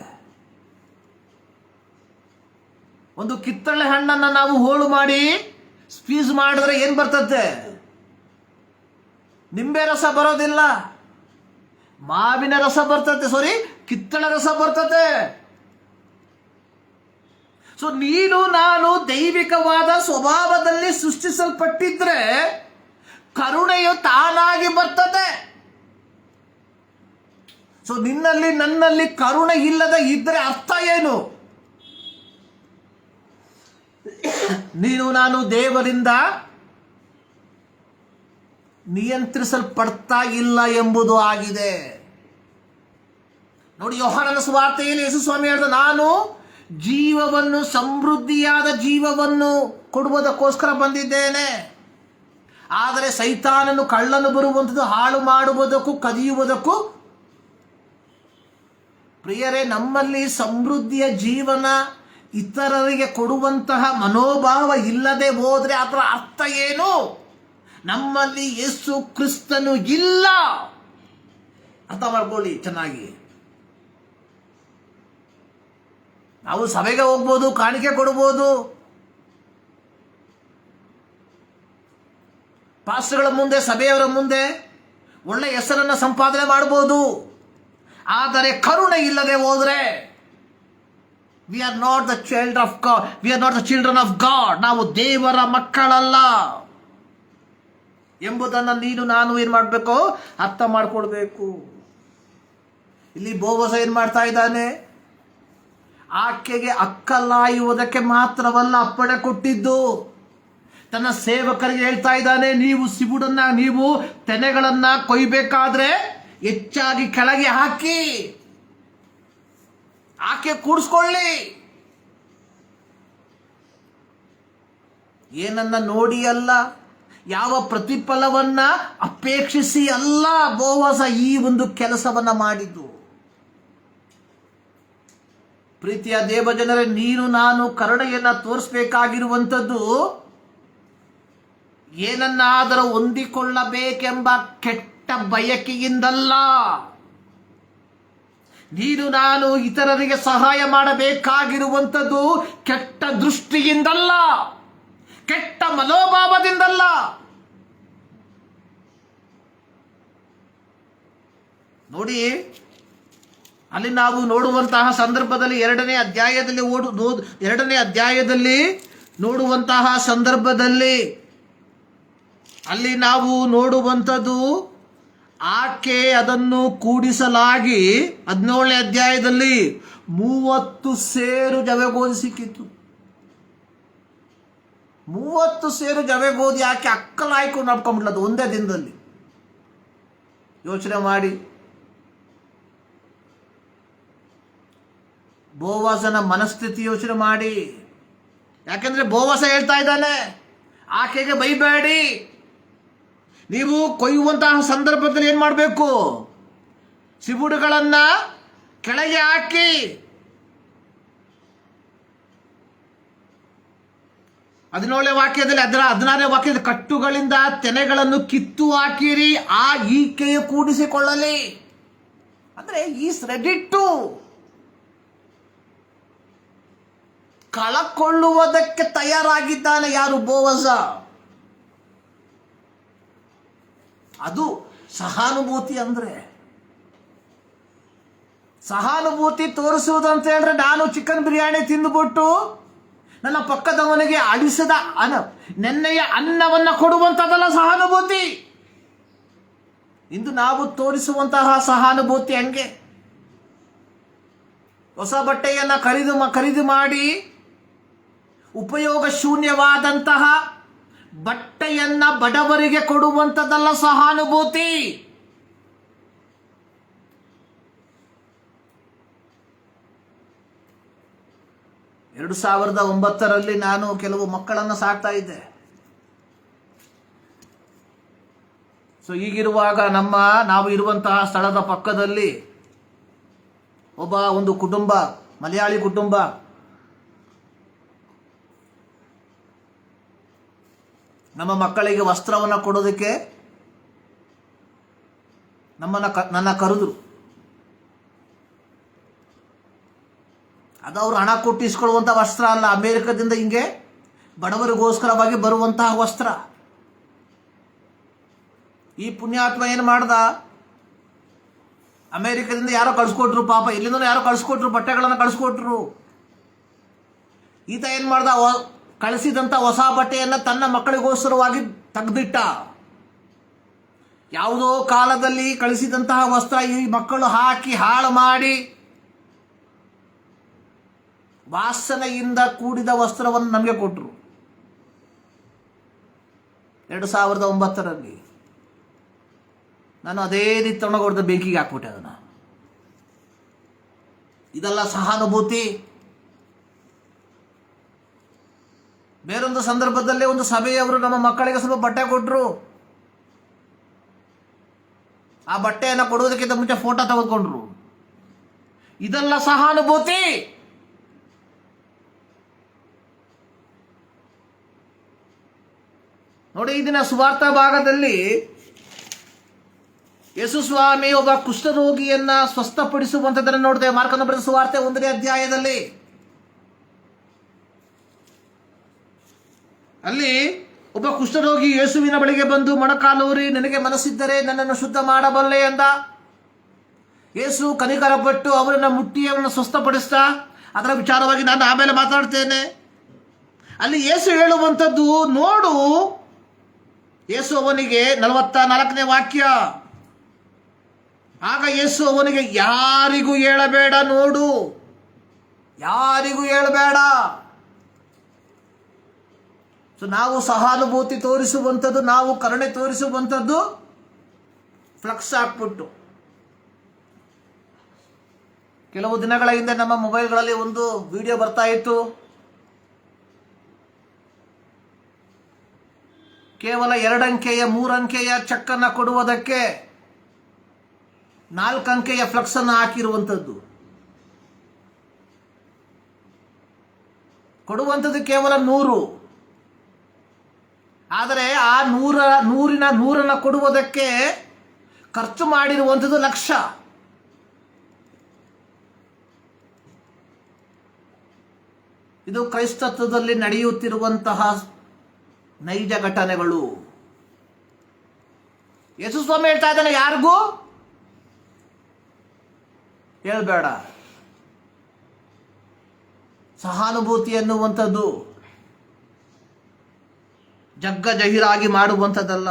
ಒಂದು ಕಿತ್ತಳೆ ಹಣ್ಣನ್ನ ನಾವು ಹೋಳು ಮಾಡಿ ಸ್ಕ್ವೀಸ್ ಮಾಡಿದ್ರೆ ಏನ್ ಬರ್ತದೆ? ನಿಂಬೆ ರಸ ಬರೋದಿಲ್ಲ, ಮಾವಿನ ರಸ ಬರ್ತದೆ, ಕಿತ್ತಳೆ ರಸ ಬರ್ತದೆ. ನೀನು ನಾನು ದೈವಿಕವಾದ ಸ್ವಭಾವದಲ್ಲಿ ಸೃಷ್ಟಿಸಲ್ಪಟ್ಟಿದ್ರೆ ಕರುಣೆಯು ತಾನಾಗಿ ಬರ್ತದೆ. ನಿನ್ನಲ್ಲಿ ನನ್ನಲ್ಲಿ ಕರುಣೆ ಇಲ್ಲದ ಇದ್ರೆ ಅರ್ಥ ಏನು? ನೀನು ನಾನು ದೇವರಿಂದ ನಿಯಂತ್ರಿಸಲ್ಪಡ್ತಾ ಇಲ್ಲ ಎಂಬುದು ಆಗಿದೆ. ನೋಡಿ, ಯೋಹಾನನ ಸುವಾರ್ತೆಯಲ್ಲಿ ಯೇಸು ಸ್ವಾಮಿ ಹೇಳಿದ, ನಾನು ಜೀವವನ್ನು, ಸಮೃದ್ಧಿಯಾದ ಜೀವವನ್ನು ಕೊಡುವುದಕ್ಕೋಸ್ಕರ ಬಂದಿದ್ದೇನೆ. ಆದರೆ ಸೈತಾನನು, ಕಳ್ಳನು ಬರುವಂಥದ್ದು ಹಾಳು ಮಾಡುವುದಕ್ಕೂ ಕದಿಯುವುದಕ್ಕೂ. ಪ್ರಿಯರೇ, ನಮ್ಮಲ್ಲಿ ಸಮೃದ್ಧಿಯ ಜೀವನ, ಇತರರಿಗೆ ಕೊಡುವಂತಹ ಮನೋಭಾವ ಇಲ್ಲದೆ ಹೋದ್ರೆ ಅದರ ಅರ್ಥ ಏನು? ನಮ್ಮಲ್ಲಿ ಯೇಸು ಕ್ರಿಸ್ತನು ಇಲ್ಲ. ಅರ್ಥ ಮಾಡ್ಕೊಳ್ಳಿ ಚೆನ್ನಾಗಿ. ನಾವು ಸಭೆಗೆ ಹೋಗ್ಬೋದು, ಕಾಣಿಕೆ ಕೊಡ್ಬೋದು, ಪಾಸ್ಟರ್ಗಳ ಮುಂದೆ, ಸಭೆಯವರ ಮುಂದೆ ಒಳ್ಳೆ ಹೆಸರನ್ನು ಸಂಪಾದನೆ ಮಾಡಬಹುದು. ಆದರೆ ಕರುಣೆ ಇಲ್ಲದೆ ಹೋದ್ರೆ we are not the child of god, we are not the children of god. ನಾವು ದೇವರ ಮಕ್ಕಳಲ್ಲ ಎಂಬುದನ್ನು ನೀನು ನಾನು ಏನ್ ಮಾಡಬೇಕು? ಅರ್ಥ ಮಾಡ್ಕೊಳ್ಬೇಕು. ಇಲ್ಲಿ ಬೋವಸ ಏನ್ ಮಾಡ್ತಾ ಇದ್ದಾನೆ? ಆಕೆಗೆ ಅಕ್ಕಲಾಯುವುದಕ್ಕೆ ಮಾತ್ರವಲ್ಲ ಅಪ್ಪಣೆ ಕೊಟ್ಟಿದ್ದು, ತನ್ನ ಸೇವಕರಿಗೆ ಹೇಳ್ತಾ ಇದ್ದಾನೆ, ನೀವು ತೆನೆಗಳನ್ನ ಕೊಯ್ಬೇಕಾದ್ರೆ ಹೆಚ್ಚಾಗಿ ಕೆಳಗೆ ಹಾಕಿ ಆಕೆ ಕೂಡಿಸ್ಕೊಳ್ಳಿ. ಏನನ್ನ ನೋಡಿ ಅಲ್ಲ, ಯಾವ ಪ್ರತಿಫಲವನ್ನ ಅಪೇಕ್ಷಿಸಿ ಅಲ್ಲ ಬೋವಸ ಈ ಒಂದು ಕೆಲಸವನ್ನ ಮಾಡಿದ್ದು. ಪ್ರೀತಿಯ ದೇವಜನರೇ, ನೀನು ನಾನು ಕರುಣೆಯನ್ನ ತೋರಿಸಬೇಕಾಗಿರುವಂಥದ್ದು ಏನನ್ನಾದರೂ ಹೊಂದಿಕೊಳ್ಳಬೇಕೆಂಬ ಕೆಟ್ಟ ಬಯಕೆಯಿಂದಲ್ಲ. ನೀನು ನಾನು ಇತರರಿಗೆ ಸಹಾಯ ಮಾಡಬೇಕಾಗಿರುವಂಥದ್ದು ಕೆಟ್ಟ ದೃಷ್ಟಿಯಿಂದಲ್ಲ, ಕೆಟ್ಟ ಮನೋಭಾವದಿಂದಲ್ಲ. ನೋಡಿ, ಅಲ್ಲಿ ನಾವು ನೋಡುವಂತಹ ಸಂದರ್ಭದಲ್ಲಿ ಎರಡನೇ ಅಧ್ಯಾಯದಲ್ಲಿ ನೋಡುವಂತಹ ಸಂದರ್ಭದಲ್ಲಿ ಅಲ್ಲಿ ನಾವು ನೋಡುವಂಥದ್ದು, ಆಕೆ ಅದನ್ನು ಕೂಡಿಸಲಾಗಿ 17ನೇ ಅಧ್ಯಾಯದಲ್ಲಿ 30 ಸೇರು ಜವೆಗೋಧಿ ಸಿಕ್ಕಿತ್ತು. 30 ಸೇರು ಜವೆಗೋಧಿ ಆಕೆ ಅಕ್ಕಲಾಯ್ಕೊಂಡು ನಡ್ಕೊಂಡ್ಬಿಡ್ಲದು ಒಂದೇ ದಿನದಲ್ಲಿ. ಯೋಚನೆ ಮಾಡಿ, ಬೋವಾಸನ ಮನಸ್ಥಿತಿ ಯೋಚನೆ ಮಾಡಿ. ಯಾಕೆಂದ್ರೆ ಬೋವಾಸ ಹೇಳ್ತಾ ಇದ್ದಾನೆ, ಆಕೆಗೆ ಬೈಬೇಡಿ, ನೀವು ಕೊಯ್ಯುವಂತಹ ಸಂದರ್ಭದಲ್ಲಿ ಏನ್ ಮಾಡಬೇಕು, ಸಿಬುಡುಗಳನ್ನ ಕೆಳಗೆ ಹಾಕಿ 17ನೇ ವಾಕ್ಯದಲ್ಲಿ 16ನೇ ವಾಕ್ಯದ ಕಟ್ಟುಗಳಿಂದ ತೆನೆಗಳನ್ನು ಕಿತ್ತು ಹಾಕಿರಿ, ಆ ಈಕೆಯು ಕೂಡಿಸಿಕೊಳ್ಳಲಿ. ಅಂದ್ರೆ ಈಸ್ ರೆಡಿ ಟು ಕಳಕೊಳ್ಳುವುದಕ್ಕೆ ತಯಾರಾಗಿದ್ದಾನೆ. ಯಾರು? ಬೋವಜ. ಅದು ಸಹಾನುಭೂತಿ. ಅಂದ್ರೆ ಸಹಾನುಭೂತಿ ತೋರಿಸುವುದು ಅಂತ ಹೇಳಿದ್ರೆ, ನಾನು ಚಿಕನ್ ಬಿರಿಯಾನಿ ತಿಂದುಬಿಟ್ಟು ನನ್ನ ಪಕ್ಕದವನಿಗೆ ಅಳಿಸದ ನೆನ್ನೆಯ ಅನ್ನವನ್ನ ಕೊಡುವಂಥದ್ದಲ್ಲ ಸಹಾನುಭೂತಿ. ಇಂದು ನಾವು ತೋರಿಸುವಂತಹ ಸಹಾನುಭೂತಿ ಹಂಗೆ. ಹೊಸ ಬಟ್ಟೆಯನ್ನ ಖರೀದಿ ಮಾಡಿ ಉಪಯೋಗ ಶೂನ್ಯವಾದಂತಹ ಬಟ್ಟೆಯನ್ನ ಬಡವರಿಗೆ ಕೊಡುವಂಥದ್ದಲ್ಲ ಸಹಾನುಭೂತಿ. ಎರಡು 2009ರಲ್ಲಿ ನಾನು ಕೆಲವು ಮಕ್ಕಳನ್ನು ಸಾಕ್ತಾ ಇದ್ದೆ. ಸೊ ಹೀಗಿರುವಾಗ ನಾವು ಇರುವಂತಹ ಸ್ಥಳದ ಪಕ್ಕದಲ್ಲಿ ಒಂದು ಕುಟುಂಬ, ಮಲಯಾಳಿ ಕುಟುಂಬ, ನಮ್ಮ ಮಕ್ಕಳಿಗೆ ವಸ್ತ್ರವನ್ನು ಕೊಡೋದಕ್ಕೆ ನನ್ನ ಕರೆದ್ರು. ಅದು ಅವರು ಹಣ ಕೊಟ್ಟು ಇಸ್ಕೊಳ್ಳುವಂಥ ವಸ್ತ್ರ ಅಲ್ಲ, ಅಮೇರಿಕದಿಂದ ಹಿಂಗೆ ಬಡವರಿಗೋಸ್ಕರವಾಗಿ ಬರುವಂತಹ ವಸ್ತ್ರ. ಈ ಪುಣ್ಯಾತ್ಮ ಏನು ಮಾಡ್ದ, ಅಮೇರಿಕದಿಂದ ಯಾರೋ ಕಳಿಸ್ಕೊಟ್ರು, ಪಾಪ ಇಲ್ಲಿಂದ ಯಾರೋ ಕಳಿಸ್ಕೊಟ್ರು, ಬಟ್ಟೆಗಳನ್ನು ಕಳಿಸ್ಕೊಟ್ರು. ಈತ ಏನು ಮಾಡ್ದ, ಕಳಿಸಿದಂಥ ಹೊಸ ಬಟ್ಟೆಯನ್ನು ತನ್ನ ಮಕ್ಕಳಿಗೋಸ್ಕರವಾಗಿ ತೆಗೆದಿಟ್ಟ. ಯಾವುದೋ ಕಾಲದಲ್ಲಿ ಕಳಿಸಿದಂತಹ ವಸ್ತ್ರ ಈ ಮಕ್ಕಳು ಹಾಕಿ ಹಾಳು ಮಾಡಿ ವಾಸನೆಯಿಂದ ಕೂಡಿದ ವಸ್ತ್ರವನ್ನು ನಮಗೆ ಕೊಟ್ಟರು 2009ರಲ್ಲಿ. ನಾನು ಅದೇ ರೀತಿ ತಗೊಂಡು ಬೆಂಕಿಗೆ ಹಾಕ್ಬಿಟ್ಟೆ ಅದನ್ನು. ಇದೆಲ್ಲ ಸಹಾನುಭೂತಿ. ಬೇರೊಂದು ಸಂದರ್ಭದಲ್ಲಿ ಒಂದು ಸಭೆಯವರು ನಮ್ಮ ಮಕ್ಕಳಿಗೆ ಸ್ವಲ್ಪ ಬಟ್ಟೆ ಕೊಟ್ಟರು. ಆ ಬಟ್ಟೆಯನ್ನು ಕೊಡುವುದಕ್ಕಿಂತ ಮುಂಚೆ ಫೋಟೋ ತೆಗೆದುಕೊಂಡ್ರು. ಇದೆಲ್ಲ ಸಹಾನುಭೂತಿ. ನೋಡಿ, ಈ ದಿನ ಸುವಾರ್ಥ ಭಾಗದಲ್ಲಿ ಯೇಸು ಸ್ವಾಮಿ ಒಬ್ಬ ಕುಷ್ಠರೋಗಿಯನ್ನ ಸ್ವಸ್ಥಪಡಿಸುವಂಥದ್ದನ್ನು ನೋಡ್ತೇವೆ. ಮಾರ್ಕನ ಬರೆದ ಸುವಾರ್ತೆ 1ನೇ ಅಧ್ಯಾಯದಲ್ಲಿ. ಅಲ್ಲಿ ಒಬ್ಬ ಕುಷ್ಠರೋಗಿ ಯೇಸುವಿನ ಬಳಿಗೆ ಬಂದು ಮೊಣಕಾಲೂರಿ, ನನಗೆ ಮನಸ್ಸಿದ್ದರೆ ನನ್ನನ್ನು ಶುದ್ಧ ಮಾಡಬಲ್ಲೆ ಎಂದ. ಯೇಸು ಕನಿಕರಪಟ್ಟು ಅವರನ್ನು ಮುಟ್ಟಿ ಅವರನ್ನು ಸ್ವಸ್ಥಪಡಿಸ್ತಾ, ಅದರ ವಿಚಾರವಾಗಿ ನಾನು ಆಮೇಲೆ ಮಾತಾಡ್ತೇನೆ. ಅಲ್ಲಿ ಯೇಸು ಹೇಳುವಂಥದ್ದು ನೋಡು. ಯೇಸು ಅವನಿಗೆ 44ನೇ ವಾಕ್ಯ, ಆಗ ಯೇಸು ಅವನಿಗೆ ಯಾರಿಗೂ ಹೇಳಬೇಡ, ನೋಡು, ಯಾರಿಗೂ ಹೇಳಬೇಡ. ಸೊ ನಾವು ಸಹಾನುಭೂತಿ ತೋರಿಸುವಂಥದ್ದು, ನಾವು ಕರುಣೆ ತೋರಿಸುವಂಥದ್ದು ಫ್ಲಕ್ಸ್ ಹಾಕ್ಬಿಟ್ಟು. ಕೆಲವು ದಿನಗಳ ಹಿಂದೆ ನಮ್ಮ ಮೊಬೈಲ್ಗಳಲ್ಲಿ ಒಂದು ವಿಡಿಯೋ ಬರ್ತಾ ಇತ್ತು. ಕೇವಲ 2 ಅಂಕೆಯ 3 ಅಂಕೆಯ ಚೆಕ್ ಅನ್ನು ಕೊಡುವುದಕ್ಕೆ 4 ಅಂಕೆಯ ಫ್ಲಕ್ಸ್ ಅನ್ನು ಹಾಕಿರುವಂಥದ್ದು. ಕೊಡುವಂಥದ್ದು ಕೇವಲ 100, ಆದರೆ ಆ 100ನ್ನು ಕೊಡುವುದಕ್ಕೆ ಖರ್ಚು ಮಾಡಿರುವಂಥದ್ದು ಲಕ್ಷ. ಇದು ಕ್ರೈಸ್ತತ್ವದಲ್ಲಿ ನಡೆಯುತ್ತಿರುವಂತಹ ನೈಜ ಘಟನೆಗಳು. ಯೇಸು ಸ್ವಾಮಿ ಹೇಳ್ತಾ ಇದ್ದಾನೆ, ಯಾರಿಗೂ ಹೇಳ್ಬೇಡ. ಸಹಾನುಭೂತಿ ಎನ್ನುವಂಥದ್ದು ಜಗ್ಗಜಹಿರಾಗಿ ಮಾಡುವಂಥದ್ದಲ್ಲ.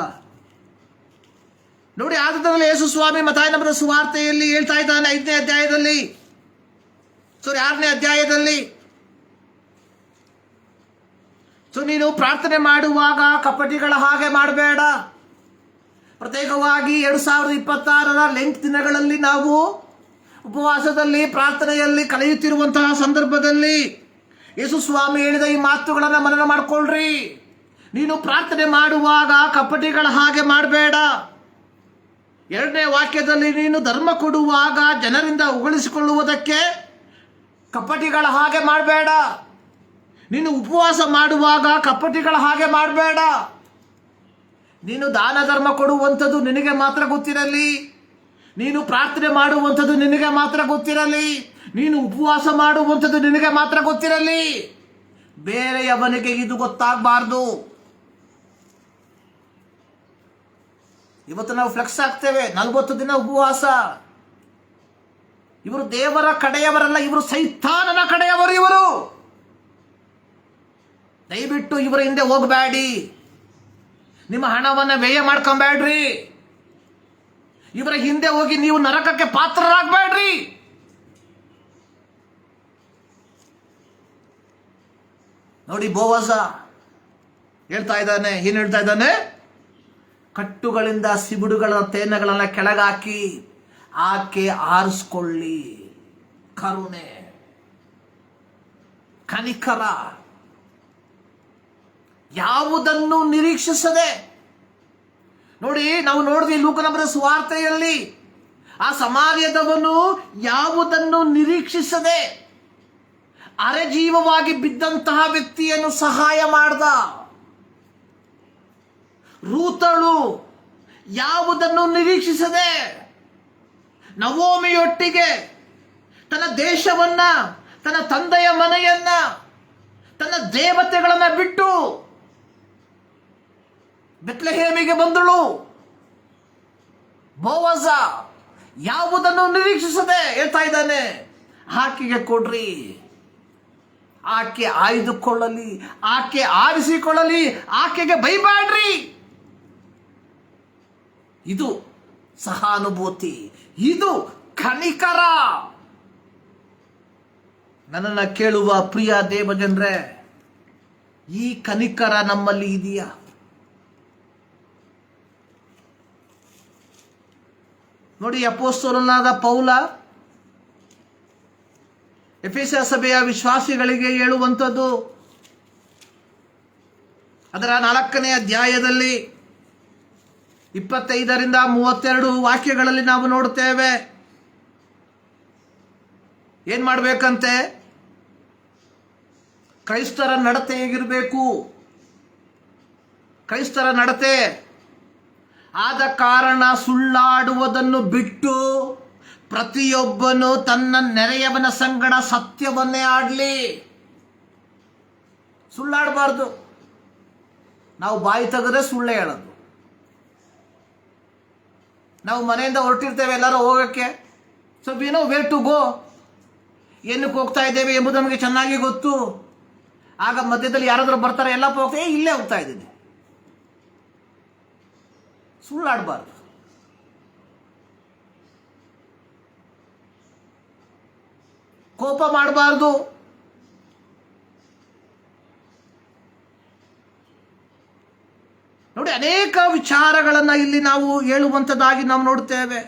ನೋಡಿ, ಆದದಲ್ಲಿ ಯೇಸು ಸ್ವಾಮಿ ಮತ್ತಾಯನ ಸುವಾರ್ತೆಯಲ್ಲಿ ಹೇಳ್ತಾ ಇದ್ದಾನೆ 6ನೇ ಅಧ್ಯಾಯದಲ್ಲಿ. ನೀನು ಪ್ರಾರ್ಥನೆ ಮಾಡುವಾಗ ಕಪಟಿಗಳ ಹಾಗೆ ಮಾಡಬೇಡ. ಪ್ರತ್ಯೇಕವಾಗಿ 2026 ಲೆಂಟ್ ದಿನಗಳಲ್ಲಿ ನಾವು ಉಪವಾಸದಲ್ಲಿ ಪ್ರಾರ್ಥನೆಯಲ್ಲಿ ಕಳೆಯುತ್ತಿರುವಂತಹ ಸಂದರ್ಭದಲ್ಲಿ ಯೇಸು ಸ್ವಾಮಿ ಹೇಳಿದ ಈ ಮಾತುಗಳನ್ನು ಮನನ ಮಾಡಿಕೊಳ್ಳ್ರಿ. ನೀನು ಪ್ರಾರ್ಥನೆ ಮಾಡುವಾಗ ಕಪಟಿಗಳ ಹಾಗೆ ಮಾಡಬೇಡ. 2ನೇ ವಾಕ್ಯದಲ್ಲಿ ನೀನು ಧರ್ಮ ಕೊಡುವಾಗ ಜನರಿಂದ ಉಗಳಿಸಿಕೊಳ್ಳುವುದಕ್ಕೆ ಕಪಟಿಗಳ ಹಾಗೆ ಮಾಡಬೇಡ. ನೀನು ಉಪವಾಸ ಮಾಡುವಾಗ ಕಪಟಿಗಳ ಹಾಗೆ ಮಾಡಬೇಡ. ನೀನು ದಾನ ಧರ್ಮ ಕೊಡುವಂಥದ್ದು ನಿನಗೆ ಮಾತ್ರ ಗೊತ್ತಿರಲಿ. ನೀನು ಪ್ರಾರ್ಥನೆ ಮಾಡುವಂಥದ್ದು ನಿನಗೆ ಮಾತ್ರ ಗೊತ್ತಿರಲಿ. ನೀನು ಉಪವಾಸ ಮಾಡುವಂಥದ್ದು ನಿನಗೆ ಮಾತ್ರ ಗೊತ್ತಿರಲಿ. ಬೇರೆಯವನಿಗೆ ಇದು ಗೊತ್ತಾಗಬಾರ್ದು. ಇವತ್ತು ನಾವು ಫ್ಲೆಕ್ಸ್ ಆಗ್ತೇವೆ 40 ದಿನ ಉಪವಾಸ. ಇವರು ದೇವರ ಕಡೆಯವರಲ್ಲ, ಇವರು ಸೈತಾನನ ಕಡೆಯವರು. ಇವರು ದಯವಿಟ್ಟು ಇವರ ಹಿಂದೆ ಹೋಗಬೇಡಿ. ನಿಮ್ಮ ಹಣವನ್ನು ವ್ಯಯ ಮಾಡ್ಕೊಂಬೇಡ್ರಿ. ಇವರ ಹಿಂದೆ ಹೋಗಿ ನೀವು ನರಕಕ್ಕೆ ಪಾತ್ರರಾಗಬೇಡ್ರಿ. ನೋಡಿ, ಬೋವಜ ಹೇಳ್ತಾ ಇದ್ದಾನೆ, ಏನ್ ಹೇಳ್ತಾ ಇದ್ದಾನೆ? ಕಟ್ಟುಗಳಿಂದ ಸಿಬುಡುಗಳ ತೇನಗಳನ್ನು ಕೆಳಗಾಕಿ ಆಕೆ ಆರಿಸ್ಕೊಳ್ಳಿ. ಕರುಣೆ, ಕನಿಕರ, ಯಾವುದನ್ನು ನಿರೀಕ್ಷಿಸದೆ. ನೋಡಿ, ನಾವು ನೋಡಿದ್ವಿ ಲೂಕನ ಸುವಾರ್ತೆಯಲ್ಲಿ ಆ ಸಮಾರ್ಯದವನು ಯಾವುದನ್ನು ನಿರೀಕ್ಷಿಸದೆ ಅರೆಜೀವವಾಗಿ ಬಿದ್ದಂತಹ ವ್ಯಕ್ತಿಯನ್ನು ಸಹಾಯ ಮಾಡ್ದ. ರೂತಳು ಯಾವುದನ್ನು ನಿರೀಕ್ಷಿಸದೆ ನವೋಮಿಯೊಟ್ಟಿಗೆ ತನ್ನ ದೇಶವನ್ನ, ತನ್ನ ತಂದೆಯ ಮನೆಯನ್ನ, ತನ್ನ ದೇವತೆಗಳನ್ನ ಬಿಟ್ಟು ಬೆತ್ಲೆಹೇಮಿಗೆ ಬಂದಳು. ಬೋವಜ ಯಾವುದನ್ನು ನಿರೀಕ್ಷಿಸದೆ ಹೇಳ್ತಾ ಇದ್ದಾನೆ, ಆಕೆಗೆ ಕೊಡ್ರಿ, ಆಕೆ ಆಯ್ದುಕೊಳ್ಳಲಿ, ಆಕೆ ಆರಿಸಿಕೊಳ್ಳಲಿ, ಆಕೆಗೆ ಬೈಬೇಡ್ರಿ. ಇದು ಸಹಾನುಭೂತಿ, ಇದು ಕನಿಕರ. ನನ್ನನ್ನು ಕೇಳುವ ಪ್ರಿಯ ದೇವಜನರೇ, ಈ ಕನಿಕರ ನಮ್ಮಲ್ಲಿ ಇದೆಯಾ? ನೋಡಿ, ಅಪೊಸ್ತಲನಾದ ಪೌಲ ಎಫೆಸ ಸಭೆಯ ವಿಶ್ವಾಸಿಗಳಿಗೆ ಹೇಳುವಂಥದ್ದು ಅದರ 4ನೇ ಅಧ್ಯಾಯದಲ್ಲಿ 25ರಿಂದ 32 ವಾಕ್ಯಗಳಲ್ಲಿ ನಾವು ನೋಡುತ್ತೇವೆ. ಏನ್ ಮಾಡಬೇಕಂತೆ? ಕ್ರೈಸ್ತರ ನಡತೆ ಹೇಗಿರಬೇಕು? ಕ್ರೈಸ್ತರ ನಡತೆ ಆದ ಕಾರಣ ಸುಳ್ಳಾಡುವುದನ್ನು ಬಿಟ್ಟು ಪ್ರತಿಯೊಬ್ಬನು ತನ್ನ ನೆರೆಯವನ ಸಂಗಡ ಸತ್ಯವನ್ನೇ ಆಡಲಿ. ಸುಳ್ಳಾಡಬಾರ್ದು. ನಾವು ಬಾಯಿ ತೆಗೆದ್ರೆ ಸುಳ್ಳೇ ಹೇಳೋದು. ನಾವು ಮನೆಯಿಂದ ಹೊರಟಿರ್ತೇವೆ ಎಲ್ಲರೂ ಹೋಗಕ್ಕೆ, so we know where to go, ಏನಕ್ಕೆ ಹೋಗ್ತಾ ಇದ್ದೇವೆ ಎಂಬುದು ನಮಗೆ ಚೆನ್ನಾಗಿ ಗೊತ್ತು. ಆಗ ಮಧ್ಯದಲ್ಲಿ ಯಾರಾದರೂ ಬರ್ತಾರೆ, ಎಲ್ಲಪ್ಪ ಹೋಗ್ತೇವೆ, ಇಲ್ಲೇ ಹೋಗ್ತಾ ಇದ್ದೀನಿ. ಸುಳ್ಳಾಡಬಾರ್ದು. ಕೋಪ ಮಾಡಬಾರ್ದು. ನೋಡಿ, ಅನೇಕ ವಿಚಾರಗಳನ್ನು ಇಲ್ಲಿ ನಾವು ಹೇಳುವಂಥದ್ದಾಗಿ ನಾವು ನೋಡ್ತೇವೆ.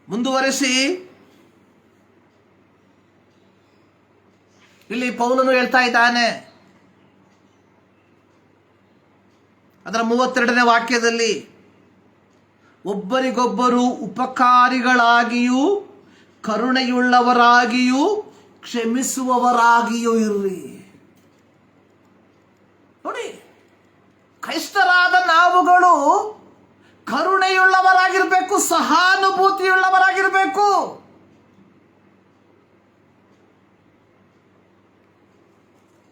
ಮುಂದುವರೆಸಿ ಇಲ್ಲಿ ಪೌಲನು ಹೇಳ್ತಾ ಇದ್ದಾನೆ ಅದರ 32ನೇ ವಾಕ್ಯದಲ್ಲಿ, ಒಬ್ಬರಿಗೊಬ್ಬರು ಉಪಕಾರಿಗಳಾಗಿಯೂ ಕರುಣೆಯುಳ್ಳವರಾಗಿಯೂ ಕ್ಷಮಿಸುವವರಾಗಿಯೂ ಇರ್ರಿ. ನೋಡಿ, ಕ್ರೈಸ್ತರಾದ ನಾವುಗಳು ಕರುಣೆಯುಳ್ಳವರಾಗಿರ್ಬೇಕು, ಸಹಾನುಭೂತಿಯುಳ್ಳವರಾಗಿರ್ಬೇಕು.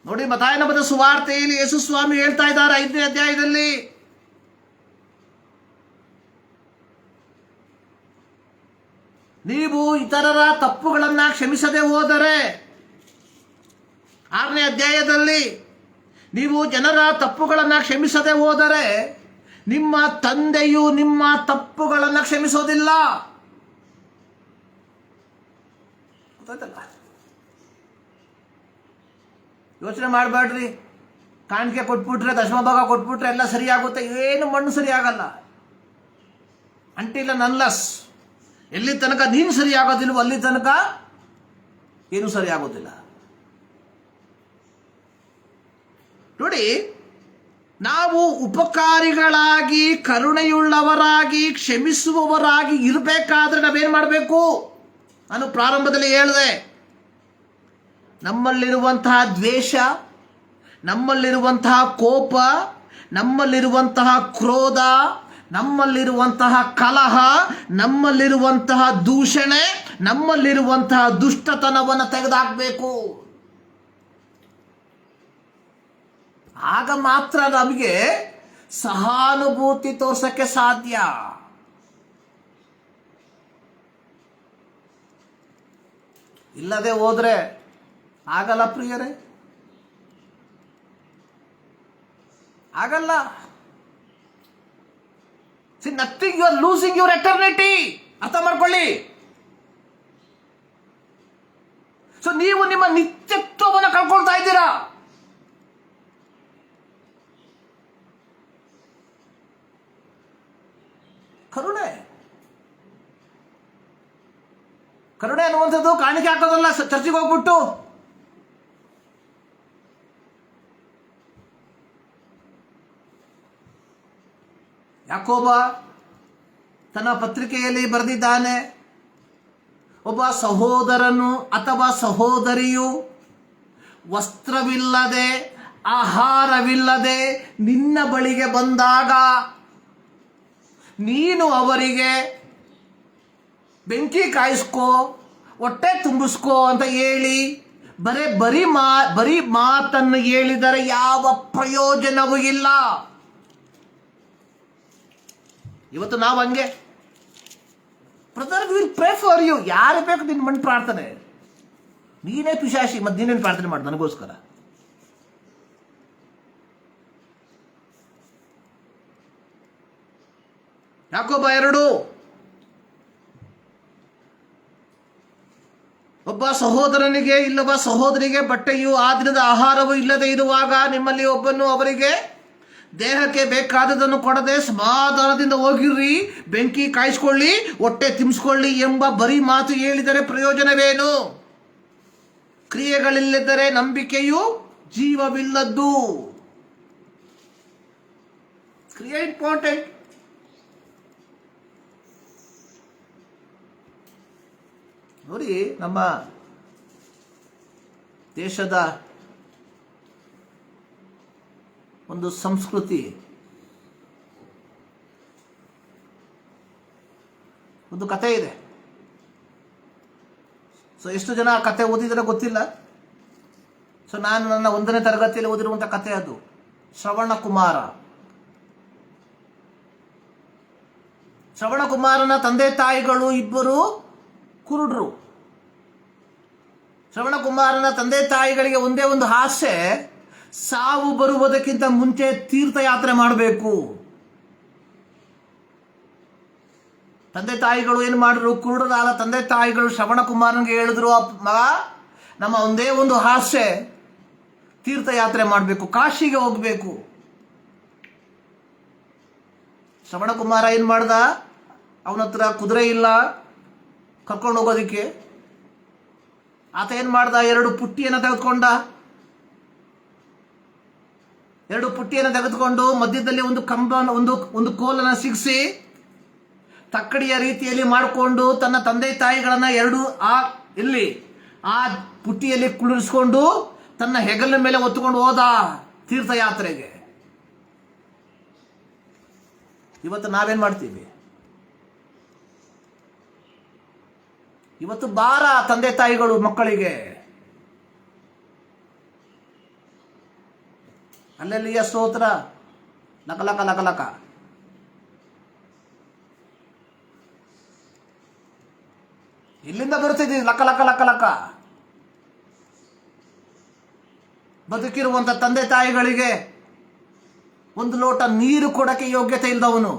ನೋಡಿ, ಮತ್ತಾಯನ ಸುವಾರ್ತೆಯಲ್ಲಿ ಯೇಸು ಸ್ವಾಮಿ ಹೇಳ್ತಾ ಇದ್ದಾರೆ 5ನೇ ಅಧ್ಯಾಯದಲ್ಲಿ, ನೀವು ಇತರರ ತಪ್ಪುಗಳನ್ನು ಕ್ಷಮಿಸದೆ ಹೋದರೆ, 6ನೇ ಅಧ್ಯಾಯದಲ್ಲಿ ನೀವು ಜನರ ತಪ್ಪುಗಳನ್ನು ಕ್ಷಮಿಸದೆ ಹೋದರೆ ನಿಮ್ಮ ತಂದೆಯು ನಿಮ್ಮ ತಪ್ಪುಗಳನ್ನು ಕ್ಷಮಿಸೋದಿಲ್ಲ. ಯೋಚನೆ ಮಾಡಬೇಡ್ರಿ, ಕಾಣಿಕೆ ಕೊಟ್ಬಿಟ್ರೆ, ದಶಮಭಾಗ ಕೊಟ್ಬಿಟ್ರೆ ಎಲ್ಲ ಸರಿಯಾಗುತ್ತೆ. ಏನು ಮಣ್ಣು ಸರಿಯಾಗಲ್ಲ. ಅಂಟಿಲ್ ಅಂಡ್ ಅನ್ಲೆಸ್ ಎಲ್ಲಿ ತನಕ ನೀನು ಸರಿಯಾಗೋದಿಲ್ವೋ ಅಲ್ಲಿ ತನಕ ಏನು ಸರಿಯಾಗೋದಿಲ್ಲ. ನೋಡಿ, ನಾವು ಉಪಕಾರಿಗಳಾಗಿ, ಕರುಣೆಯುಳ್ಳವರಾಗಿ, ಕ್ಷಮಿಸುವವರಾಗಿ ಇರಬೇಕಾದ್ರೆ ನಾವೇನು ಮಾಡಬೇಕು? ನಾನು ಪ್ರಾರಂಭದಲ್ಲಿ ಹೇಳಿದೆ, ನಮ್ಮಲ್ಲಿರುವಂತಹ ದ್ವೇಷ, ನಮ್ಮಲ್ಲಿರುವಂತಹ ಕೋಪ, ನಮ್ಮಲ್ಲಿರುವಂತಹ ಕ್ರೋಧ, ನಮ್ಮಲ್ಲಿರುವಂತಹ ಕಲಹ, ನಮ್ಮಲ್ಲಿರುವಂತಹ ದೂಷಣೆ, ನಮ್ಮಲ್ಲಿರುವಂತಹ ದುಷ್ಟತನವನ್ನು ತೆಗೆದುಹಾಕಬೇಕು. ಆಗ ಮಾತ್ರ ನಮಗೆ ಸಹಾನುಭೂತಿ ತೋರ್ಸಕ್ಕೆ ಸಾಧ್ಯ. ಇಲ್ಲದೆ ಹೋದ್ರೆ ಆಗಲ್ಲ ಪ್ರಿಯರೇ, ಆಗಲ್ಲ. See, nothing, you are losing your eternity. ಅರ್ಥ ಮಾಡ್ಕೊಳ್ಳಿ. ಸೊ ನೀವು ನಿಮ್ಮ ನಿತ್ಯತ್ವವನ್ನು ಕಳ್ಕೊಳ್ತಾ ಇದ್ದೀರಾ. ಕರುಣೆ ಅನ್ನುವಂಥದ್ದು ಕಾಣಿಕೆ ಹಾಕೋದಲ್ಲ. ಚರ್ಚಿಗೆ ಹೋಗ್ಬಿಟ್ಟು ಯಾಕೋಬ ತನ್ನ ಪತ್ರಿಕೆಯಲ್ಲಿ ಬರೆದಿದ್ದಾನೆ, ಒಬ್ಬ ಸಹೋದರನು ಅಥವಾ ಸಹೋದರಿಯು ವಸ್ತ್ರವಿಲ್ಲದೆ, ಆಹಾರವಿಲ್ಲದೆ ನಿನ್ನ ಬಳಿಗೆ ಬಂದಾಗ ನೀನು ಅವರಿಗೆ ಬೆಂಕಿ ಕಾಯಿಸ್ಕೋ, ಹೊಟ್ಟೆ ತುಂಬಿಸ್ಕೋ ಅಂತ ಹೇಳಿ ಬರೀ ಮಾತನ್ನು ಹೇಳಿದರೆ ಯಾವ ಪ್ರಯೋಜನವೂ ಇಲ್ಲ. ಇವತ್ತು ನಾವು ಹಂಗೆ, brother will pray for you. ಯಾರು ಬೇಕು ನಿನ್ನ ಮಣ್ಣು ಪ್ರಾರ್ಥನೆ? ನೀನೇ ಪಿಶಾಚಿ, ಮತ್ತೆ ನೀನೇನು ಪ್ರಾರ್ಥನೆ ಮಾಡು ನನಗೋಸ್ಕರ? ಯಾಕೋಬ 2, ಒಬ್ಬ ಸಹೋದರನಿಗೆ ಇಲ್ಲೊಬ್ಬ ಸಹೋದರಿಗೆ ಬಟ್ಟೆಯು ಆ ದಿನದ ಆಹಾರವೂ ಇಲ್ಲದೆ ಇರುವಾಗ ನಿಮ್ಮಲ್ಲಿ ಒಬ್ಬನು ಅವರಿಗೆ ದೇಹಕ್ಕೆ ಬೇಕಾದದನ್ನು ಕೊಡದೆ ಸಮಾಧಾನದಿಂದ ಹೋಗಿರ್ರಿ, ಬೆಂಕಿ ಕಾಯಿಸ್ಕೊಳ್ಳಿ, ಹೊಟ್ಟೆ ತಿನ್ನಿಸ್ಕೊಳ್ಳಿ ಎಂಬ ಬರೀ ಮಾತು ಹೇಳಿದರೆ ಪ್ರಯೋಜನವೇನು? ಕ್ರಿಯೆಗಳಿಲ್ಲದರೆ ನಂಬಿಕೆಯು ಜೀವವಿಲ್ಲದ್ದು. ಕ್ರಿಯೆ ಇಂಪಾರ್ಟೆಂಟ್. ನೋಡಿ, ನಮ್ಮ ದೇಶದ ಒಂದು ಸಂಸ್ಕೃತಿ, ಒಂದು ಕತೆ ಇದೆ. ಸೊ ಎಷ್ಟು ಜನ ಆ ಕತೆ ಓದಿದ್ರೆ ಗೊತ್ತಿಲ್ಲ. ಸೊ ನಾನು ನನ್ನ 1ನೇ ತರಗತಿಯಲ್ಲಿ ಓದಿರುವಂಥ ಕತೆ ಅದು. ಶ್ರವಣಕುಮಾರನ ತಂದೆ ತಾಯಿಗಳು ಇಬ್ಬರು ಕುರುಡ್ರು. ಶ್ರವಣಕುಮಾರನ ತಂದೆ ತಾಯಿಗಳಿಗೆ ಒಂದೇ ಒಂದು ಆಸೆ, ಸಾವು ಬರುವುದಕ್ಕಿಂತ ಮುಂಚೆ ತೀರ್ಥಯಾತ್ರೆ ಮಾಡಬೇಕು. ತಂದೆ ತಾಯಿಗಳು ಏನು ಮಾಡಿದ್ರು? ಕುರುಡರಾದ ತಂದೆ ತಾಯಿಗಳು ಶ್ರವಣಕುಮಾರನಿಗೆ ಹೇಳಿದ್ರು, ಮಗ, ನಮ್ಮ ಒಂದೇ ಒಂದು ಆಸೆ ತೀರ್ಥಯಾತ್ರೆ ಮಾಡಬೇಕು, ಕಾಶಿಗೆ ಹೋಗಬೇಕು. ಶ್ರವಣಕುಮಾರ ಏನು ಮಾಡ್ದ? ಅವನ ಹತ್ರ ಕುದುರೆ ಇಲ್ಲ ಕರ್ಕೊಂಡು ಹೋಗೋದಕ್ಕೆ. ಆತ ಏನು ಮಾಡ್ದ? 2 ಪುಟ್ಟಿಯನ್ನು ತೆಗೆದುಕೊಂಡ. 2 ಪುಟ್ಟಿಯನ್ನು ತೆಗೆದುಕೊಂಡು ಮಧ್ಯದಲ್ಲಿ ಒಂದು ಕಂಬ, ಒಂದು ಕೋಲನ್ನು ಸಿಗಿಸಿ ತಕ್ಕಡಿಯ ರೀತಿಯಲ್ಲಿ ಮಾಡಿಕೊಂಡು ತನ್ನ ತಂದೆ ತಾಯಿಗಳನ್ನ ಆ ಪುಟ್ಟಿಯಲ್ಲಿ ಕುಳ್ಳಿರಿಸಿಕೊಂಡು ತನ್ನ ಹೆಗಲ ಮೇಲೆ ಹೊತ್ತುಕೊಂಡು ಹೋದ ತೀರ್ಥಯಾತ್ರೆಗೆ. ಇವತ್ತು ನಾವೇನ್ ಮಾಡ್ತೀವಿ? ಇವತ್ತು ಭಾರ ತಂದೆ ತಾಯಿಗಳು ಮಕ್ಕಳಿಗೆ. ಅಲ್ಲೆಲ್ಲಿಯ ಸ್ತೋತ್ರ, ಲಕ ಲಕ ಲಕ. ಬರ್ತಿದ್ದೀವಿ, ಲಕ್ಕ ಲಕ್ಕ ಲಕ್ಕ ಲಕ್ಕ. ಬದುಕಿರುವಂತ ತಂದೆ ತಾಯಿಗಳಿಗೆ ಒಂದು ಲೋಟ ನೀರು ಕೊಡಕ್ಕೆ ಯೋಗ್ಯತೆ ಇಲ್ಲದವನು.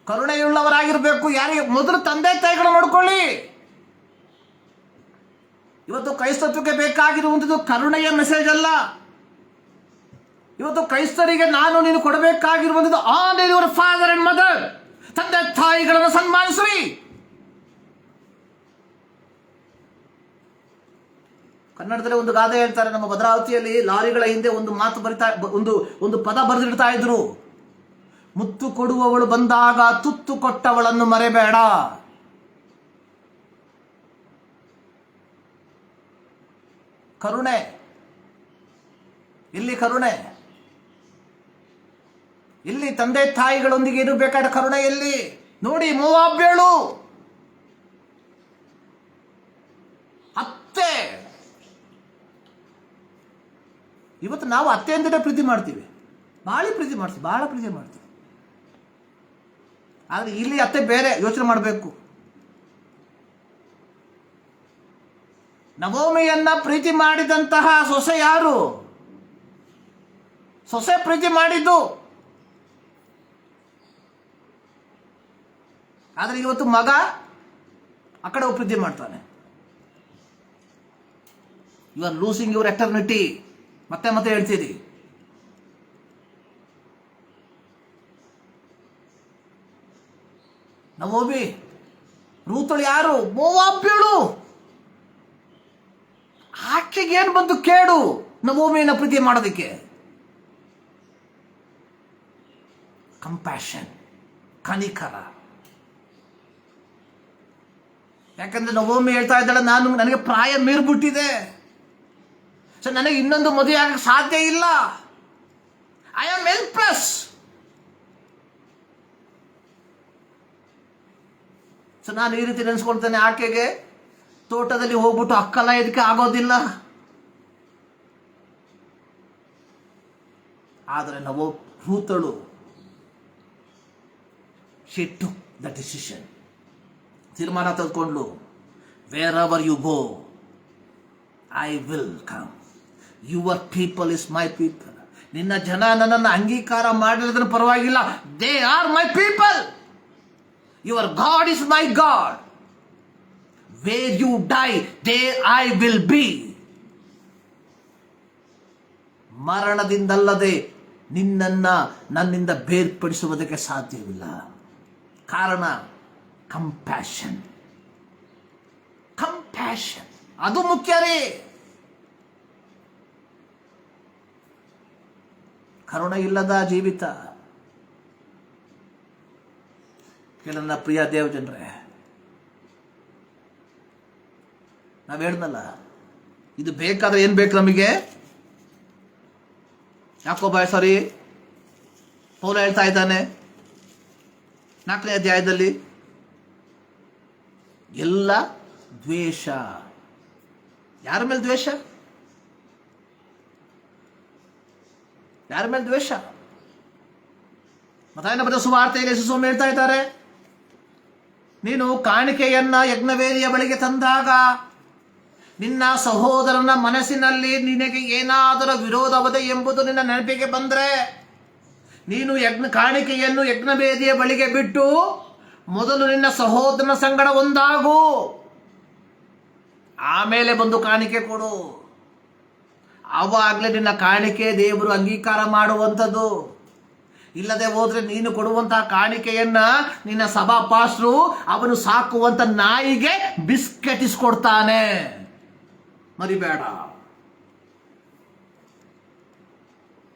ಕರುಣೆಯುಳ್ಳವರಾಗಿರ್ಬೇಕು. ಯಾರಿಗೆ ಮೊದಲು ತಂದೆ ತಾಯಿಗಳು ನೋಡ್ಕೊಳ್ಳಿ. ಇವತ್ತು ಕ್ರೈಸ್ತತ್ವಕ್ಕೆ ಬೇಕಾಗಿರುವಂಥದ್ದು ಕರುಣೆಯ ಮೆಸೇಜ್ ಅಲ್ಲ. ಇವತ್ತು ಕ್ರೈಸ್ತರಿಗೆ ನಾನು ನೀನು ಕೊಡಬೇಕಾಗಿರುವಂಥದ್ದು honour your father and mother. ತಂದೆ ತಾಯಿಗಳನ್ನು ಸನ್ಮಾನಿಸ್ರಿ. ಕನ್ನಡದಲ್ಲಿ ಒಂದು ಗಾದೆ ಹೇಳ್ತಾರೆ. ನಮ್ಮ ಭದ್ರಾವತಿಯಲ್ಲಿ ಲಾರಿಗಳ ಹಿಂದೆ ಒಂದು ಮಾತು ಒಂದು ಪದ ಬರೆದಿಡ್ತಾ ಇದ್ರು. ಮುತ್ತು ಕೊಡುವವಳು ಬಂದಾಗ ತುತ್ತು ಕೊಟ್ಟವಳನ್ನು ಮರೆಬೇಡ. ಕರುಣೆ ಇಲ್ಲಿ, ಕರುಣೆ ಇಲ್ಲಿ. ತಂದೆ ತಾಯಿಗಳೊಂದಿಗೆ ಇರಬೇಕಾದ ಕರುಣೆ ಎಲ್ಲಿ? ನೋಡಿ, ಮೋವಾಬ್ಯಳು ಅತ್ತೆ. ಇವತ್ತು ನಾವು ಅತ್ತೆ ಅಂತಾನೆ ಪ್ರೀತಿ ಮಾಡ್ತೀವಿ, ಬಹಳ ಪ್ರೀತಿ ಮಾಡ್ತೀವಿ. ಆದರೆ ಇಲ್ಲಿ ಅತ್ತೆ ಬೇರೆ. ಯೋಚನೆ ಮಾಡಬೇಕು. ನವೋಮಿಯನ್ನ ಪ್ರೀತಿ ಮಾಡಿದಂತಹ ಸೊಸೆ ಯಾರು? ಸೊಸೆ ಪ್ರೀತಿ ಮಾಡಿದ್ದು. ಆದರೆ ಇವತ್ತು ಮಗ ಆ ಕಡೆ ಪ್ರೀತಿ ಮಾಡ್ತಾನೆ. You are losing your eternity. ಮತ್ತೆ ಮತ್ತೆ ಹೇಳ್ತೀರಿ. ನವೋಮಿ ರೂತಳು ಯಾರು? ಮೋವಾಬ್ಯಳು. ಆಕೆಗೆ ಏನು ಬಂದು ಕೇಡು ನವೋಮಿಯನ್ನ ಪ್ರೀತಿ ಮಾಡೋದಕ್ಕೆ? ಕಂಪ್ಯಾಷನ್, ಕನಿಕರ. ಯಾಕಂದ್ರೆ ನವೋಮಿ ಹೇಳ್ತಾ ಇದ್ದಾಳೆ, ನನಗೆ ಪ್ರಾಯ ಮೀರ್ಬಿಟ್ಟಿದೆ, ಸೊ ನನಗೆ ಇನ್ನೊಂದು ಮದುವೆ ಆಗಕ್ಕೆ ಸಾಧ್ಯ ಇಲ್ಲ. I am helpless. ಸೊ ನಾನು ಈ ರೀತಿ ನೆನೆಸ್ಕೊಳ್ತೇನೆ. ಆಕೆಗೆ ತೋಟದಲ್ಲಿ ಹೋಗ್ಬಿಟ್ಟು ಅಕ್ಕಲ್ಲ ಇದಕ್ಕೆ ಆಗೋದಿಲ್ಲ. ಆದರೆ ರೂತಳು she took the decision. ತೀರ್ಮಾನ ತೆಗೆದುಕೊಂಡ್ಲು. Wherever you go I will come. Your people is my people. ನಿನ್ನ ಜನ ನನ್ನನ್ನು ಅಂಗೀಕಾರ ಮಾಡಲಿದ್ರೆ ಪರವಾಗಿಲ್ಲ. They are my people. Your god is my god. Where you die there I will be. ಮರಣದಿಂದಲ್ಲದೆ ನಿನ್ನನ್ನ ನನ್ನಿಂದ ಬೇರ್ಪಡಿಸುವುದಕ್ಕೆ ಸಾಧ್ಯವಿಲ್ಲ. ಕಾರಣ ಕಂಪ್ಯಾಷನ್. ಅದು ಮುಖ್ಯ ರೀ. ಕರುಣೆ ಇಲ್ಲದ ಜೀವಿತ. ನನ್ನ ಪ್ರಿಯ ದೇವ ಜನರೇ, ನಾವ್ ಹೇಳ್ದಲ್ಲ, ಇದು ಬೇಕಾದ್ರೆ ಏನ್ ಬೇಕು ನಮಗೆ? ಪೌಲ ಹೇಳ್ತಾ ಇದ್ದಾನೆ 4ನೇ ಅಧ್ಯಾಯದಲ್ಲಿ, ಎಲ್ಲ ದ್ವೇಷ. ಯಾರ ಮೇಲೆ ದ್ವೇಷ? ಯಾರ ಮೇಲೆ ದ್ವೇಷ? ಮತ್ತಾಯನ ಬರೆದ ಸುವಾರ್ತೆಯಲ್ಲಿ ಯೇಸು ಸ್ವಾಮಿ ಹೇಳ್ತಾ ಇದ್ದಾರೆ, ನೀನು ಕಾಣಿಕೆಯನ್ನ ಯಜ್ಞವೇದಿಯ ಬಳಿಗೆ ತಂದಾಗ ನಿನ್ನ ಸಹೋದರನ ಮನಸ್ಸಿನಲ್ಲಿ ನಿನಗೆ ಏನಾದರೂ ವಿರೋಧವದೆ ಎಂಬುದು ನಿನ್ನ ನೆನಪಿಗೆ ಬಂದ್ರೆ, ನೀನು ಕಾಣಿಕೆಯನ್ನು ಯಜ್ಞವೇದಿಯ ಬಳಿಗೆ ಬಿಟ್ಟು ಮೊದಲು ನಿನ್ನ ಸಹೋದರನ ಸಂಗಡ ಒಂದಾಗು, ಆಮೇಲೆ ಬಂದು ಕಾಣಿಕೆ ಕೊಡು. ಆವಾಗಲೇ ನಿನ್ನ ಕಾಣಿಕೆ ದೇವರು ಅಂಗೀಕಾರ ಮಾಡುವಂಥದ್ದು. ಇಲ್ಲದೆ ಹೋದ್ರೆ ನೀನು ಕೊಡುವಂತಹ ಕಾಣಿಕೆಯನ್ನ ನಿನ್ನ ಸಭಾ ಪಾಸ್ಟ್ರು ಅವನು ಸಾಕುವಂತ ನಾಯಿಗೆ ಬಿಸ್ಕೆಟ್ ಇಸ್ಕೊಡ್ತಾನೆ. ಮರಿಬೇಡ.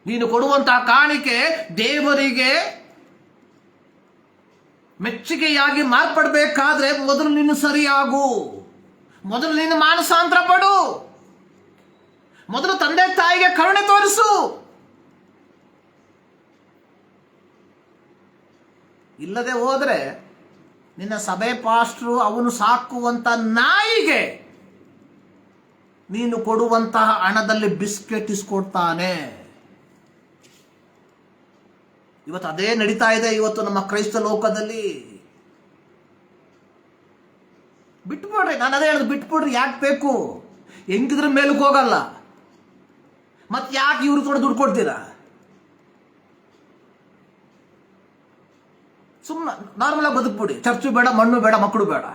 ನೀನು ಕೊಡುವಂತಹ ಕಾಣಿಕೆ ದೇವರಿಗೆ ಮೆಚ್ಚುಗೆಯಾಗಿ ಮಾರ್ಪಡಬೇಕಾದ್ರೆ ಮೊದಲು ನೀನು ಸರಿಯಾಗು. ಮೊದಲು ನೀನು ಮಾನಸಾಂತರ ಪಡು. ಮೊದಲು ತಂದೆ ತಾಯಿಗೆ ಕರುಣೆ ತೋರಿಸು. ಇಲ್ಲದೆ ಹೋದ್ರೆ ನಿನ್ನ ಸಭೆ ಪಾಸ್ಟ್ರು ಅವನು ಸಾಕುವಂತ ನಾಯಿಗೆ ನೀನು ಕೊಡುವಂತಹ ಹಣದಲ್ಲಿ ಬಿಸ್ಕೆಟ್ ಇಸ್ಕೊಡ್ತಾನೆ. ಇವತ್ತು ಅದೇ ನಡೀತಾ ಇದೆ ಇವತ್ತು ನಮ್ಮ ಕ್ರೈಸ್ತ ಲೋಕದಲ್ಲಿ. ಬಿಟ್ಬಿಡ್ರಿ. ನಾನು ಅದೇ ಹೇಳುದು, ಬಿಟ್ಬಿಡ್ರಿ. ಯಾಕೆ ಬೇಕು? ಹೆಂಗಿದ್ರೆ ಮೇಲಕ್ಕೆ ಹೋಗಲ್ಲ. ಮತ್ತೆ ಯಾಕೆ ಇವ್ರು ಕೂಡ ದುಡ್ಡು ಕೊಡ್ತೀರಾ? ಸುಮ್ಮನೆ ನಾರ್ಮಲ್ ಆಗಿ ಬದುಕ್ಬಿಡಿ. ಚರ್ಚು ಬೇಡ, ಮಣ್ಣು ಬೇಡ, ಮಕ್ಕಳು ಬೇಡ.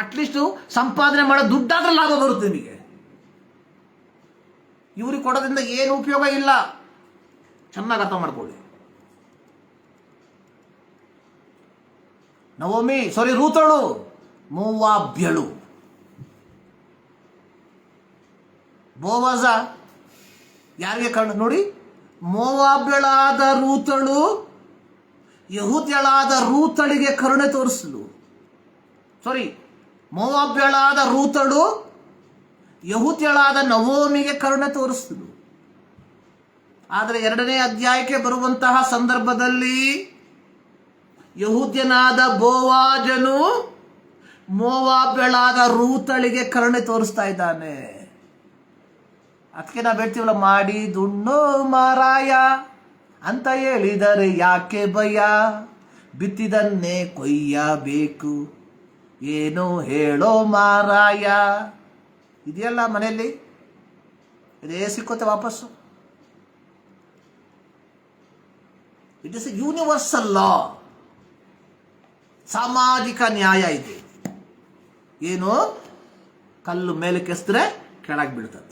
ಅಟ್ಲೀಸ್ಟ್ ಸಂಪಾದನೆ ಮಾಡೋ ದುಡ್ಡಾದ್ರೆ ಲಾಭ ಬರುತ್ತೆ ನಿಮಗೆ. ಇವ್ರಿಗೆ ಕೊಡೋದ್ರಿಂದ ಏನು ಉಪಯೋಗ ಇಲ್ಲ. ಚೆನ್ನಾಗಿ ಅರ್ಥ ಮಾಡ್ಕೊಳ್ಳಿ. ರೂತಳು ಮೋವಾಬ್ಯಳು. ಬೋವಾಜ ಯಾರಿಗೆ ಕಣ್ಣು ನೋಡಿ, ಮೋವಾಬ್ಯಳಾದ ರೂತಳು ಯಹೂದ್ಯಳಾದ ರೂತಳಿಗೆ ಕರುಣೆ ತೋರಿಸಲು. ಮೋವಾಬ್ಯಳಾದ ರೂತಳು ಯಹೂದ್ಯಳಾದ ನವೋಮಿಗೆ ಕರುಣೆ ತೋರಿಸಿದಳು. ಆದರೆ 2ನೇ ಅಧ್ಯಾಯಕ್ಕೆ ಬರುವಂತಹ ಸಂದರ್ಭದಲ್ಲಿ ಯಹೂದ್ಯನಾದ ಬೋವಾಜನು ಮೋವಾಬ್ಯಳಾದ ರೂತಳಿಗೆ ಕರುಣೆ ತೋರಿಸ್ತಾ ಇದ್ದಾನೆ. ಅದಕ್ಕೆ ನಾವು ಹೇಳ್ತೀವಲ್ಲ, ಮಾಡಿ ದುಣ್ಣೋ ಮಾರಾಯ ಅಂತ ಹೇಳಿದರೆ ಯಾಕೆ ಭಯ, ಬಿತ್ತಿದನ್ನೇ ಕೊಯ್ಯಬೇಕು, ಏನೋ ಹೇಳೋ ಮಾರಾಯ. ಇದೆಯಲ್ಲ ಮನೆಯಲ್ಲಿ, ಇದೇ ಸಿಕ್ಕುತ್ತೆ ವಾಪಸ್ಸು. ಇಟ್ ಇಸ್ ಎ ಯೂನಿವರ್ಸಲ್ ಲಾ. ಸಾಮಾಜಿಕ ನ್ಯಾಯ ಇದೆ. ಏನು, ಕಲ್ಲು ಮೇಲೆ ಕೆಸಿದ್ರೆ ಕೆಳಗೆ ಬೀಳ್ತದೆ.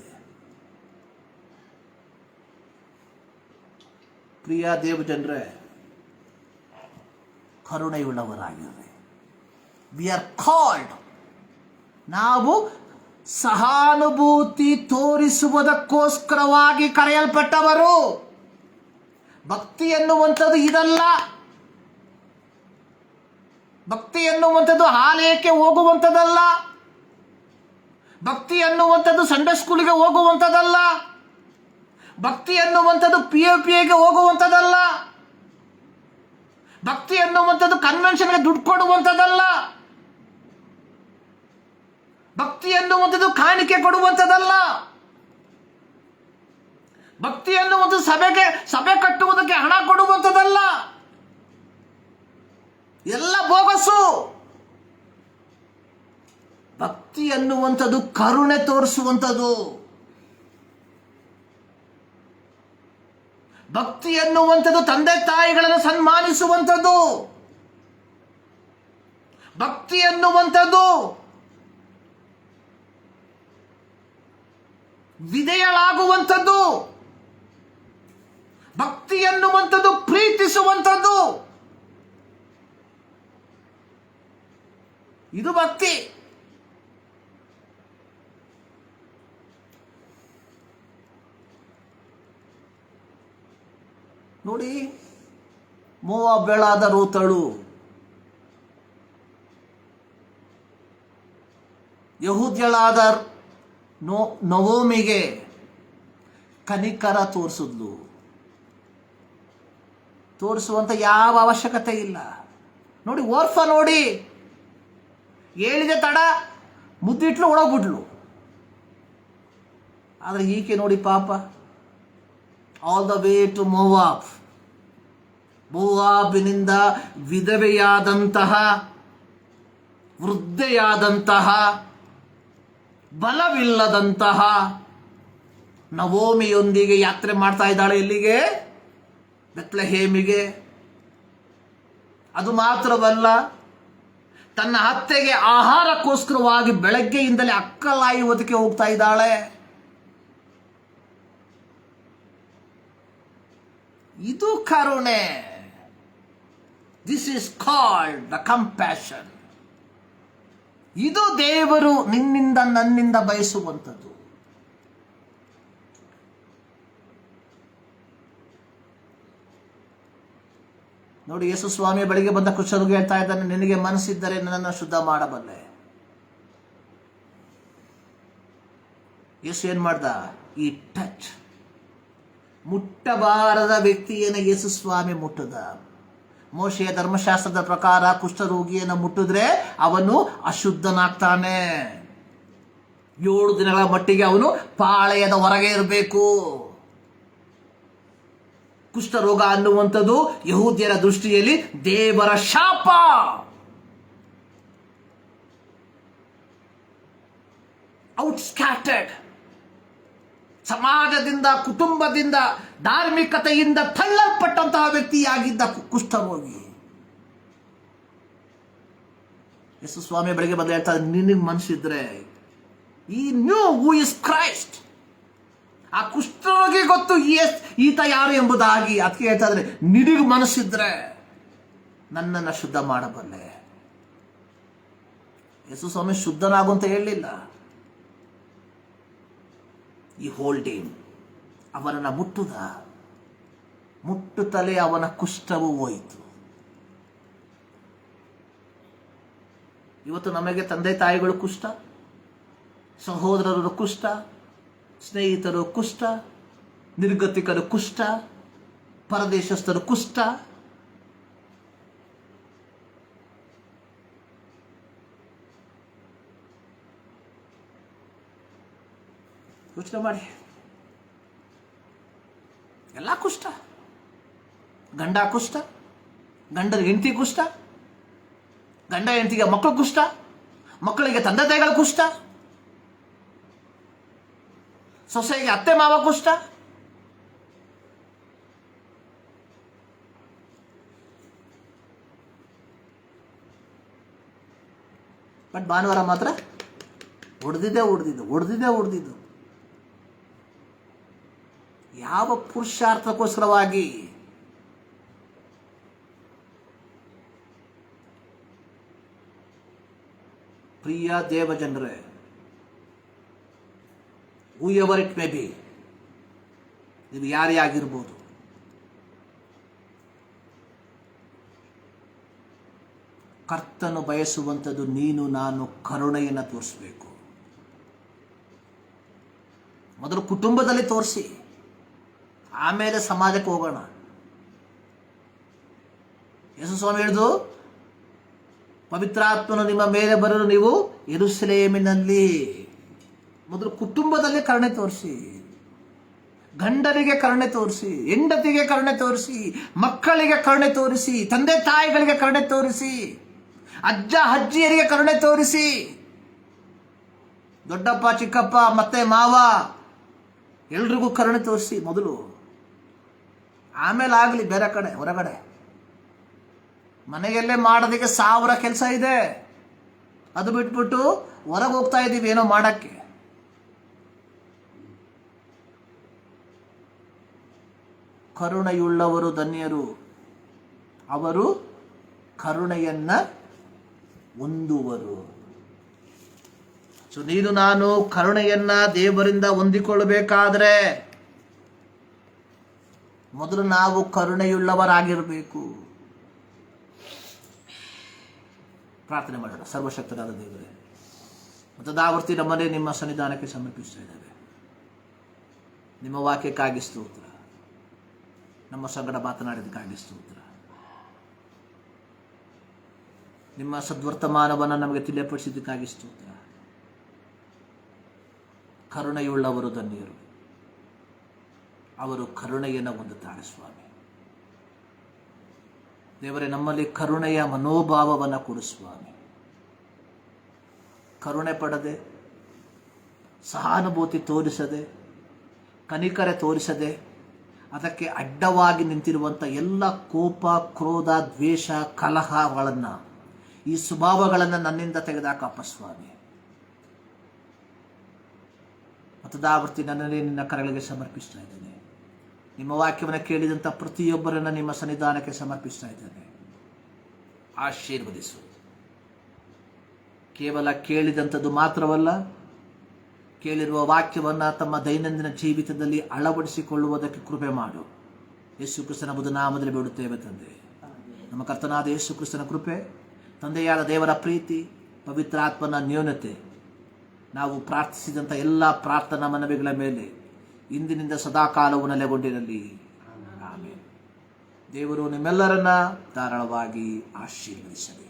ಪ್ರಿಯ ದೇವಜನರೇ, ಕರುಣೆಯುಳ್ಳವರಾಗಿರ್ರಿ. We are called. ನಾವು ಸಹಾನುಭೂತಿ ತೋರಿಸುವುದಕ್ಕೋಸ್ಕರವಾಗಿ ಕರೆಯಲ್ಪಟ್ಟವರು. ಭಕ್ತಿ ಎನ್ನುವಂಥದ್ದು ಇದಲ್ಲ. ಭಕ್ತಿ ಎನ್ನುವಂಥದ್ದು ಆಲಯಕ್ಕೆ ಹೋಗುವಂಥದ್ದಲ್ಲ. ಭಕ್ತಿ ಎನ್ನುವಂಥದ್ದು ಸಂಡೇ ಸ್ಕೂಲ್ಗೆ ಹೋಗುವಂಥದ್ದಲ್ಲ. ಭಕ್ತಿ ಎನ್ನುವಂಥದ್ದು PFPಗೆ ಹೋಗುವಂಥದ್ದಲ್ಲ. ಭಕ್ತಿ ಎನ್ನುವಂಥದ್ದು ಕನ್ವೆನ್ಷನ್ಗೆ ದುಡ್ಡು ಕೊಡುವಂಥದ್ದಲ್ಲ. ಭಕ್ತಿ ಎನ್ನುವಂಥದ್ದು ಕಾಣಿಕೆ ಕೊಡುವಂಥದ್ದಲ್ಲ. ಭಕ್ತಿ ಎನ್ನುವಂಥದ್ದು ಸಭೆ ಕಟ್ಟುವುದಕ್ಕೆ ಹಣ ಕೊಡುವಂಥದ್ದಲ್ಲ. ಎಲ್ಲ ಬೋಗಸು. ಭಕ್ತಿ ಎನ್ನುವಂಥದ್ದು ಕರುಣೆ ತೋರಿಸುವಂಥದ್ದು. ಭಕ್ತಿ ಎನ್ನುವಂಥದ್ದು ತಂದೆ ತಾಯಿಗಳನ್ನು ಸನ್ಮಾನಿಸುವಂಥದ್ದು. ಭಕ್ತಿ ಎನ್ನುವಂಥದ್ದು ವಿಧೇಯಳಾಗುವಂಥದ್ದು. ಭಕ್ತಿ ಎನ್ನುವಂಥದ್ದು ಪ್ರೀತಿಸುವಂಥದ್ದು. ಇದು ಭಕ್ತಿ. ನೋಡಿ, ಮೋವಾಬ್ಯಳಾದ ರೂತಳು ಯಹೂದ್ಯಳಾದ ನವೋಮಿಗೆ ಕನಿಕರ ತೋರಿಸಿದ್ಲು. ತೋರಿಸುವಂತ ಯಾವ ಅವಶ್ಯಕತೆ ಇಲ್ಲ. ನೋಡಿ, ಓರ್ಫ ನೋಡಿ, ಹೇಳಿದೆ ತಡ, ಮುದ್ದಿಟ್ಲು, ಒಳಗ್ಬಿಟ್ಲು. ಆದರೆ ಈಕೆ ನೋಡಿ ಪಾಪ, all the way to Moab. ಮೋವಾಬಿನಿಂದ ವಿಧವೆಯಾದಂತಹ, ವೃದ್ಧೆಯಾದಂತಹ, ಬಲವಿಲ್ಲದಂತಹ ನವೋಮಿಯೊಂದಿಗೆ ಯಾತ್ರೆ ಮಾಡ್ತಾ ಇದ್ದಾಳೆ. ಎಲ್ಲಿಗೆ? ಬೆತ್ಲೆಹೇಮಿಗೆ. ಅದು ಮಾತ್ರವಲ್ಲ, ತನ್ನ ಅತ್ತೆಗೆ ಆಹಾರಕ್ಕೋಸ್ಕರವಾಗಿ ಬೆಳಗ್ಗೆಯಿಂದಲೇ ಅಕ್ಕಲಾಯುವುದಕ್ಕೆ ಹೋಗ್ತಾ ಇದ್ದಾಳೆ. ಇದು ಕರುಣೆ. This is called the compassion. ಇದು ದೇವರು ನಿನ್ನಿಂದ ನನ್ನಿಂದ ಬಯಸುವಂಥದ್ದು. ನೋಡಿ, ಯೇಸು ಸ್ವಾಮಿಯ ಬಳಿಗೆ ಬಂದ ಕುಷ್ಠರೋಗಿ ಹೇಳ್ತಾ ಇದ್ದಾನೆ, ನಿನಗೆ ಮನಸ್ಸಿದ್ದರೆ ನನ್ನನ್ನು ಶುದ್ಧ ಮಾಡಬಲ್ಲೆ. ಯೇಸು ಏನ್ ಮಾಡ್ದ? ಈ ಟಚ್. ಮುಟ್ಟಬಾರದ ವ್ಯಕ್ತಿಯನ್ನು ಯೇಸು ಸ್ವಾಮಿ ಮುಟ್ಟದ. ಮೋಶೆಯ ಧರ್ಮಶಾಸ್ತ್ರದ ಪ್ರಕಾರ ಕುಷ್ಠರೋಗಿಯನ್ನು ಮುಟ್ಟಿದ್ರೆ ಅವನು ಅಶುದ್ಧನಾಗ್ತಾನೆ. 7 ದಿನಗಳ ಮಟ್ಟಿಗೆ ಅವನು ಪಾಳೆಯದ ಹೊರಗೆ ಇರಬೇಕು. ಕುಷ್ಠರೋಗ ಅನ್ನುವಂಥದ್ದು ಯಹೂದ್ಯರ ದೃಷ್ಟಿಯಲ್ಲಿ ದೇವರ ಶಾಪ. ಔಟ್ ಸ್ಕ್ಯಾಟರ್ಡ್, ಸಮಾಜದಿಂದ, ಕುಟುಂಬದಿಂದ, ಧಾರ್ಮಿಕತೆಯಿಂದ ತಳ್ಳಲ್ಪಟ್ಟಂತಹ ವ್ಯಕ್ತಿಯಾಗಿದ್ದ ಕುಷ್ಠರೋಗಿ. ಯೇಸು ಸ್ವಾಮಿ ಬೆಳಗ್ಗೆ ಬಂದು ಹೇಳ್ತಾರೆ, ನಿನಗೆ ಮನಸ್ಸಿದ್ರೆ, ಈ ನ್ಯೂ ಹೂ ಇಸ್ ಕ್ರೈಸ್ಟ್. ಆ ಕುಷ್ಠರೋಗಿ ಗೊತ್ತು ಈತ ಯಾರು ಎಂಬುದಾಗಿ. ಅದಕ್ಕೆ ಹೇಳ್ತಾ ಇದ್ರೆ, ನಿನಗೆ ಮನಸ್ಸಿದ್ರೆ ನನ್ನನ್ನು ಶುದ್ಧ ಮಾಡಬಲ್ಲೆ. ಯೇಸು ಸ್ವಾಮಿ ಶುದ್ಧನಾಗು ಅಂತ ಹೇಳಲಿಲ್ಲ. ಈ ಹೋಲ್ಡ್ ಹಿಮ್, ಅವನನ್ನು ಮುಟ್ಟುತ್ತಲೇ ಅವನ ಕುಷ್ಠವು ಹೋಯಿತು. ಇವತ್ತು ನಮಗೆ ತಂದೆ ತಾಯಿಗಳು ಕುಷ್ಠ, ಸಹೋದರರು ಕುಷ್ಠ, ಸ್ನೇಹಿತರು ಕುಷ್ಠ, ನಿರ್ಗತಿಕರು ಕುಷ್ಠ, ಪರದೇಶಸ್ಥರು ಕುಷ್ಠ. ಯೋಚನೆ ಮಾಡಿ, ಎಲ್ಲ ಕುಷ್ಠ. ಗಂಡ ಕುಷ್ಠ, ಗಂಡನ ಹೆಂಡತಿ ಕುಷ್ಠ, ಗಂಡ ಹೆಂಡತಿಗೆ ಮಕ್ಕಳು ಕುಷ್ಠ, ಮಕ್ಕಳಿಗೆ ತಂದೆ ತಾಯಿಗಳ ಕುಷ್ಠ, ಸೊಸೆಗೆ ಅತ್ತೆ ಮಾವ ಕುಷ್ಠ. ಬಟ್ ಭಾನುವಾರ ಮಾತ್ರ ಹೊಡೆದಿದ್ದು. ಯಾವ ಪುರುಷಾರ್ಥಕ್ಕೋಸ್ಕರವಾಗಿ? ಪ್ರಿಯ ದೇವ ಜನರೇ, ಹೂಎವರ್ ಇಟ್ ಮೇ ಬಿ, ನೀವು ಯಾರೇ ಆಗಿರ್ಬೋದು, ಕರ್ತನು ಬಯಸುವಂಥದ್ದು ನೀನು ನಾನು ಕರುಣೆಯನ್ನು ತೋರಿಸಬೇಕು. ಮೊದಲು ಕುಟುಂಬದಲ್ಲಿ ತೋರಿಸಿ, ಆಮೇಲೆ ಸಮಾಜಕ್ಕೆ ಹೋಗೋಣ. ಯೇಸು ಸ್ವಾಮಿ ಹೇಳಿದು, ಪವಿತ್ರಾತ್ಮನು ನಿಮ್ಮ ಮೇಲೆ ಬರಲು ನೀವು ಯೆರೂಸಲೇಮಿನಲ್ಲಿ. ಮೊದಲು ಕುಟುಂಬದಲ್ಲಿ ಕರುಣೆ ತೋರಿಸಿ, ಗಂಡನಿಗೆ ಕರುಣೆ ತೋರಿಸಿ, ಹೆಂಡತಿಗೆ ಕರುಣೆ ತೋರಿಸಿ, ಮಕ್ಕಳಿಗೆ ಕರುಣೆ ತೋರಿಸಿ, ತಂದೆ ತಾಯಿಗಳಿಗೆ ಕರುಣೆ ತೋರಿಸಿ, ಅಜ್ಜ ಅಜ್ಜಿಯರಿಗೆ ಕರುಣೆ ತೋರಿಸಿ, ದೊಡ್ಡಪ್ಪ ಚಿಕ್ಕಪ್ಪ ಮತ್ತೆ ಮಾವ ಎಲ್ರಿಗೂ ಕರುಣೆ ತೋರಿಸಿ ಮೊದಲು. ಆಮೇಲೆ ಆಗಲಿ ಬೇರೆ ಕಡೆ ಹೊರಗಡೆ. ಮನೆಯಲ್ಲೇ ಮಾಡೋದಕ್ಕೆ 1000 ಕೆಲಸ ಇದೆ, ಅದು ಬಿಟ್ಬಿಟ್ಟು ಹೊರಗೆ ಹೋಗ್ತಾ ಇದ್ದೀವಿ ಏನೋ ಮಾಡಕ್ಕೆ. ಕರುಣೆಯುಳ್ಳವರು ಧನ್ಯರು, ಅವರು ಕರುಣೆಯನ್ನ ಹೊಂದುವರು. ಸೊ ನೀನು ನಾನು ಕರುಣೆಯನ್ನ ದೇವರಿಂದ ಹೊಂದಿಕೊಳ್ಳಬೇಕಾದ್ರೆ ಮೊದಲು ನಾವು ಕರುಣೆಯುಳ್ಳವರಾಗಿರಬೇಕು. ಪ್ರಾರ್ಥನೆ ಮಾಡೋಣ. ಸರ್ವಶಕ್ತರಾದ ದೇವರೇ, ಮತದಾವರ್ತಿ ನಮ್ಮನ್ನೇ ನಿಮ್ಮ ಸನ್ನಿಧಾನಕ್ಕೆ ಸಮರ್ಪಿಸ್ತಾ ಇದ್ದೇವೆ. ನಿಮ್ಮ ವಾಕ್ಯಕ್ಕಾಗಿ ಸ್ತೋತ್ರ, ನಮ್ಮ ಸಂಗಡ ಮಾತನಾಡಿದಕ್ಕಾಗಿ ಸ್ತೋತ್ರ. ನಿಮ್ಮ ಸದ್ವರ್ತಮಾನವನ್ನು ನಮಗೆ ತಿಳಿಯಪಡಿಸಿದ್ದಕ್ಕಾಗಿ ಸ್ತೋತ್ರ. ಕರುಣೆಯುಳ್ಳವರು ಧನ್ಯರು, ಅವರು ಕರುಣೆಯನ್ನು ಹೊಂದುತ್ತಾರೆ ಸ್ವಾಮಿ. ದೇವರೇ, ನಮ್ಮಲ್ಲಿ ಕರುಣೆಯ ಮನೋಭಾವವನ್ನು ಕೊಡು ಸ್ವಾಮಿ. ಕರುಣೆ ಪಡದೆ, ಸಹಾನುಭೂತಿ ತೋರಿಸದೆ, ಕನಿಕರೆ ತೋರಿಸದೆ, ಅದಕ್ಕೆ ಅಡ್ಡವಾಗಿ ನಿಂತಿರುವಂಥ ಎಲ್ಲ ಕೋಪ, ಕ್ರೋಧ, ದ್ವೇಷ, ಕಲಹಗಳನ್ನು, ಈ ಸ್ವಭಾವಗಳನ್ನು ನನ್ನಿಂದ ತೆಗೆದಾಕಪ್ಪ ಸ್ವಾಮಿ. ಮತದಾವರ್ತಿ ನನ್ನನ್ನೇ ನಿನ್ನ ಕರಗಳಿಗೆ ಸಮರ್ಪಿಸ್ತಾ ಇದ್ದೇನೆ. ನಿಮ್ಮ ವಾಕ್ಯವನ್ನು ಕೇಳಿದಂಥ ಪ್ರತಿಯೊಬ್ಬರನ್ನು ನಿಮ್ಮ ಸನ್ನಿಧಾನಕ್ಕೆ ಸಮರ್ಪಿಸ್ತಾ ಇದ್ದೇನೆ. ಆಶೀರ್ವದಿಸು. ಕೇವಲ ಕೇಳಿದಂಥದ್ದು ಮಾತ್ರವಲ್ಲ, ಕೇಳಿರುವ ವಾಕ್ಯವನ್ನು ತಮ್ಮ ದೈನಂದಿನ ಜೀವಿತದಲ್ಲಿ ಅಳವಡಿಸಿಕೊಳ್ಳುವುದಕ್ಕೆ ಕೃಪೆ ಮಾಡು. ಯೇಸು ಕ್ರಿಸ್ತನ ಬುಧ ನಾಮದಲ್ಲಿ ಬೇಡುತ್ತೇವೆ ತಂದೆ. ನಮ್ಮ ಕರ್ತನಾದ ಯೇಸು ಕ್ರಿಸ್ತನ ಕೃಪೆ, ತಂದೆಯಾದ ದೇವರ ಪ್ರೀತಿ, ಪವಿತ್ರಾತ್ಮನ ನ್ಯೂನತೆ ನಾವು ಪ್ರಾರ್ಥಿಸಿದಂಥ ಎಲ್ಲ ಪ್ರಾರ್ಥನಾ ಮನವಿಗಳ ಮೇಲೆ ಇಂದಿನಿಂದ ಸದಾಕಾಲವು ನೆಲೆಗೊಂಡಿರಲಿ. ಆಮೇಲೆ ದೇವರು ನಿಮ್ಮೆಲ್ಲರನ್ನ ಧಾರಾಳವಾಗಿ ಆಶೀರ್ವದಿಸಲಿ.